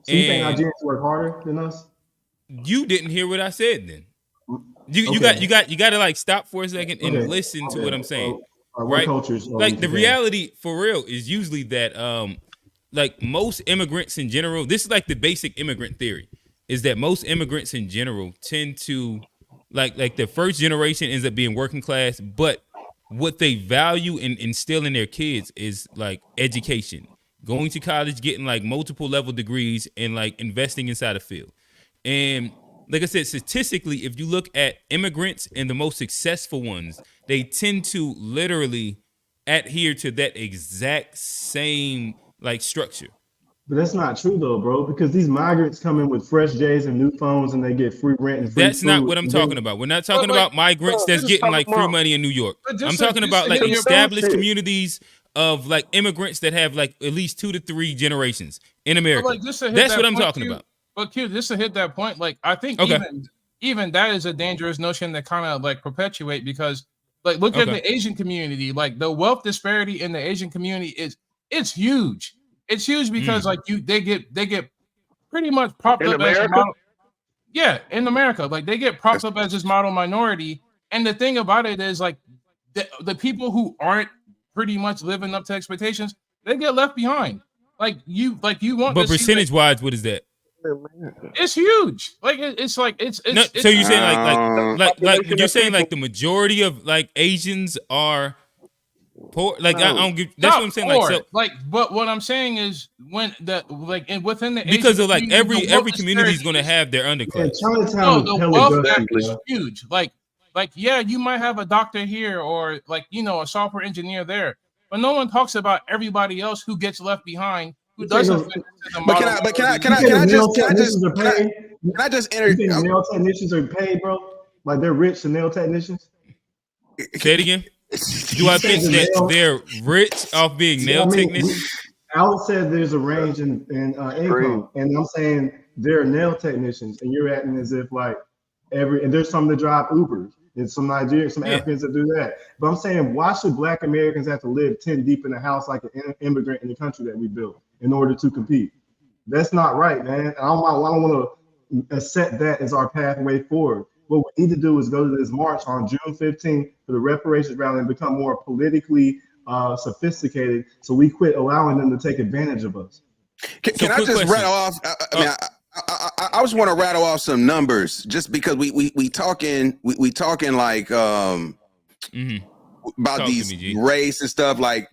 E: So you think Nigerians work harder than us?
A: You didn't hear what I said then. You got to like stop for a second and listen to what I'm saying. Right? Like the reality for real is usually that like most immigrants in general, this is like the basic immigrant theory, is that most immigrants in general tend to like the first generation ends up being working class, but what they value and instill in their kids is like education. Going to college, getting like multiple level degrees, and like investing inside a field. And like I said, statistically, if you look at immigrants and the most successful ones, they tend to literally adhere to that exact same like structure.
E: But that's not true though, bro, because these migrants come in with fresh J's and new phones and they get free rent and free
A: That's
E: food.
A: not what I'm talking about. We're not talking about migrants that's getting like free money in New York. I'm talking about like established communities of like immigrants that have like at least 2 to 3 generations in America.
B: Like,
A: that's what I'm talking about.
B: But Q, just to hit that point, like I think even that is a dangerous notion to kind of like perpetuate, because like look at the Asian community, like the wealth disparity in the Asian community is it's huge. It's huge because like they get pretty much propped
D: In
B: up as a
D: America?
B: model. Yeah, in America, like they get propped up as this model minority. And the thing about it is like the people who aren't pretty much living up to expectations, they get left behind. Like you want.
A: But percentage wise, what is that?
B: It's huge. Like it's like it's
A: no, so you're saying like you're saying like
B: people.
A: the majority of like Asians are poor. Like I don't give. That's
B: Not
A: what I'm saying.
B: poor.
A: Like
B: but what I'm saying is when the like and within the
A: because
B: Asian
A: of like
B: community,
A: every community is going to have their underclass.
B: No, the wealth gap is huge. Like yeah, you might have a doctor here or like a software engineer there, but no one talks about everybody else who gets left behind, who doesn't fit into the model.
C: But can I just enter?
E: You think nail technicians are paid, bro? Like they're rich and nail technicians?
A: Say it again. Do I think that they're rich off being nail technicians?
E: Alex said there's a range in income, and I'm saying they're nail technicians, and you're acting as if like and there's some that drive Ubers, and some Nigerians, some Africans that do that. But I'm saying, why should Black Americans have to live 10 deep in a house like an immigrant in the country that we built in order to compete? That's not right, man. I don't want to set that as our pathway forward. What we need to do is go to this march on June 15th for the reparations rally and become more politically sophisticated, so we quit allowing them to take advantage of us.
C: Can I just rattle off? I just want to rattle off some numbers, just because we talking like about these race and stuff. Like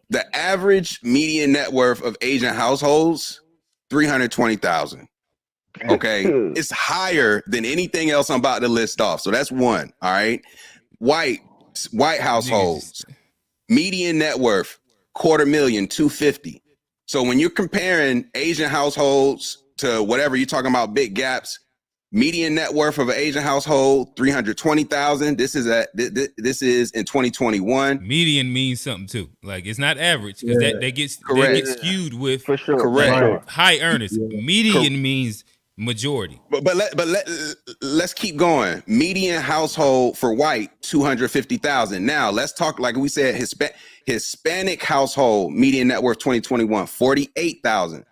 C: the average median net worth of Asian households, 320,000. Okay, it's higher than anything else I'm about to list off. So that's one. All right, white households, median net worth, 250,000, 250. So when you're comparing Asian households to whatever you're talking about, big gaps, median net worth of an Asian household, 320,000. This is in 2021.
A: Median means something too. Like it's not average because that gets skewed with
D: for sure.
C: Correct.
A: High earners. Median means majority.
C: But let's keep going. Median household for white, 250,000. Now let's talk, like we said, Hispanic household median net worth 2021, 48,000.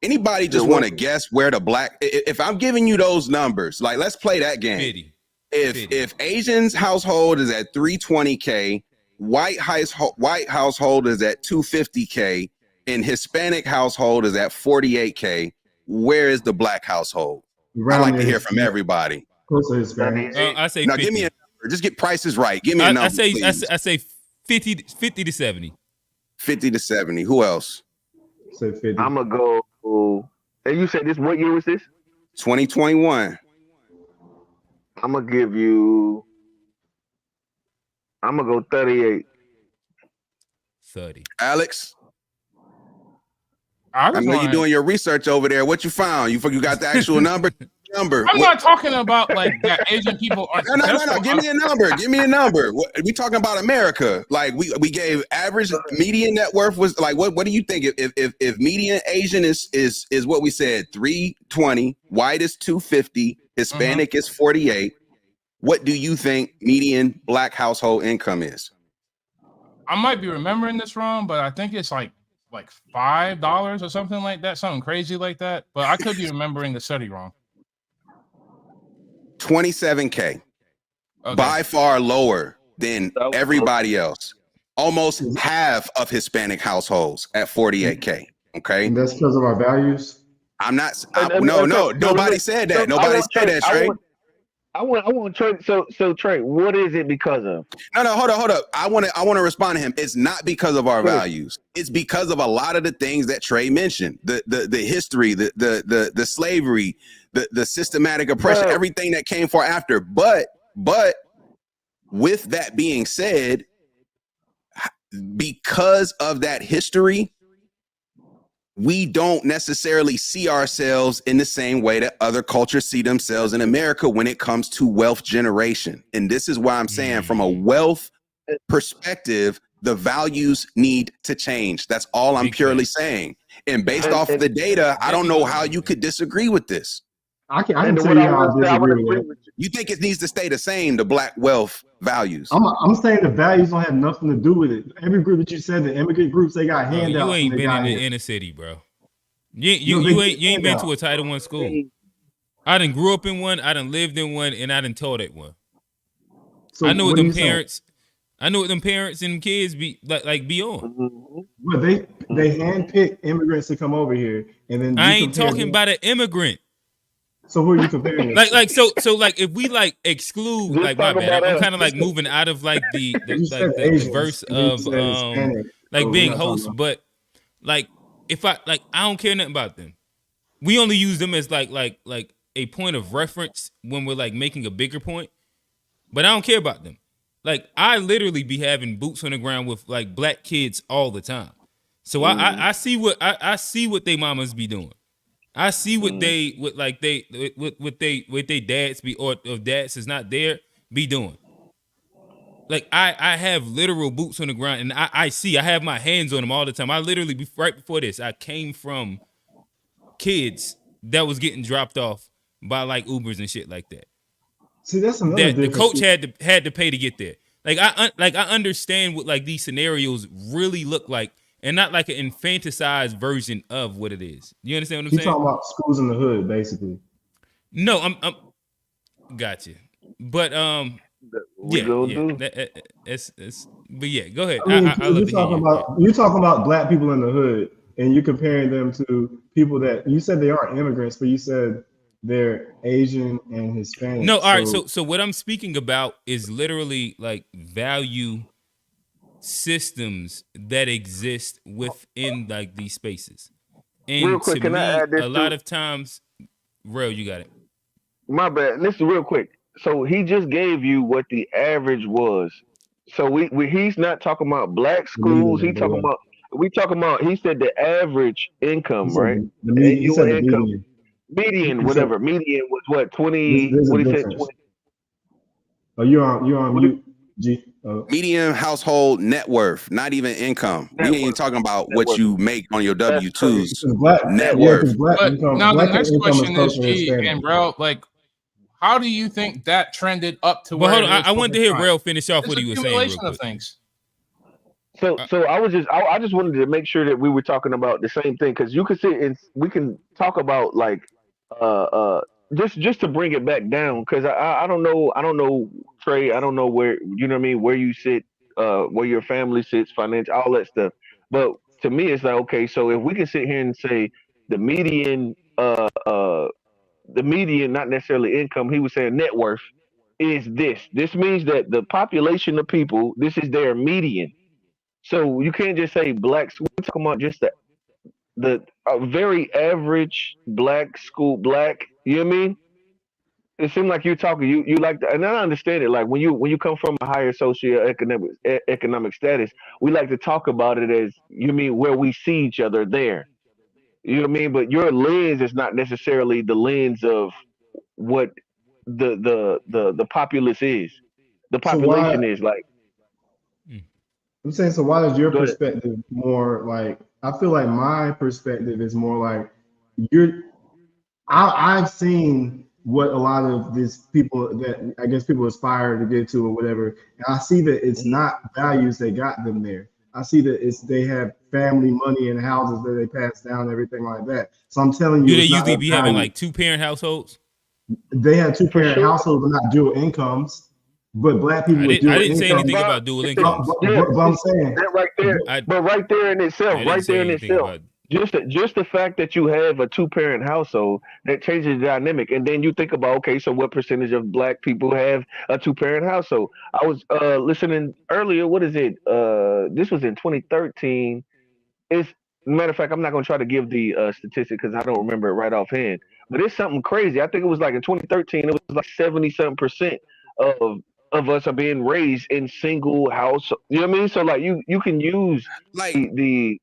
C: Anybody just want to guess where the Black? If I'm giving you those numbers, like let's play that game. If Asians household is at 320K, white household is at 250K, and Hispanic household is at 48K. Where is the Black household? I like to hear from everybody.
A: I say
C: now. Give me a number. Just get prices right. Give me a number.
A: I say 50 to 70.
C: 50 to 70. Who else?
E: Say 50.
D: I'm gonna go. And you said this. What year was this?
C: 2021.
D: I'm gonna give you. I'm gonna go 38.
A: 30.
C: Alex. I know you're doing your research over there. What you found? You got the actual number?
B: I'm not talking about like that Asian people are.
C: No. Give me a number. Give me a number. We talking about America. Like we gave average median net worth was like what do you think if median Asian is what we said 320, white is 250, Hispanic is 48. What do you think median Black household income is?
B: I might be remembering this wrong, but I think it's like $5 or something like that, something crazy like that. But I could be remembering the study wrong.
C: 27K, by far lower than everybody else. Almost half of Hispanic households at 48K. Okay,
E: and that's because of our values.
C: I'm not. No. Nobody said that. Nobody said that, Trey.
D: I want Trey. So Trey, what is it because of?
C: No. Hold up. I want to respond to him. It's not because of our values. It's because of a lot of the things that Trey mentioned. The history, the slavery, the systematic oppression, everything that came for after. But with that being said, because of that history, we don't necessarily see ourselves in the same way that other cultures see themselves in America when it comes to wealth generation. And this is why I'm saying from a wealth perspective, the values need to change. That's all I'm purely saying. And based off of the data, I don't know how you could disagree with this.
E: I can tell you how I disagree with it.
C: You think it needs to stay the same, the black wealth values?
E: I'm saying the values don't have nothing to do with it. Every group that you said, the immigrant groups, they got handouts.
A: You ain't been in the inner city, bro. You ain't been to a Title I school. I done grew up in one, I done lived in one, and I done taught at one. So I know what them parents. I know what them parents and kids be like be on.
E: But they handpick immigrants to come over here, and then
A: I ain't talking about an immigrant.
E: So who are you comparing?
A: So if we like exclude my bad, I'm kind of like moving out of like the verse of like being host, but like if I don't care nothing about them. We only use them as like a point of reference when we're like making a bigger point, but I don't care about them. Like I literally be having boots on the ground with like black kids all the time, so I see what they mamas be doing. I see what they dads be, or if dads is not there, be doing. Like I have literal boots on the ground, and I have my hands on them all the time. I literally right before this, I came from kids that was getting dropped off by like Ubers and shit like that.
E: See, that's another
A: that the coach had to pay to get there. Like I understand what like these scenarios really look like, and not like an infanticized version of what it is. You understand what I'm saying?
E: You're talking about schools in the hood, basically.
A: No, I'm gotcha. But but yeah, go ahead.
E: You're talking about black people in the hood, and you're comparing them to people that you said they aren't immigrants, but you said they're Asian and Hispanic.
A: No, all right. So what I'm speaking about is literally like value systems that exist within like these spaces. And
D: real quick, can I add this?
A: A lot of times, Real, you got it.
D: My bad. Listen real quick. So he just gave you what the average was. So he's not talking about black schools. He talking about. He said the average income, right? Median, whatever. Median was what, 20? What he said? 20.
E: Oh, you're on mute, G.
C: Median household net worth, not even income. We ain't even talking about what you make on your W-2s. Net worth.
B: Now the next question is, G and Bro, like, how do you think that trended up to?
A: Well, hold on. I wanted to hear Rel finish off what he was saying. Real quick.
B: Things.
D: So I just wanted to make sure that we were talking about the same thing, because you could sit and we can talk about like just to bring it back down, because I don't know Trey, I don't know where, you know what I mean, where you sit, where your family sits, financial, all that stuff. But to me, it's like, okay, so if we can sit here and say the median, not necessarily income, he was saying net worth is this. This means that the population of people, this is their median. So you can't just say blacks. We're talking about just the very average black school, you know what I mean? It seems like you're talking, you like that, and I understand it. Like when you come from a higher socioeconomic status, we like to talk about it as, you mean where we see each other there. You know what I mean? But your lens is not necessarily the lens of what the populace is. The population is like.
E: I'm saying, so why is your perspective more like? I feel like my perspective is more like I've seen what a lot of these people that I guess people aspire to get to or whatever, and I see that it's not values that got them there. I see that they have family, money, and houses that they pass down, everything like that. So I'm telling you,
A: do they usually be having like 2-parent households?
E: They have 2-parent households, but not dual incomes. But black people, I
A: didn't say anything about dual incomes.
E: But I'm saying
D: that right there. But right there in itself, just the fact that you have a 2-parent household, that changes the dynamic. And then you think about, okay, so what percentage of black people have a 2-parent household? I was listening earlier. What is it? This was in 2013. Matter of fact, I'm not going to try to give the statistic because I don't remember it right offhand. But it's something crazy. I think it was like in 2013, it was like 70-something% of us are being raised in single house. You know what I mean? So like you can use like the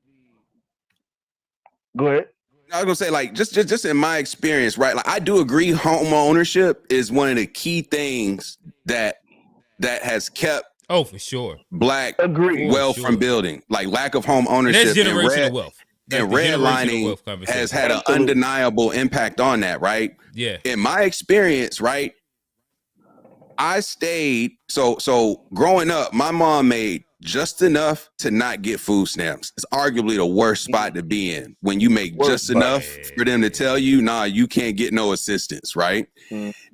D: go ahead.
C: I was gonna say, like, just in my experience, right? Like, I do agree, home ownership is one of the key things that has kept
A: for sure
C: black wealth from building. Like lack of home ownership,
A: and that's generational wealth.
C: And redlining has had an undeniable impact on that, right?
A: Yeah.
C: In my experience, right, I stayed. So growing up, my mom made just enough to not get food stamps. It's arguably the worst spot to be in when you make just enough for them to tell you, nah, you can't get no assistance, right?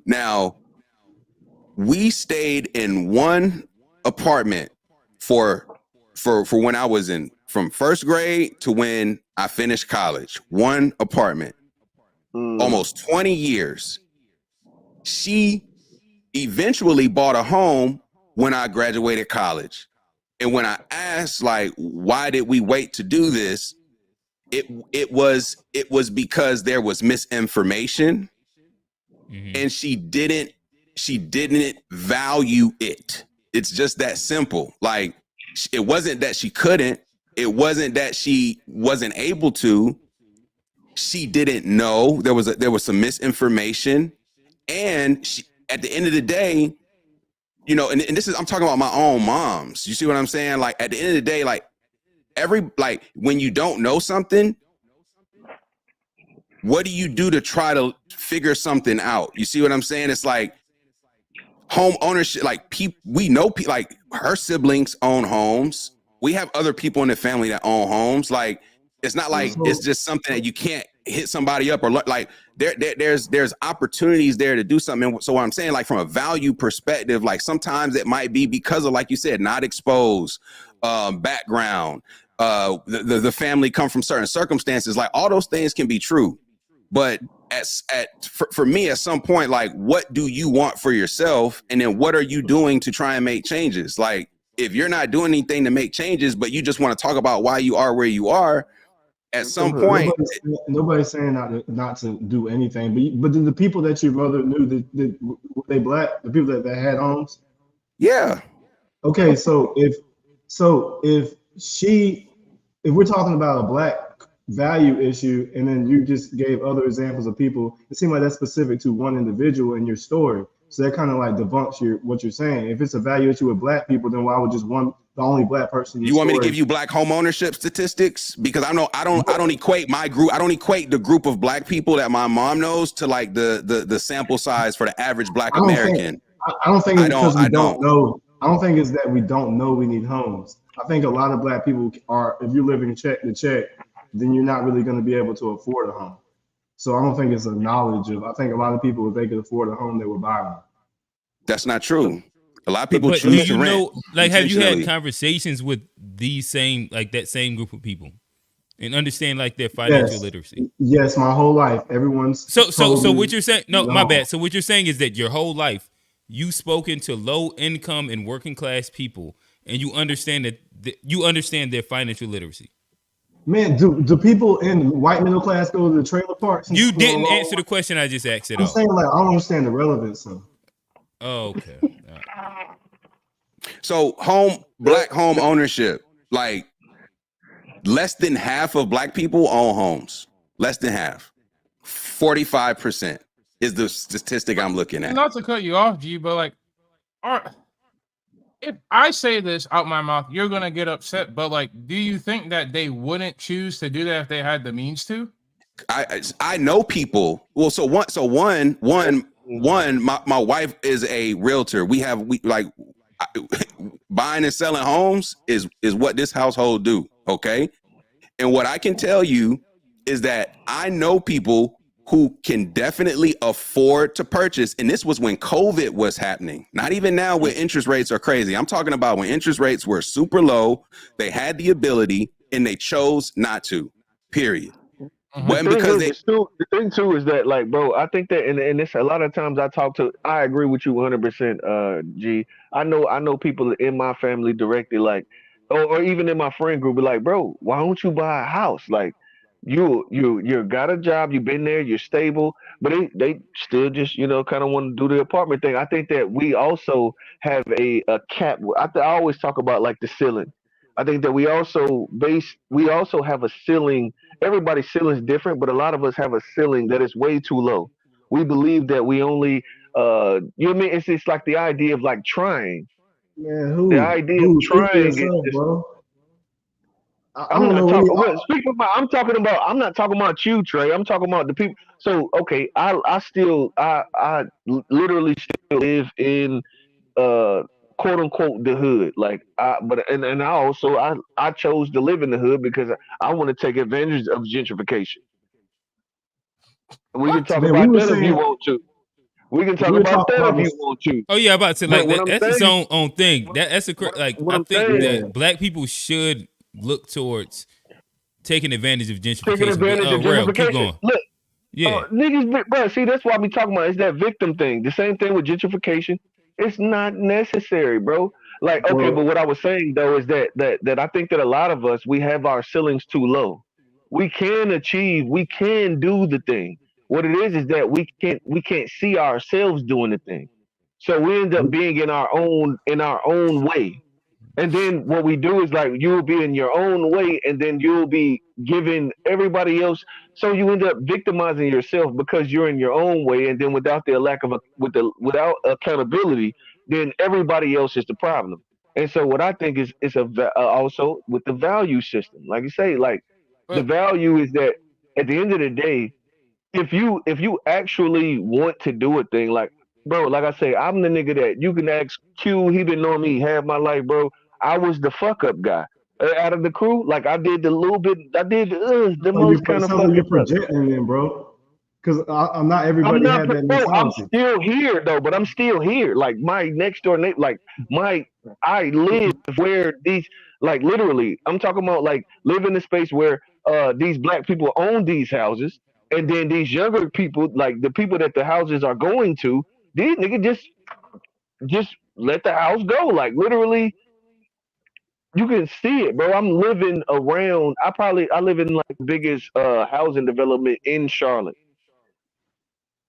C: Now, we stayed in one apartment for when I was in from first grade to when I finished college. One apartment, almost 20 years. She eventually bought a home when I graduated college. And when I asked, like, why did we wait to do this? It was because there was misinformation, and she didn't value it. It's just that simple. Like, it wasn't that she couldn't, it wasn't that she wasn't able to. She didn't know. There was some misinformation, and she, at the end of the day, you know, and this is, I'm talking about my own moms. You see what I'm saying? Like, at the end of the day, like when you don't know something, what do you do to try to figure something out? You see what I'm saying? It's like home ownership, like we know like her siblings own homes. We have other people in the family that own homes. Like, it's not like it's just something that you can't hit somebody up or like there's opportunities there to do something. So what I'm saying, like, from a value perspective, like, sometimes it might be because of, like you said, not exposed background, the family come from certain circumstances. Like, all those things can be true, but for me, at some point, like, what do you want for yourself, and then what are you doing to try and make changes? Like, if you're not doing anything to make changes, but you just want to talk about why you are where you are, at some point,
E: nobody's saying not to do anything. But the people that your mother knew, were they black? The people that had homes?
C: Yeah.
E: Okay, so if we're talking about a black value issue, and then you just gave other examples of people, it seemed like that's specific to one individual in your story. So that kind of like debunks what you're saying. If it's a value issue with black people, then why would just the only black person?
C: You want me to give you black home ownership statistics? Because I don't equate my group. I don't equate the group of black people that my mom knows to like the sample size for the average black American.
E: I don't think it's because we don't know. I don't think it's that we don't know we need homes. I think a lot of black people are, if you're living check to check, then you're not really going to be able to afford a home. So I don't think it's a knowledge of, I think a lot of people, if they could afford a home, they would buy one.
C: That's not true. A lot of people choose to rent.
A: Like, have you had conversations with that same group of people and understand like their financial literacy?
E: Yes, my whole life. Everyone's
A: so what you're saying? No, my bad. So what you're saying is that your whole life you've spoken to low income and working class people, and you understand their financial literacy.
E: Man, do people in white middle class go to the trailer parks?
A: You didn't answer the question I just asked at all.
E: I'm saying, like, I don't understand the relevance of.
A: Oh, okay.
C: So black home ownership, like, less than half of black people own homes. Less than half. 45% is the statistic I'm looking at.
B: Not to cut you off, G, but like, if I say this out my mouth, you're gonna get upset. But like, do you think that they wouldn't choose to do that if they had the means to?
C: I know people. Well, one, my wife is a realtor. We buying and selling homes is what this household do. Okay. And what I can tell you is that I know people who can definitely afford to purchase. And this was when COVID was happening. Not even now when interest rates are crazy. I'm talking about when interest rates were super low. They had the ability and they chose not to, period.
D: The thing too is that, like, bro, I think that, and it's a lot of times I agree with you 100%, G. I know people in my family directly, like, or even in my friend group, be like, bro, why don't you buy a house? Like, you got a job, you've been there, you're stable, but they still just, kind of want to do the apartment thing. I think that we also have a cap. I always talk about, like, the ceiling. I think that we also have a ceiling. Everybody's ceiling is different, but a lot of us have a ceiling that is way too low. We believe that we only, you know what I mean? It's like the idea of, like, trying.
E: Man,
D: the idea of trying is
E: bro. I
D: I'm
E: don't
D: not
E: know
D: talking.
E: any.
D: Well, speaking about, I'm not talking about you, Trey. I'm talking about the people. So okay, I literally still live in uh quote unquote the hood. Like and I also I chose to live in the hood because I want to take advantage of gentrification. We can
B: What?
D: talk
E: Man, we
D: about
E: were
D: that if you
E: saying
D: want to. We can talk
E: we were
D: about
E: talking
D: that
E: about
D: if you
E: this.
D: want to.
A: Oh yeah, I'm about to say
D: But
A: like
D: what
A: that.
D: I'm
A: That's its
D: saying,
A: own thing. That's like
D: what
A: I
D: I'm
A: think
D: saying,
A: that
E: Yeah,
A: black people should look towards taking advantage of
D: taking
A: gentrification. But
D: advantage of
A: Rail, keep
D: gentrification.
A: going.
D: Look,
A: Yeah.
D: niggas, bro. See, that's what I be talking about. It's that victim thing. The same thing with gentrification. It's not necessary, bro. Like, okay, but
E: well,
D: what I was saying though is that I think that a lot of us we have our ceilings too low. We can achieve. We can do the thing. What it is that we can't see ourselves doing the thing. So we end up being in our own way. And then what we do is like you'll be in your own way, and then you'll be giving everybody else. So you end up victimizing yourself because you're in your own way, and then without the lack of without accountability, then everybody else is the problem. And so what I think is also with the value system, like you say, like the
B: But
D: value is that at the end of the day, if you actually want to do a thing, like bro, like I say, I'm the nigga that you can ask Q. He been knowing me half my life, bro. I was the fuck up guy out of the crew. Like I did the little bit, I did the most
E: it
D: kind of
E: sounds like
D: fucking
E: you're
D: stuff.
E: projecting, then, bro. Because I'm not
D: I'm
E: everybody
D: not,
E: had that
D: bro. I'm
E: mentality.
D: still here though, but I'm still here. Like my next door neighbor, like my, I live where these, like literally, I'm talking about like live in a space where these black people own these houses, and then these younger people, like the people that the houses are going to, these niggas just let the house go. Like literally, you can see it, bro. I'm living around. I live in like the biggest housing development in Charlotte,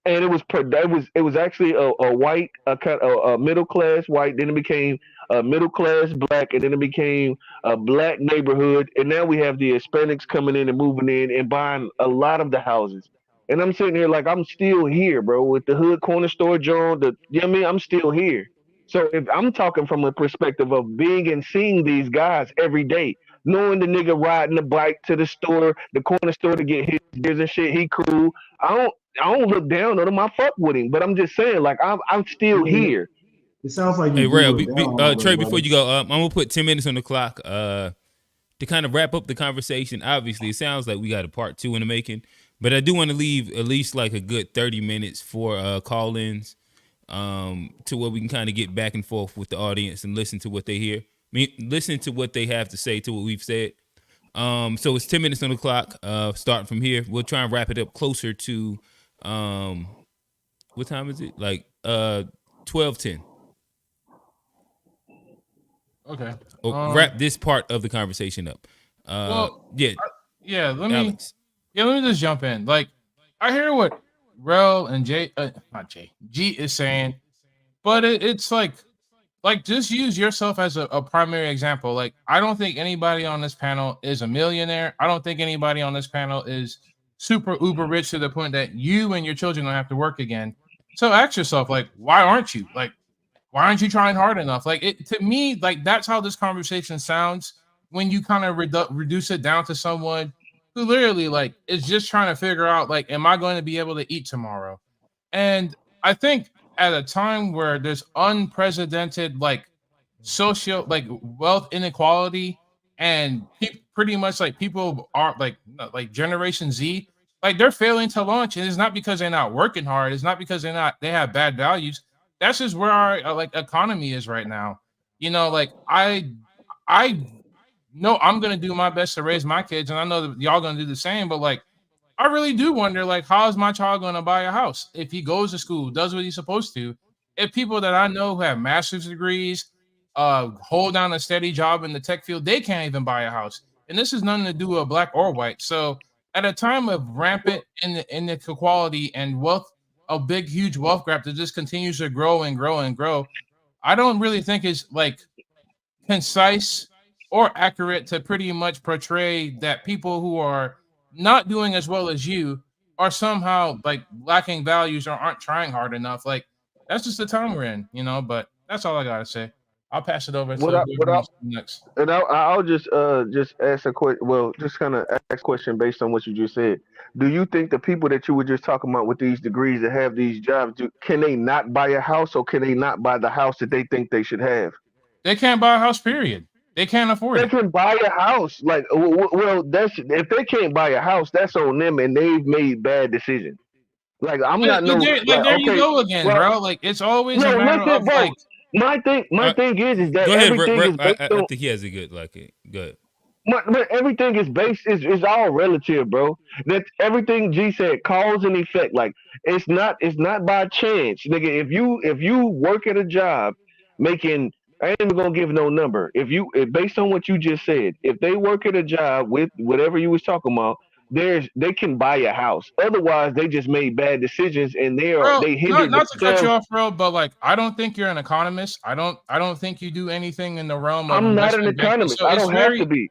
D: and it was actually a white a middle class white, then it became a middle class black, and then it became a black neighborhood, and now we have the Hispanics coming in and moving in and buying a lot of the houses. And I'm sitting here like I'm still here, bro, with the hood corner store John. You know what I mean? I'm still here. So if I'm talking from a perspective of being and seeing these guys every day, knowing the nigga riding the bike to the store, the corner store to get his beers and shit, he cool. I don't look down on him. I fuck with him, but I'm just saying, like I'm still
E: Yeah,
D: here.
E: it sounds like you
A: Hey
E: do
A: Rail,
E: look down on
A: Trey, before
E: everybody.
A: you go, I'm gonna put 10 minutes on the clock. To kind of wrap up the conversation. Obviously, it sounds like we got a part 2 in the making, but I do want to leave at least like a good 30 minutes for call-ins, to where we can kind of get back and forth with the audience and listen to what they hear. Listen to what they have to say to what we've said. So it's 10 minutes on the clock. Starting from here, we'll try and wrap it up closer to what time is it? Like 12:10.
B: okay.
A: Wrap this part of the conversation up.
B: Well,
A: Yeah,
B: yeah.
A: Alex.
B: Let me just jump in. Like, I hear what Rel and not G is saying, but it's like just use yourself as a primary example. Like, I don't think anybody on this panel is a millionaire. I don't think anybody on this panel is super uber rich to the point that you and your children don't have to work again. So ask yourself, like, why aren't you? Like, why aren't you trying hard enough? Like, it to me, like that's how this conversation sounds when you kind of reduce it down to someone who literally like is just trying to figure out, like, am I going to be able to eat tomorrow? And I think at a time where there's unprecedented like social like wealth inequality and pretty much like people are like Generation Z, like they're failing to launch, and it's not because they're not working hard. It's not because they have bad values. That's just where our like economy is right now. You know, like I know I'm gonna do my best to raise my kids, and I know that y'all gonna do the same. But like, I really do wonder, like, how is my child gonna buy a house if he goes to school, does what he's supposed to? If people that I know who have master's degrees, hold down a steady job in the tech field, they can't even buy a house. And this is nothing to do with black or white. So at a time of rampant inequality and wealth, a big, huge wealth gap that just continues to grow and grow and grow, I don't really think it's like concise or accurate to pretty much portray that people who are not doing as well as you are somehow like lacking values or aren't trying hard enough. Like, that's just the time we're in, you know. But that's all I gotta say. I'll pass it over to
D: What I, what
B: whoever
D: I,
B: wants to next.
D: and I'll just ask a question. Well, just kind of ask a question based on what you just said. Do you think the people that you were just talking about with these degrees that have these jobs, can they not buy a house, or can they not buy the house that they think they should have?
B: They can't buy a house, period. They can't afford
D: They
B: it.
D: can buy a house. Like, well, that's if they can't buy a house, that's on them, and they've made bad decisions. Like, I'm not no like,
B: There you
D: okay,
B: go again,
D: well,
B: bro. Like, it's always a
D: no,
B: matter
D: listen,
B: of
D: bro.
B: like,
D: My thing is that
A: Go ahead,
D: everything is based
A: I
D: on.
A: think he has a good like it. Good.
D: But everything is based is all relative, bro. That everything G said, cause and effect. Like, it's not by chance, nigga. If you work at a job making, I ain't even gonna give no number. If based on what you just said, if they work at a job with whatever you was talking about, they can buy a house. Otherwise, they just made bad decisions, and
B: bro,
D: they
B: not
D: hindered
B: not to cut you
D: themselves.
B: off, bro, but like, I don't think you're an economist. I don't think you do anything in the realm of
D: I'm not an
B: investment banking.
D: economist.
B: So
D: I don't have to be.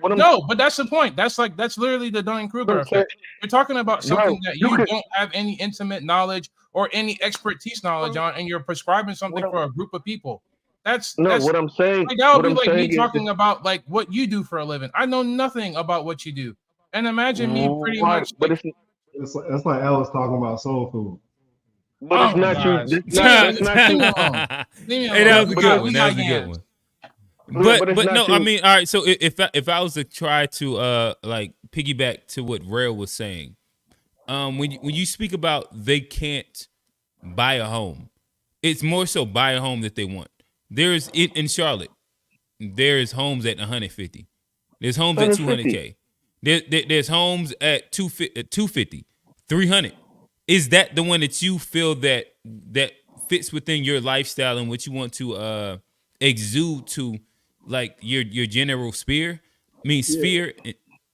D: What I'm
B: no, but that's the point. That's literally the Dunning-Kruger
D: what I'm saying,
B: effect. You're talking about
D: bro.
B: something that
D: You
B: you
D: could.
B: don't have any intimate knowledge or any expertise knowledge on, and you're prescribing something for a group of people. That's
D: No,
B: like that would
D: what
B: be
D: I'm
B: like me
D: saying is
B: talking about like what you do for a living. I know nothing about what you do. And imagine me pretty
D: right,
B: much
D: but
B: like,
E: That's like Alex talking about soul food.
B: oh
D: it's
B: my
D: not you.
B: gosh.
D: That's not
B: Leave
D: you.
B: me alone. Leave me
A: Hey,
B: alone.
A: that was a
B: We
A: good
B: got
A: one. That was a good
B: yams.
A: one.
D: Yeah, but it's
A: But
D: not
A: no, I
D: you.
A: mean, all right. So if I was to try to like piggyback to what Rail was saying, when you speak about they can't buy a home, it's more so buy a home that they want. There's it in Charlotte. There's homes at 150. There's homes at 200K. There's homes at 250, 300. Is that the one that you feel that fits within your lifestyle and what you want to exude to, like your general sphere? Sphere.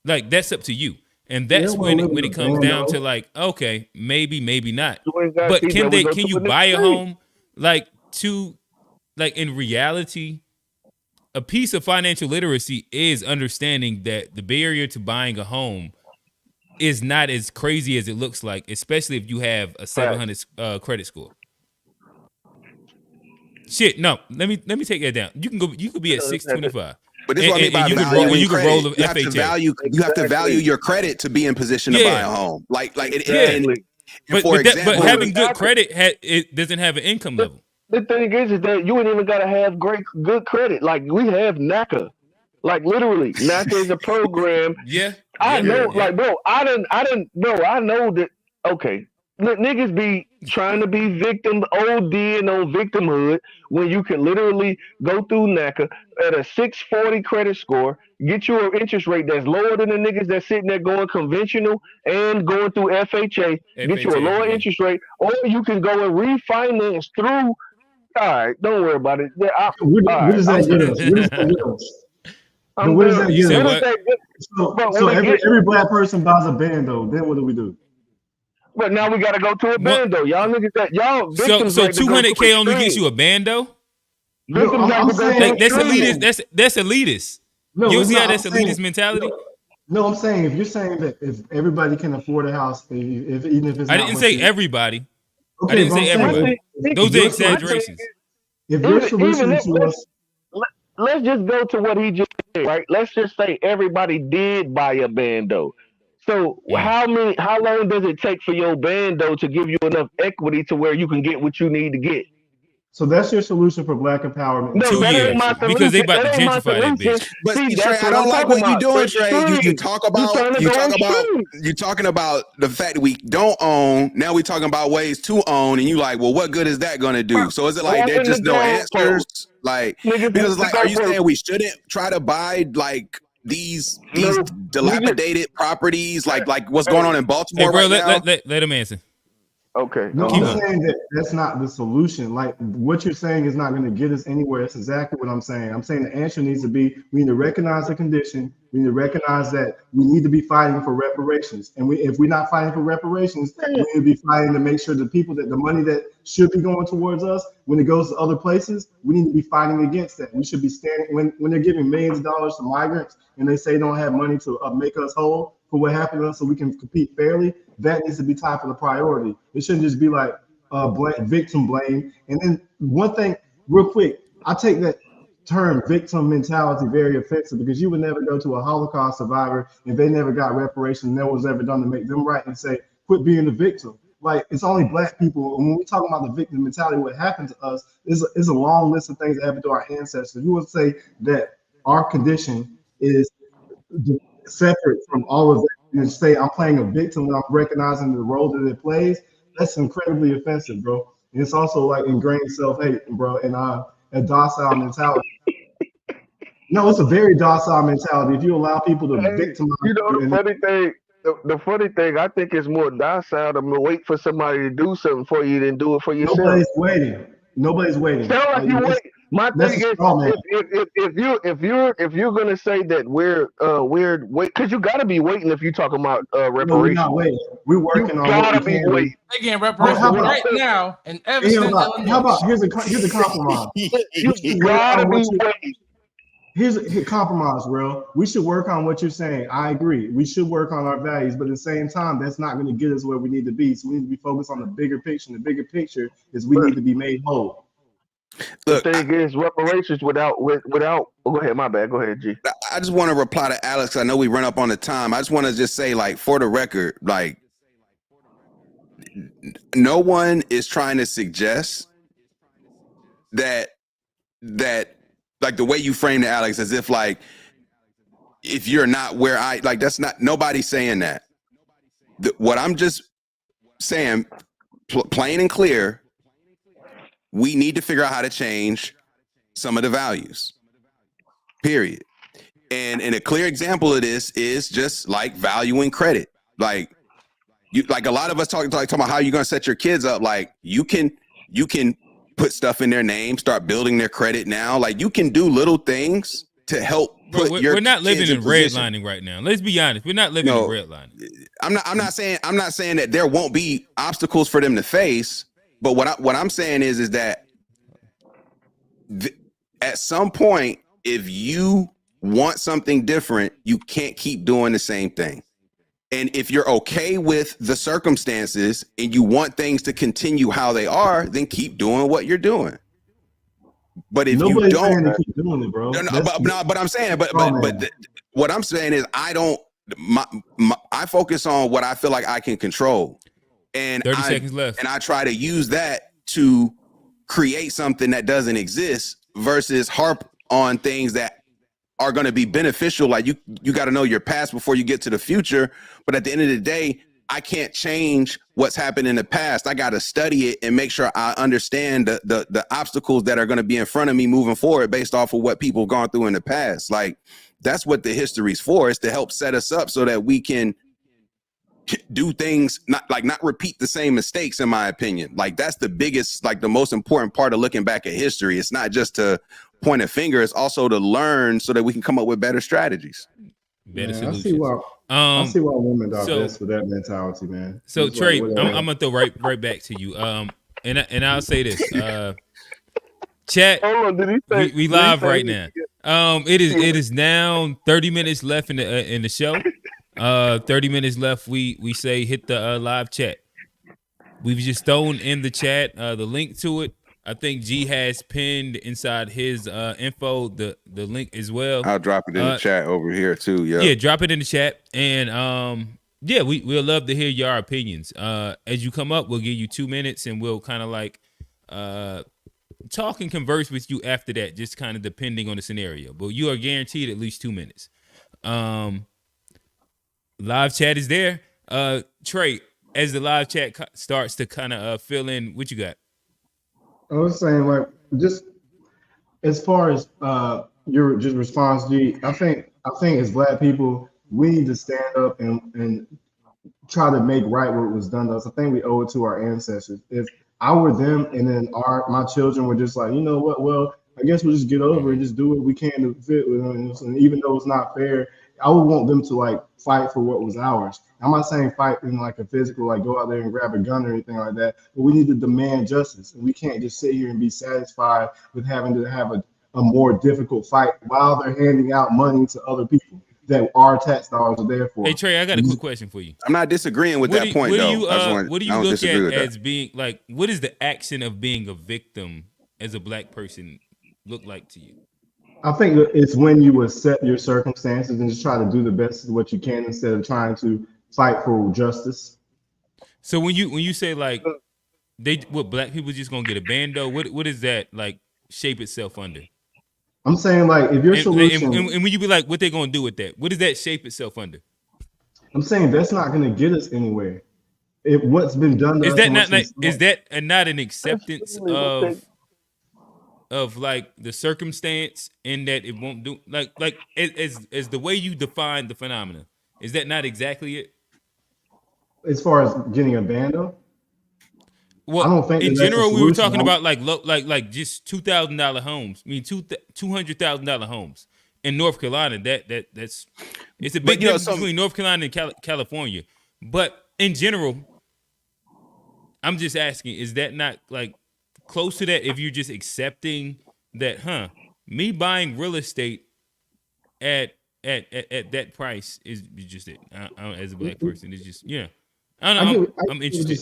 A: Like, that's up to you. And that's when it comes down to like, okay, maybe not. But can you buy a home like in reality? A piece of financial literacy is understanding that the barrier to buying a home is not as crazy as it looks like, especially if you have a 700 credit score. Shit, no. Let me take that down. You could be at 625.
C: But this is what I mean by valuing credit.
A: Roll
C: You have
A: FHA.
C: you have to value your credit to be in position to buy a home.
A: But having good credit it doesn't have an income level.
D: The thing is that you ain't even gotta have good credit. Like, we have NACA. Like, literally, NACA is a program. I know, like, bro, I know that. Okay, niggas be trying to be victim ODing on victimhood when you can literally go through NACA at a 640 credit score, get you an interest rate that's lower than the niggas that's sitting there going conventional and going through FHA, get you a lower interest rate, or you can go and refinance through. All right, don't worry about it.
E: What does that get us? What does that get us? What does that get us? So every black person buys a bando. Then what do we do?
D: But now we got to go to a bando. Y'all niggas victims.
A: So 200K only gets you a bando? That's elitist. That's elitist.
E: No,
A: you see how that's elitist mentality?
E: No, I'm saying if you're saying that if everybody can afford a house, even if it's
A: I didn't say everybody.
E: Okay,
A: I didn't say everybody. Those are exaggerations.
E: If your solution was,
D: let's just go to what he just said, right? Let's just say everybody did buy a bando. So how long does it take for your bando to give you enough equity to where you can get what you need to get?
E: So that's your solution for black empowerment.
D: No,
A: 2 years because they about to gentrify that bitch.
C: But Trey, I don't like what you're doing, Trey. You talking about the fact that we don't own. Now we talking about ways to own, and you like, well, what good is that going to do? So is it like there's just no answers? Like, because like, are you saying we shouldn't try to buy like these dilapidated properties, like what's going on in Baltimore right now?
A: Let him answer.
D: Okay.
E: No, I'm saying that that's not the solution. Like, what you're saying is not going to get us anywhere. That's exactly what I'm saying. I'm saying the answer needs to be, we need to recognize the condition. We need to recognize that we need to be fighting for reparations. And if we're not fighting for reparations, we need to be fighting to make sure the people that the money that should be going towards us, when it goes to other places, we need to be fighting against that. We should be standing when they're giving millions of dollars to migrants and they say they don't have money to make us whole for what happened to us so we can compete fairly. That needs to be top of the priority. It shouldn't just be like victim blame. And then one thing, real quick, I take that term victim mentality very offensive, because you would never go to a Holocaust survivor if they never got reparations, no one's ever done to make them right, and say, quit being a victim. Like, it's only black people. And when we talk about the victim mentality, what happened to us is a long list of things that happened to our ancestors. You would say that our condition is separate from all of that, and say I'm playing a victim when I'm recognizing the role that it plays. That's incredibly offensive, bro. And it's also like ingrained self-hate, bro, and a docile mentality. No, it's a very docile mentality. If you allow people to victimize
N: You know,
E: you,
N: the funny thing, the funny thing, I think it's more docile to wait for somebody to do something for you than do it for yourself.
E: nobody's waiting. Nobody's waiting.
N: Sound like you wait. My
E: That's
N: thing
E: a
N: is,
E: straw man.
N: if you're gonna say that we're wait, because you gotta be waiting if you're talking about reparations.
E: No, we're not waiting. We're working on what we can do.
B: They getting reparations right now in Evanston, Illinois.
E: How about here's a compromise.
N: You gotta be waiting.
E: Here's a compromise, bro. We should work on what you're saying. I agree. We should work on our values, but at the same time, that's not going to get us where we need to be. So we need to be focused on the bigger picture. And the bigger picture is we need to be made whole.
N: The thing is, reparations without. Oh, go ahead, my bad. Go ahead, G.
C: I just want to reply to Alex. I know we run up on the time. I just want to just say, like, for the record, like, no one is trying to suggest that like the way you framed it, Alex, as if like, if you're not where that's not, nobody's saying that. What I'm just saying, plain and clear, we need to figure out how to change some of the values, period. And a clear example of this is just like valuing credit. Like a lot of us talking about how you're going to set your kids up. Like you can put stuff in their name, start building their credit now. Like you can do little things to help put
A: we're not living in redlining right now. Let's be honest. We're not living in redlining.
C: I'm not saying that there won't be obstacles for them to face, but what I'm saying is that at some point, if you want something different, you can't keep doing the same thing. And if you're okay with the circumstances and you want things to continue how they are, then keep doing what you're doing. But if
E: Nobody's
C: you don't,
E: saying to keep doing it, bro.
C: But I'm saying, what I'm saying is, I focus on what I feel like I can control, and
A: 30 seconds left,
C: and I try to use that to create something that doesn't exist versus harp on things that are going to be beneficial. Like you got to know your past before you get to the future. But at the end of the day, I can't change what's happened in the past. I got to study it and make sure I understand the obstacles that are going to be in front of me moving forward based off of what people have gone through in the past. Like that's what the history's for, is to help set us up so that we can do things, not repeat the same mistakes, in my opinion. Like that's the biggest, like the most important part of looking back at history. It's not just to point a finger, it's also to learn so that we can come up with better strategies.
A: Better
E: solutions.
A: I
E: see why women are best with that mentality, man.
A: So Trey, I'm gonna throw right back to you. And I'll say this. Chat, we live right now. It is now 30 minutes left in the show. 30 minutes left. We say hit the live chat. We've just thrown in the chat the link to it. I think G has pinned inside his info the link as well.
C: I'll drop it in the chat over here too.
A: Yeah, drop it in the chat. And we'll love to hear your opinions. As you come up, we'll give you 2 minutes and we'll kind of like talk and converse with you after that, just kind of depending on the scenario. But you are guaranteed at least 2 minutes. Live chat is there. Trey, as the live chat starts to kind of fill in, what you got?
E: I was saying, like, just as far as your just response, G, I think as Black people, we need to stand up and try to make right what was done to us. I think we owe it to our ancestors. If I were them and then my children were just like, you know what, well, I guess we'll just get over it and just do what we can to fit with them. And even though it's not fair, I would want them to like fight for what was ours. I'm not saying fight in like a physical, like go out there and grab a gun or anything like that, but we need to demand justice. And we can't just sit here and be satisfied with having to have a more difficult fight while they're handing out money to other people that our tax dollars are there for.
A: Hey Trey, I got a quick question for you.
C: I'm not disagreeing with that point, though.
A: What do you look at as being like, what is the action of being a victim as a Black person look like to you?
E: I think it's when you accept your circumstances and just try to do the best of what you can instead of trying to fight for justice.
A: So when you say like what black people just gonna get a bando, what is that like shape itself under?
E: I'm saying like if your
A: And
E: solution,
A: when you be like, what they gonna do with that? What does that shape itself under?
E: I'm saying that's not going to get us anywhere. What's been done to
A: Is
E: us
A: that
E: and
A: not
E: what's
A: like not an acceptance of like the circumstance in that it won't do like as the way you define the phenomena? Is that not exactly it?
E: as far as getting a bando?
A: Well,
E: I don't think
A: in
E: that's a
A: general, we were
E: solution.
A: talking about like just $2,000 homes. I mean, $200,000 homes in North Carolina. That's it's a big difference between North Carolina and California. But in general, I'm just asking: is that not like close to that? If you're just accepting that, me buying real estate at that price is just it. As a black person, it's just I don't know. I'm interested.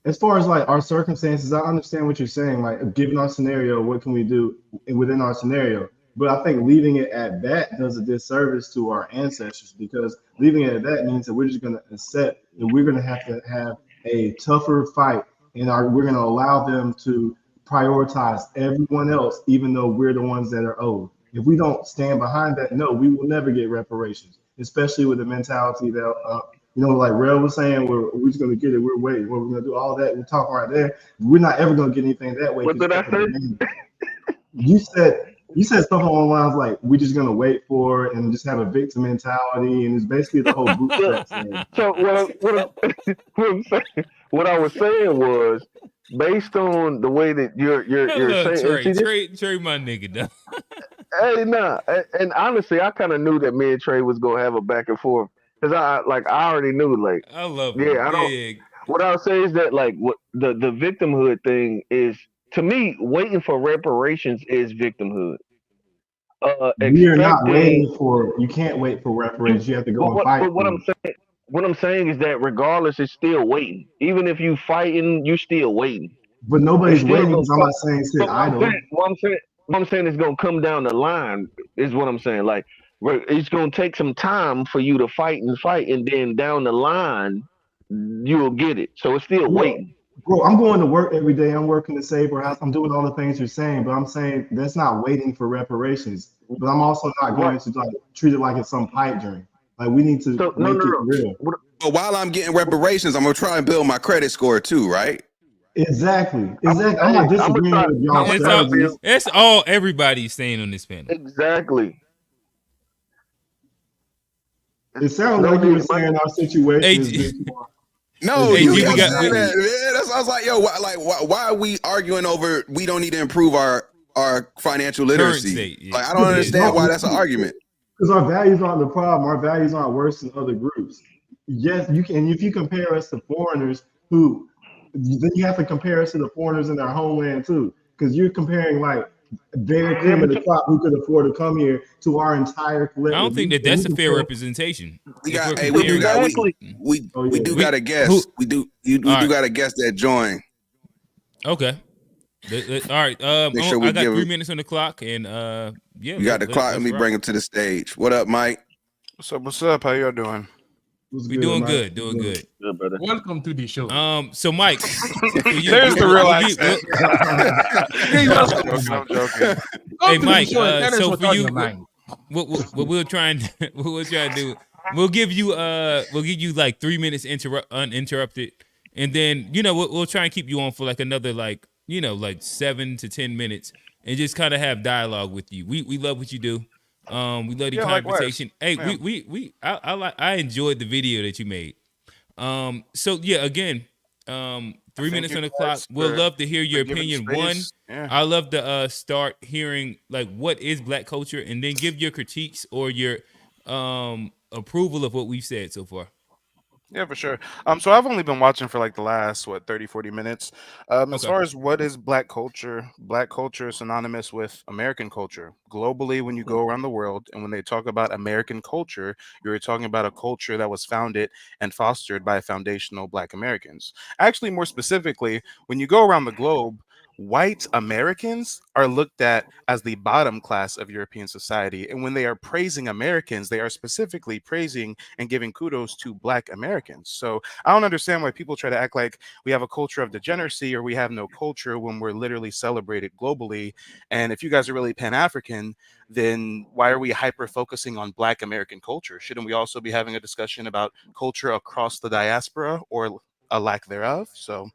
E: As far as like our circumstances, I understand what you're saying. Like, given our scenario, what can we do within our scenario? But I think leaving it at that does a disservice to our ancestors, because leaving it at that means that we're just going to accept that we're going to have a tougher fight, and we're going to allow them to prioritize everyone else, even though we're the ones that are owed. If we don't stand behind that, no, we will never get reparations, especially with the mentality that like Rel was saying, we're just going to get it. We're waiting. We're going to do all that. We're talking right there. We're not ever going to get anything that way.
N: What did I say?
E: You said stuff along the lines like we're just going to wait for it and just have a victim mentality, and it's basically the whole bootstrap thing.
N: So what I was saying was, based on the way that you're saying,
A: Trey, my nigga, though.
N: Hey, nah, and honestly, I kind of knew that me and Trey was gonna have a back and forth, because I already knew, like,
A: I love
N: yeah,
A: him.
N: I don't.
A: Yeah.
N: What I'll say is that, like, what the victimhood thing is, to me, waiting for reparations is victimhood.
E: We are not waiting for. You can't wait for reparations. You have to go and fight.
N: But what I'm saying is that regardless, it's still waiting. Even if you fighting, you're still waiting.
E: But nobody's waiting, because I'm not saying sit idle.
N: What I'm saying is gonna come down the line, is what I'm saying. Like, it's gonna take some time for you to fight, and then down the line, you'll get it. So it's still waiting.
E: Bro, I'm going to work every day. I'm working to save our house. I'm doing all the things you're saying, but I'm saying that's not waiting for reparations. But I'm also not going to like treat it like it's some pipe dream. Like, we need to make it real.
C: But while I'm getting reparations, I'm gonna try and build my credit score too, right?
E: Exactly. I'm not disagreeing with y'all strategies.
A: That's all everybody's saying on this panel.
N: Exactly.
E: It sounds like you were saying our situation is
C: No, you kept saying that. Man. That's why I was like, yo, why are we arguing over we don't need to improve our financial literacy? Like, I don't understand why that's an argument.
E: Because our values aren't the problem. Our values aren't worse than other groups. Yes, you can. If you compare us to foreigners, then you have to compare us to the foreigners in their homeland too. Because you're comparing like very cream of the crop who could afford to come here to our entire collective.
A: I don't think that's a fair representation.
C: We do got a guest. We do got a guest that joined.
A: Okay. All right. I got 3 minutes on the clock, and
C: you got the clock. Let me bring him to the stage. What up, Mike?
O: What's up? How y'all doing?
A: We doing good. Doing good.
N: Good, brother.
B: Welcome to the show.
A: So Mike,
O: there's the real accent. I'm joking.
A: Hey Mike, so for you, what we'll try and do, we'll give you like 3 minutes uninterrupted, and then we'll try and keep you on for like another like 7 to 10 minutes, and just kind of have dialogue with you. We love what you do. We love the conversation.
O: Likewise.
A: Hey, I enjoyed the video that you made. So yeah, again, 3 minutes on the clock. We'll love to hear your opinion. I love to start hearing like what is Black culture, and then give your critiques or your approval of what we've said so far.
O: Yeah, for sure. So I've only been watching for like the last 30, 40 minutes. As far as what is Black culture is synonymous with American culture. Globally, when you go around the world and when they talk about American culture, you're talking about a culture that was founded and fostered by foundational Black Americans. Actually, more specifically, when you go around the globe, white Americans are looked at as the bottom class of European society. And when they are praising Americans, they are specifically praising and giving kudos to Black Americans. So I don't understand why people try to act like we have a culture of degeneracy or we have no culture when we're literally celebrated globally. And if you guys are really Pan-African, then why are we hyper focusing on Black American culture? Shouldn't we also be having a discussion about culture across the diaspora or a lack thereof? So,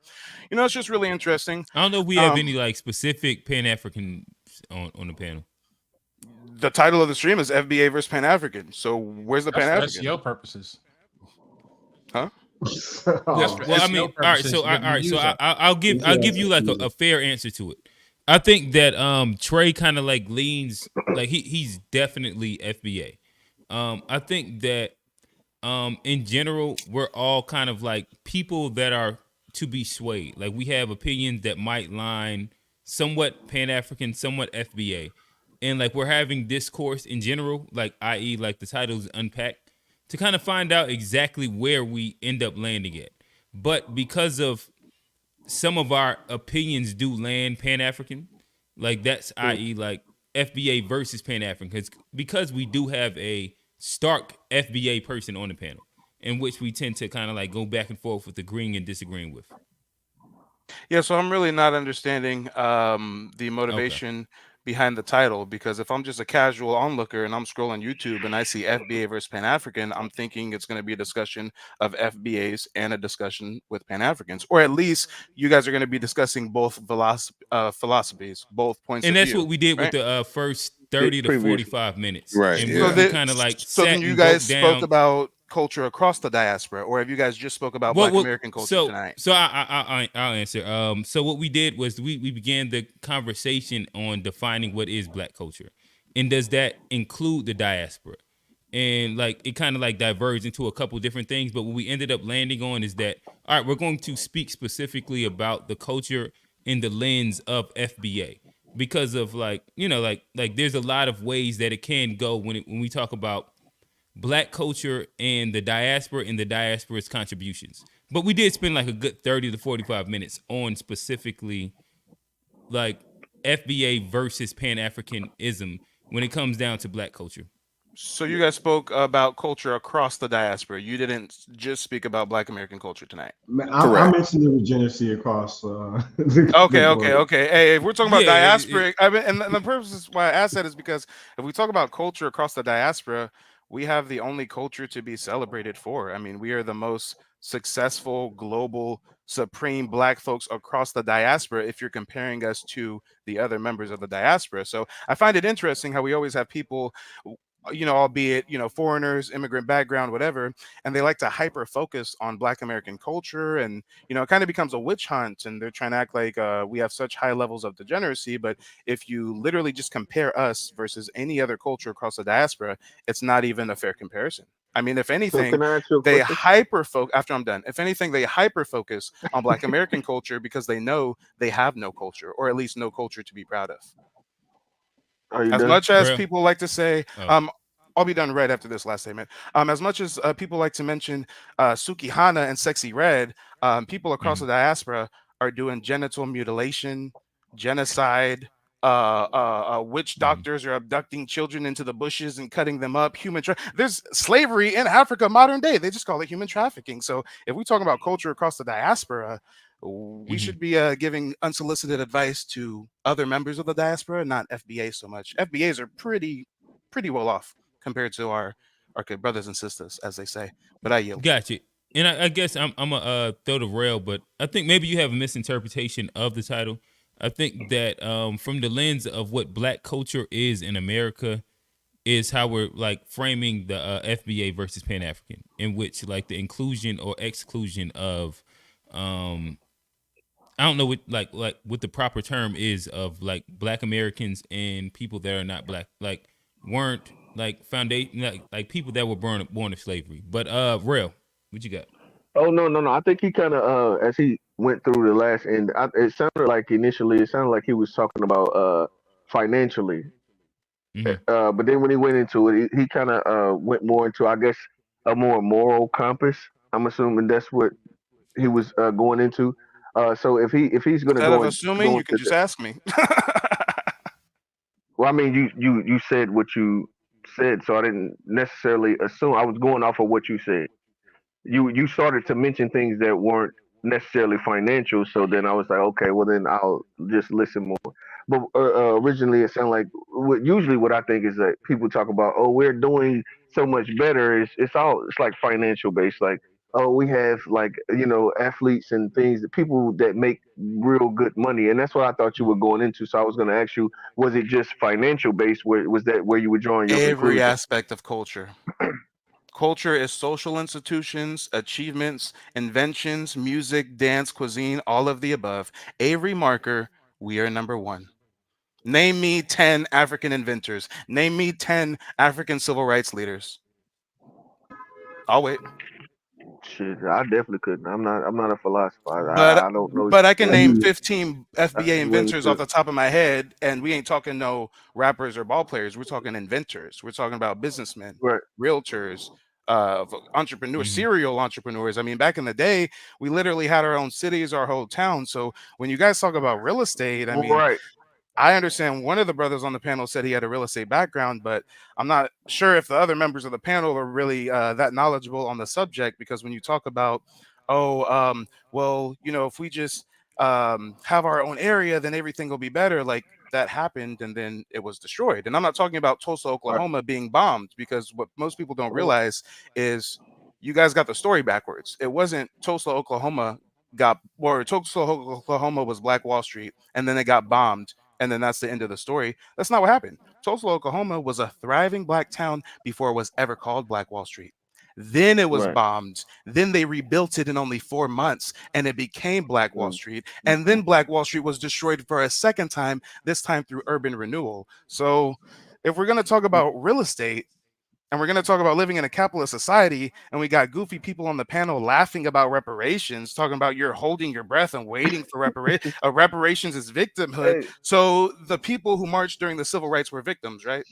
O: it's just really interesting.
A: I don't know if we have any like specific Pan-African on the panel.
O: The title of the stream is FBA versus Pan-African. So where's the Pan-African?
B: SEO purposes.
O: Huh?
A: Well, I mean, all right. So, I'll give you like a fair answer to it. I think that Trey kind of like leans like he's definitely FBA. I think that in general we're all kind of like people that are to be swayed. Like we have opinions that might line somewhat Pan-African, somewhat FBA. And like we're having discourse in general, like i.e. like the title is Unpacked, to kind of find out exactly where we end up landing at. But because of some of our opinions do land Pan-African, like that's i.e. like FBA versus Pan-African, because we do have a stark FBA person on the panel, in which we tend to kind of like go back and forth with agreeing and disagreeing with.
O: Yeah, so I'm really not understanding the motivation behind the title, because if I'm just a casual onlooker and I'm scrolling YouTube and I see FBA versus Pan-African, I'm thinking it's going to be a discussion of FBAs and a discussion with Pan-Africans, or at least you guys are going to be discussing both philosophies, both points
A: and
O: of view.
A: And that's what we did with the first 30 to 45 minutes.
C: Right.
A: And
C: Yeah.
A: we kind of like
O: so then you guys spoke about culture across the diaspora, or have you guys just spoke about Black American culture tonight?
A: So I'll answer. So what we did was we began the conversation on defining what is Black culture, and does that include the diaspora? And like it kind of like diverged into a couple different things, but what we ended up landing on is that all right, we're going to speak specifically about the culture in the lens of FBA, because of like like there's a lot of ways that it can go when we talk about Black culture and the diaspora's contributions. But we did spend like a good 30 to 45 minutes on specifically like FBA versus Pan-Africanism when it comes down to Black culture.
O: So you guys spoke about culture across the diaspora. You didn't just speak about Black American culture tonight.
E: I mentioned the regeneracy across.
O: Okay. Hey, if we're talking about diaspora, and the purpose why I asked that is because if we talk about culture across the diaspora, we have the only culture to be celebrated for. I mean, we are the most successful global supreme Black folks across the diaspora if you're comparing us to the other members of the diaspora. So I find it interesting how we always have people, albeit, foreigners, immigrant background, whatever, and they like to hyper focus on Black American culture, and, it kind of becomes a witch hunt, and they're trying to act like we have such high levels of degeneracy. But if you literally just compare us versus any other culture across the diaspora, it's not even a fair comparison. I mean, if anything, they hyper focus. After I'm done, if anything, they hyper focus on Black American culture because they know they have no culture, or at least no culture to be proud of. As much as people like to say, I'll be done right after this last statement. As much as people like to mention Sukihana and Sexy Red, people across the diaspora are doing genital mutilation, genocide. Witch doctors are abducting children into the bushes and cutting them up. There's slavery in Africa modern day. They just call it human trafficking. So if we talk about culture across the diaspora, we should be giving unsolicited advice to other members of the diaspora, not FBA so much. FBAs are pretty well off compared to our good brothers and sisters, as they say. But I yield.
A: Gotcha. And I guess I'm a throw the rail, but I think maybe you have a misinterpretation of the title. I think that from the lens of what Black culture is in America is how we're like framing the FBA versus Pan-African, in which like the inclusion or exclusion of I don't know what the proper term is of like Black Americans and people that are not Black, like weren't like foundation like people that were born of slavery. But Rail, what you got?
N: Oh no! I think he kind of as he went through the last end, it sounded like initially he was talking about financially, but then when he went into it, he kind of went more into, I guess, a more moral compass. I'm assuming that's what he was going into. So if he's gonna
O: Instead of
N: go
O: assuming, you can
N: into
O: just ask me.
N: well, I mean, you said what you said, so I didn't necessarily assume. I was going off of what you said. You started to mention things that weren't necessarily financial, so then I was like, okay, well then I'll just listen more. But originally, it sounded like usually what I think is that people talk about, oh, we're doing so much better. It's like financial based, like oh, we have like athletes and things, people that make real good money, and that's what I thought you were going into. So I was going to ask you, was it just financial based? Was that where you were drawing your
O: Every
N: conclusion?
O: aspect of culture. Culture is social institutions, achievements, inventions, music, dance, cuisine, all of the above. Avery Marker, we are number one. Name me 10 African inventors. Name me 10 African civil rights leaders. I'll wait.
N: Shit, I definitely couldn't. I'm not a philosopher.
O: But
N: I don't know.
O: but I can name 15
N: I
O: FBA
N: wouldn't
O: inventors off
N: could.
O: the top of my head, and we ain't talking no rappers or ball players. We're talking inventors. We're talking about businessmen,
N: Right.
O: realtors, entrepreneurs,
A: Mhm.
O: serial entrepreneurs. I mean, back in the day, we literally had our own cities, our whole town. So when you guys talk about real estate, I mean,
N: Right.
O: I understand one of the brothers on the panel said he had a real estate background, but I'm not sure if the other members of the panel are really that knowledgeable on the subject. Because when you talk about, well, if we just have our own area, then everything will be better. Like that happened, and then it was destroyed. And I'm not talking about Tulsa,
N: Right.
O: Oklahoma being bombed, because what most people don't
N: Mhm.
O: realize is you guys got the story backwards. It wasn't Tulsa, Oklahoma Tulsa, Oklahoma was Black Wall Street, and then it got bombed, and then that's the end of the story. That's not what happened. Tulsa, Oklahoma was a thriving black town before it was ever called Black Wall Street. Then it was
N: Right.
O: bombed. Then they rebuilt it in only 4 months, and it became Black Wall
N: Mhm.
O: Street. And then Black Wall Street was destroyed for a second time, this time through urban renewal. So if we're going to talk about real estate, and we're going to talk about living in a capitalist society, and we got goofy people on the panel laughing about reparations, talking about you're holding your breath and waiting for reparations is victimhood.
N: Hey,
O: So the people who marched during the civil rights were victims, right?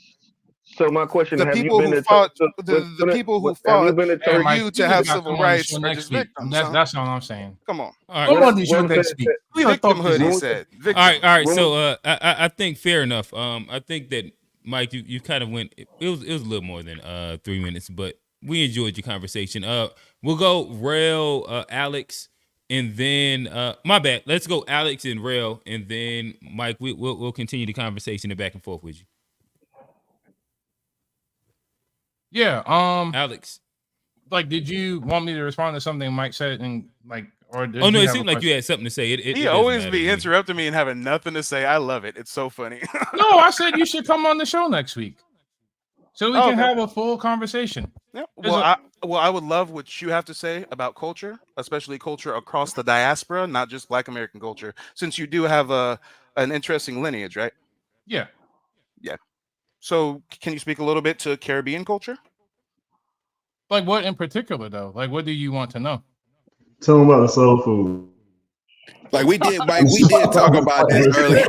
N: so my question:
O: The
N: Have you
O: people
N: been
O: who
N: to
O: fought,
N: Tulsa?
O: the people who
N: Have you
O: fought
N: been to
O: for
B: Hey,
N: Tulsa?
B: Mike,
O: you
B: you
O: to
B: just
O: have
B: got to
O: civil
B: come on the show
O: rights are
B: next
O: just
B: week.
O: victims,
B: That's
O: huh?
B: that's all I'm saying.
O: Come on.
A: All right.
B: Come
N: When,
B: on the show
N: when was
B: next
N: that?
B: week. We gonna talk this
O: Victimhood, he
B: out.
N: When,
O: said.
A: All
O: Victim.
A: right, all right.
N: when
A: So
N: was?
A: I think fair enough. I think that Mike, you kind of went. It was a little more than 3 minutes, but we enjoyed your conversation. We'll go Rail, Alex, and then my bad. Let's go Alex and Rail, and then Mike. We'll continue the conversation and back and forth with you.
B: Yeah.
A: Alex.
B: Like, did you want me to respond to something Mike said, and like, or did
A: Oh no,
B: you
A: it
B: have a
A: seemed like you
B: question?
A: had something to say. It
O: He
A: doesn't
O: always
A: matter
O: be
A: to me.
O: interrupting me and having nothing to say. I love it. It's so funny.
B: No, I said you should come on the show next week so we
O: Oh,
B: can
O: okay.
B: have a full conversation.
O: Yeah.
B: There's
O: I would love what you have to say about culture, especially culture across the diaspora, not just Black American culture, since you do have an interesting lineage, right?
B: Yeah.
O: Yeah. So can you speak a little bit to Caribbean culture?
B: Like, what in particular though? Like, what do you want to know?
E: Tell them about the soul food.
C: Like we did, Mike. We did talk about this earlier.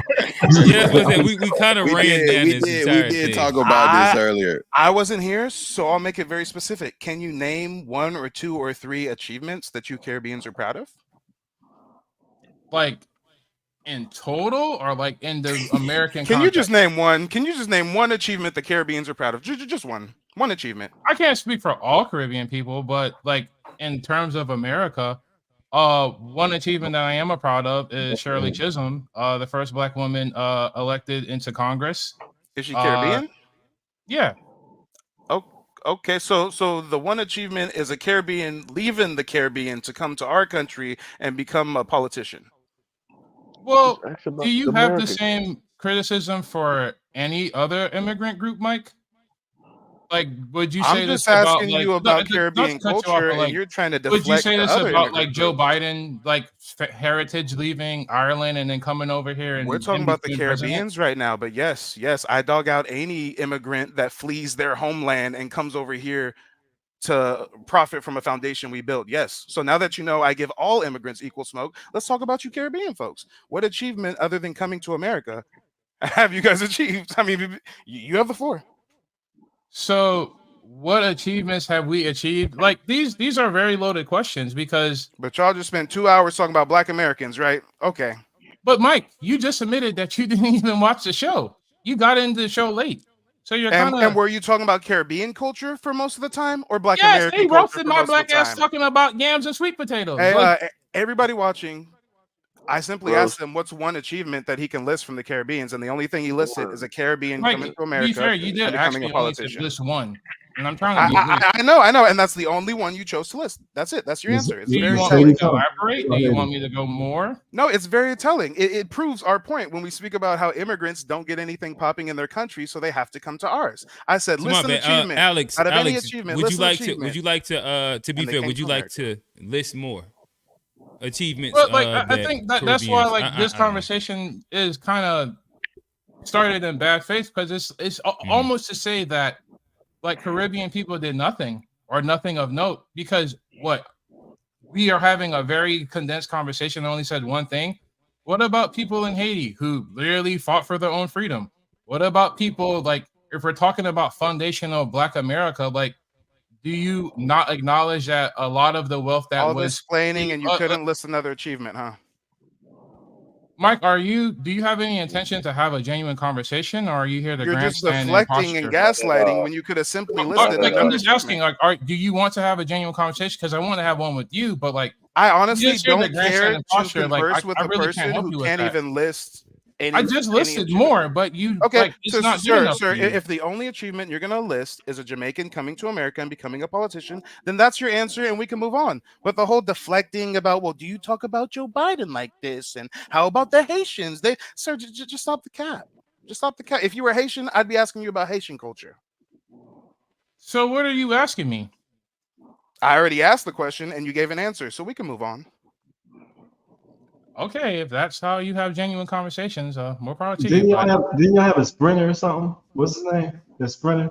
A: Yeah, that's what I said. We kind of ran down
C: We
A: this
C: did.
A: entire
C: We did
A: thing.
C: talk about this earlier.
O: I wasn't here, so I'll make it very specific. Can you name 1 or 2 or 3 achievements that you Caribbeans are proud of?
B: Like, in total, or like in the American
O: Can you just
B: context?
O: name one? Can you just name one achievement the Caribbeans are proud of? Just one achievement.
B: I can't speak for all Caribbean people, but like in terms of America, one achievement that I am proud of is Shirley Chisholm, the first Black woman elected into Congress.
O: Is she Caribbean?
B: Yeah.
O: Oh, okay. So the one achievement is a Caribbean leaving the Caribbean to come to our country and become a politician.
B: Well,
N: Ask about
B: do you
N: the
B: have the
N: Americans.
B: same criticism for any other immigrant group, Mike? Like, would you say
O: I'm
B: this
O: just
B: about
O: asking
B: like
O: you about
B: not to
O: Caribbean
B: cut you off,
O: culture,
B: but
O: and
B: like,
O: you're trying to
B: would you
O: deflect
B: say
O: to
B: this
O: other
B: about like
O: immigrant
B: Joe
O: groups.
B: Biden, like heritage leaving Ireland and then coming over here and
O: We're talking about the
B: becoming president?
O: Caribbeans right now, but yes, I dog out any immigrant that flees their homeland and comes over here to profit from a foundation we built. Yes. So now that you know I give all immigrants equal smoke, let's talk about you Caribbean folks. What achievement other than coming to America have you guys achieved? I mean, you have the floor.
B: So what achievements have we achieved? Like these are very loaded questions because.
O: But y'all just spent 2 hours talking about Black Americans, right? Okay.
B: But Mike, you just admitted that you didn't even watch the show. You got into the show late, so you're kind of.
O: And were you talking about Caribbean culture for most of the time, or Black
B: Yes,
O: American
B: they
O: culture
B: roasted
O: for
B: my
O: most of
B: black
O: the
B: ass
O: time?
B: talking about yams and sweet potatoes.
O: Hey, everybody watching, I simply
N: Bro.
O: asked him what's one achievement that he can list from the Caribbeans, and the only thing he listed is a Caribbean
B: Mike,
O: coming to
B: to
O: America
B: be fair, you did
O: and becoming a
B: actually only
O: politician.
B: list one, and I'm trying to be brief.
O: I know, and that's the only one you chose to list. That's it. That's your answer. It's
B: Do you
O: very
B: want me
O: telling.
B: to elaborate? Do you want me to go more?
O: No, it's very telling. It proves our point when we speak about how immigrants don't get anything popping in their country, so they have to come to ours. I said,
A: Come on,
O: list an
A: man.
O: achievement.
A: Alex,
O: Out of any
A: Alex,
O: achievement,
A: would
O: list
A: you
O: an
A: like to?
O: achievement.
A: Would you like to? To be
O: And they
A: fair,
O: came
A: would you
O: to
A: like to list more achievements?
B: But like, I think that's why
A: Caribbeans-
B: like this conversation is kind of started in bad faith because it's almost to say that like Caribbean people did nothing or nothing of note because what we are having a very condensed conversation. I only said one thing. What about people in Haiti who literally fought for their own freedom? What about people like if we're talking about foundational Black America, like do you not acknowledge that a lot of the wealth that
O: all
B: was
O: this explaining and you couldn't list another achievement, huh?
B: Mike, do you have any intention to have a genuine conversation, or are you here to
O: You're just
B: grandstand
O: deflecting and gaslighting when you could have simply listed
B: like,
O: another
B: I'm just asking,
O: achievement.
B: like, do you want to have a genuine conversation? Because I want to have one with you, but like,
O: I honestly
B: you're just here to
O: don't
B: grandstand
O: care
B: and
O: to
B: posture, like,
O: converse with
B: I
O: a
B: really
O: person
B: can't help
O: who
B: you with
O: can't
B: that.
O: even list any.
B: I just listed
O: achievement.
B: more, but you
O: Okay,
B: like, it's not good
O: sir,
B: enough
O: sir.
B: for you.
O: If the only achievement you're gonna list is a Jamaican coming to America and becoming a politician, then that's your answer, and we can move on. But the whole deflecting about, well, do you talk about Joe Biden like this, and how about the Haitians? Sir, just stop the cap. Just stop the cap. If you were Haitian, I'd be asking you about Haitian culture.
B: So what are you asking me?
O: I already asked the question, and you gave an answer, so we can move on.
B: Okay, if that's how you have genuine conversations, more power to
E: Didn't
B: you.
E: y'all have a sprinter or something? What's his name? The sprinter?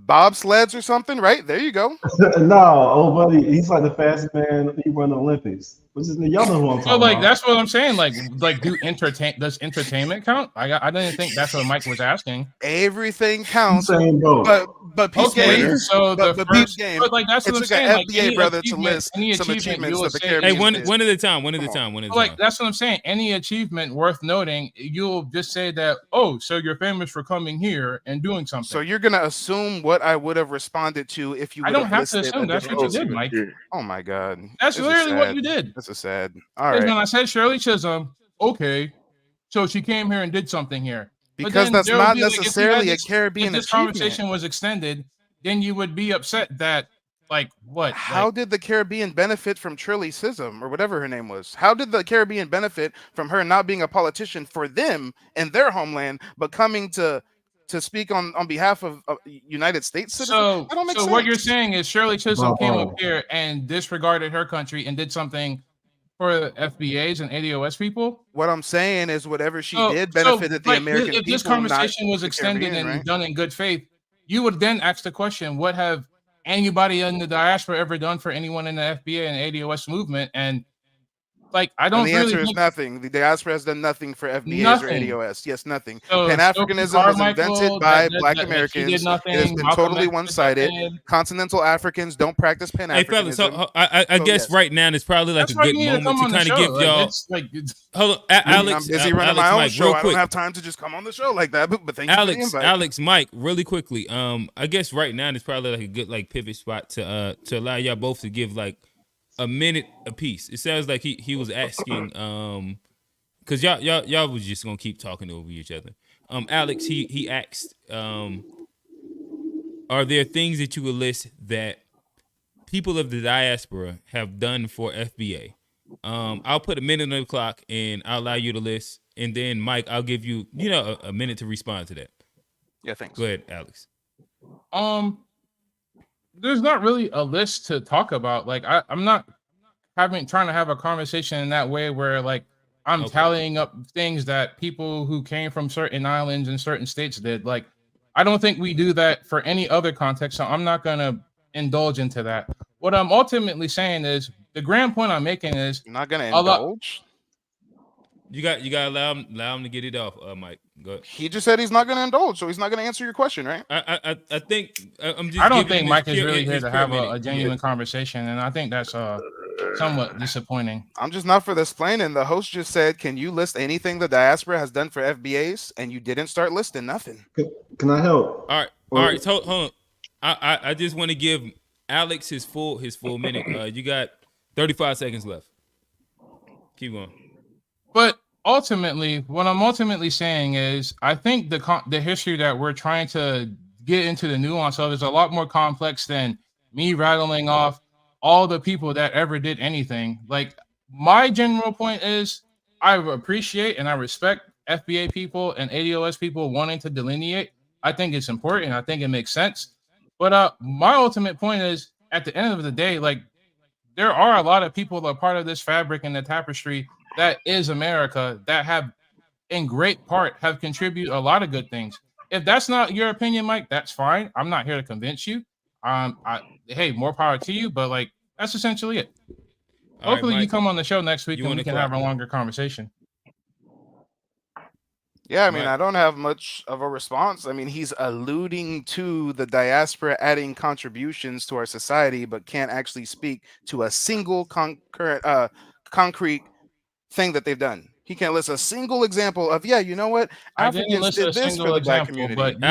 O: Bobsleds or something, right? There you go.
E: No, oh buddy, he's like the fastest man. He won the Olympics. What's his name? Y'all know who I'm
B: So
E: talking
B: like
E: about.
B: that's what I'm saying. Like does entertainment count? I didn't think that's what Mike was asking.
O: Everything counts,
E: Same boat.
O: but peace
B: Okay,
O: game.
B: so
O: but
B: the
O: peace
B: first,
O: game.
B: but like that's
O: It
B: what I'm
O: took an
B: saying. Like
O: FBA
B: any
O: brother to
B: achievement,
O: list
B: any
O: some
B: achievement
O: achievements
B: you'll
O: that the
B: say.
O: Caribbean
A: Hey, one
O: did.
A: at a time. One at a time. One at a
B: Like
A: time.
B: that's what I'm saying. Any achievement worth noting, you'll just say that. Oh, so you're famous for coming here and doing something.
O: So you're gonna assume what I would have responded to if you.
B: I
O: would
B: don't have to
O: listed
B: assume
O: a
B: that's
O: different
B: what you did,
O: achievement.
B: Mike.
O: Oh my god,
B: That's
O: This is
B: literally what
O: sad.
B: you did.
O: This is sad. All
B: Because
O: right,
B: when I said Shirley Chisholm, okay, so she came here and did something here. But
O: because
B: then
O: that's
B: there would
O: not
B: be, like, if we had
O: necessarily a
B: this-
O: Caribbean
B: If this
O: achievement.
B: conversation was extended, then you would be upset that, like, what?
O: How
B: Like,
O: did the Caribbean benefit from Shirley Chisholm or whatever her name was? How did the Caribbean benefit from her not being a politician for them in their homeland, but coming to speak on behalf of United States citizens?
B: so,
O: That don't make
B: so
O: sense.
B: what you're saying is Shirley Chisholm came up
E: Bro.
B: here and disregarded her country and did something for the FBAs and ADOS people.
O: What I'm saying is whatever she
B: So-
O: did
B: so,
O: benefited the
B: like,
O: American
B: if
O: people.
B: this conversation
O: not
B: was
O: the
B: extended
O: Caribbean,
B: and
O: right?
B: done in good faith, you would then ask the question: what have anybody in the diaspora ever done for anyone in the FBA and ADOS movement? And like, I don't
O: And the
B: really
O: answer is
B: think
O: nothing. The diaspora has done nothing for FBAs
B: Nothing.
O: or ADOS. Yes, nothing.
B: So,
O: Pan-Africanism
B: Stokely
O: was
B: Carmichael,
O: invented by
B: that-
O: Black
B: that she
O: Americans.
B: did
O: It has
B: nothing.
O: been
B: Malcolm
O: totally
B: X did
O: one-sided.
B: nothing.
O: Continental Africans don't practice
A: Hey,
O: Pan-Africanism.
A: fellas. So I
O: So,
A: guess
O: yes.
A: right now it's probably like
B: That's
A: a
B: why
A: good
B: you need to
A: moment
B: come
A: to
B: on the
A: kind of
B: show.
A: give
B: Like,
A: y'all.
B: it's like
A: Hold on,
O: I'm
A: Alex.
O: busy running
A: Alex,
O: my own
A: Mike,
O: show.
A: real
O: I
A: quick.
O: don't have time to just come on the show like that. But thank you for the invite.
A: Alex, Mike, really quickly. I guess right now it's probably like a good like pivot spot to allow y'all both to give like a minute apiece. It sounds like he was asking because y'all was just gonna keep talking over each other. Alex, he asked, are there things that you would list that people of the diaspora have done for FBA? I'll put a minute on the clock and I'll allow you to list, and then Mike, I'll give you a minute to respond to that.
O: Yeah, thanks.
A: Go ahead, Alex.
B: There's not really a list to talk about. Like, I'm not trying to have a conversation in that way where like I'm tallying up things that people who came from certain islands and certain states did. Like, I don't think we do that for any other context, so I'm not gonna indulge into that. What I'm ultimately saying is the grand point I'm making is
O: You're not gonna
B: a lot-
O: indulge.
A: You got allow him to get it off, Mike. Go ahead.
O: He just said he's not going to indulge, so he's not going to answer your question, right?
A: I think I'm just.
B: I don't
A: giving
B: think
A: him
B: Mike
A: his
B: is really here
A: his
B: to
A: pure
B: have
A: minute.
B: a genuine conversation, and I think that's somewhat disappointing.
O: I'm just not for this planning. The host just said, "Can you list anything the diaspora has done for FBAs?" And you didn't start listing nothing.
E: Can I help?
A: All right. So hold on. I just want to give Alex his full minute. You got 35 seconds left. Keep going.
B: But ultimately, what I'm ultimately saying is, I think the history that we're trying to get into the nuance of is a lot more complex than me rattling off all the people that ever did anything. Like, my general point is, I appreciate and I respect FBA people and ADOS people wanting to delineate. I think it's important. I think it makes sense. But my ultimate point is, at the end of the day, like, there are a lot of people that are part of this fabric and the tapestry that is America that have, in great part, have contributed a lot of good things. If that's not your opinion, Mike, that's fine. I'm not here to convince you. Hey, more power to you, but like, that's essentially it.
A: All
B: Hopefully,
A: right,
B: you
A: Mike,
B: come on the show next week
A: you
B: and
A: wanna
B: we can have a longer conversation.
O: Yeah, I mean, I don't have much of a response. I mean, he's alluding to the diaspora adding contributions to our society, but can't actually speak to a single concrete thing that they've done. He can't list a single example of, yeah, you know what?
B: I didn't
O: Africans
B: list
O: did
B: a
O: this for
B: single
O: the black
B: example,
O: community.
B: but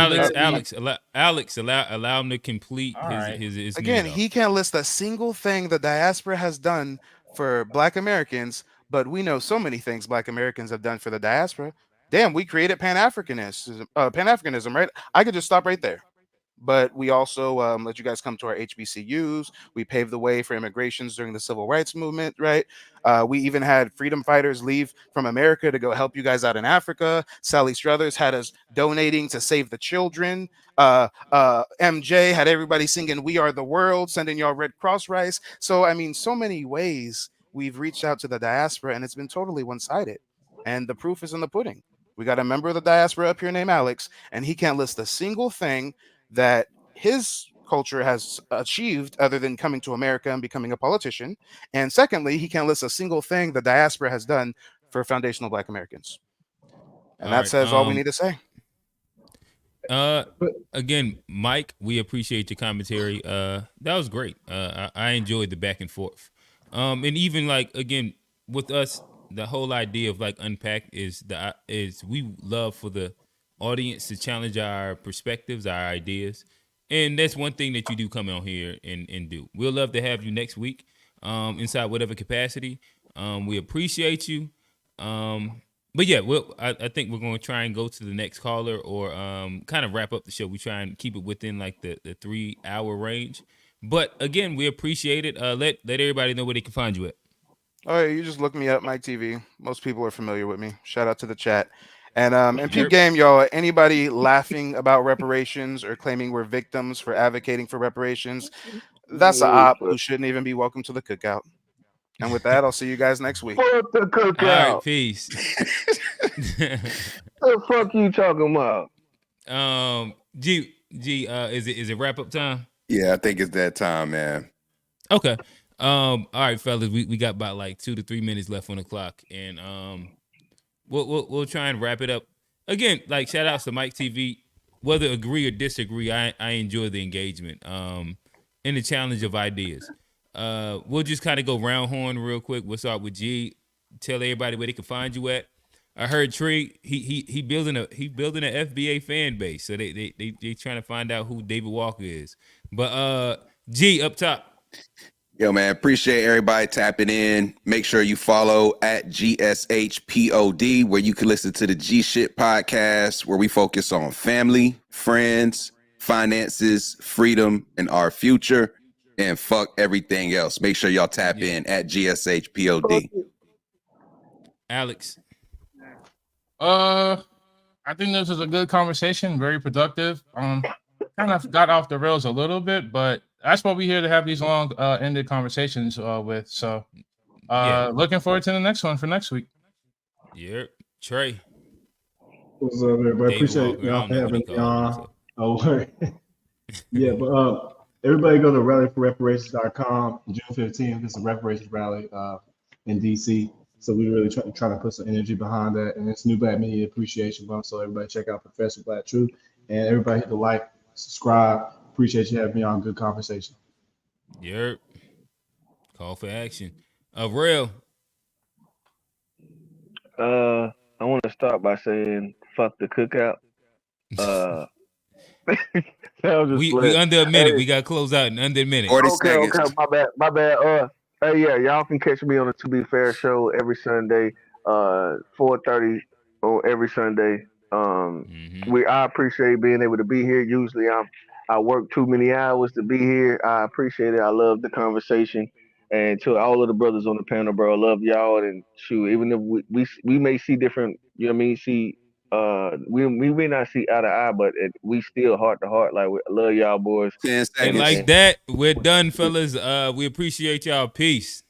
A: Alex, allow him to complete his
O: Again,
A: minute
O: he can't list a single thing the diaspora has done for black Americans, but we know so many things black Americans have done for the diaspora. Damn, we created Pan-Africanism, right? I could just stop right there. But we also let you guys come to our HBCUs. We paved the way for immigrations during the civil rights movement, right? We even had freedom fighters leave from America to go help you guys out in Africa. Sally Struthers had us donating to save the children. MJ had everybody singing "We Are the World," sending y'all Red Cross rice. So, I mean, so many ways we've reached out to the diaspora, and it's been totally one-sided. And the proof is in the pudding. We got a member of the diaspora up here named Alex, and he can't list a single thing that his culture has achieved other than coming to America and becoming a politician. And secondly, he can't list a single thing the diaspora has done for foundational black Americans. And that says all we need to say.
A: Again, Mike, we appreciate your commentary. That was great. I enjoyed the back and forth. And even like, again, with us, the whole idea of like Unpacked is we love for the audience to challenge our perspectives, our ideas. And that's one thing that you do come on here and do. We'll love to have you next week, inside whatever capacity. We appreciate you. But yeah, I think we're going to try and go to the next caller or kind of wrap up the show. We try and keep it within like the 3-hour range. But again, we appreciate it. Let everybody know where they can find you at.
O: Oh, yeah, you just look me up, Mike TV. Most people are familiar with me. Shout out to the chat. And peep game, y'all, anybody laughing about reparations or claiming we're victims for advocating for reparations, that's a op who shouldn't even be welcome to the cookout. And with that, I'll see you guys next week.
N: Fuck the cookout.
A: All right, peace.
N: What the fuck you talking about?
A: G, is it wrap up time?
C: Yeah, I think it's that time, man.
A: Okay. All right, fellas, we got about like 2 to 3 minutes left on the clock, and we'll try and wrap it up. Again, like shout outs to Mike TV. Whether agree or disagree, I enjoy the engagement and the challenge of ideas. We'll just kind of go round horn real quick. We'll start with G. Tell everybody where they can find you at. I heard Trey he building an FBA fan base, so they trying to find out who David Walker is. But G up top.
C: Yo, man, appreciate everybody tapping in. Make sure you follow at GSHPOD, where you can listen to the G Shit podcast, where we focus on family, friends, finances, freedom, and our future, and fuck everything else. Make sure y'all tap in at GSHPOD.
A: Alex.
B: I think this was a good conversation, very productive. Kind of got off the rails a little bit, but that's what we're here to have these long ended conversations with. So looking forward to the next one for next week.
A: Yeah, Trey.
E: What's up, everybody? Appreciate y'all having me on. Yeah, but everybody go to rallyforreparations.com. June 15th. It's a reparations rally in DC. So we really trying to put some energy behind that. And it's New Black Media Appreciation Month. So everybody check out Professor Black Truth. And everybody hit the like, subscribe. Appreciate you having me on. Good conversation.
A: Yep. Call for action. Real.
D: I want to start by saying fuck the cookout.
A: We under a minute.
D: Hey.
A: We got to close out in under a minute.
C: 40
D: Okay,
C: seconds.
D: my bad. Hey, yeah, y'all can catch me on the To Be Fair show every Sunday, 4:30 on every Sunday. I appreciate being able to be here. Usually I work too many hours to be here. I appreciate it. I love the conversation. And to all of the brothers on the panel, bro, I love y'all. And shoot, even if we may see different, you know what I mean, we may not see eye to eye, but we still heart to heart. Like, I love y'all boys.
C: 10 seconds.
A: And like that, we're done, fellas. We appreciate y'all. Peace.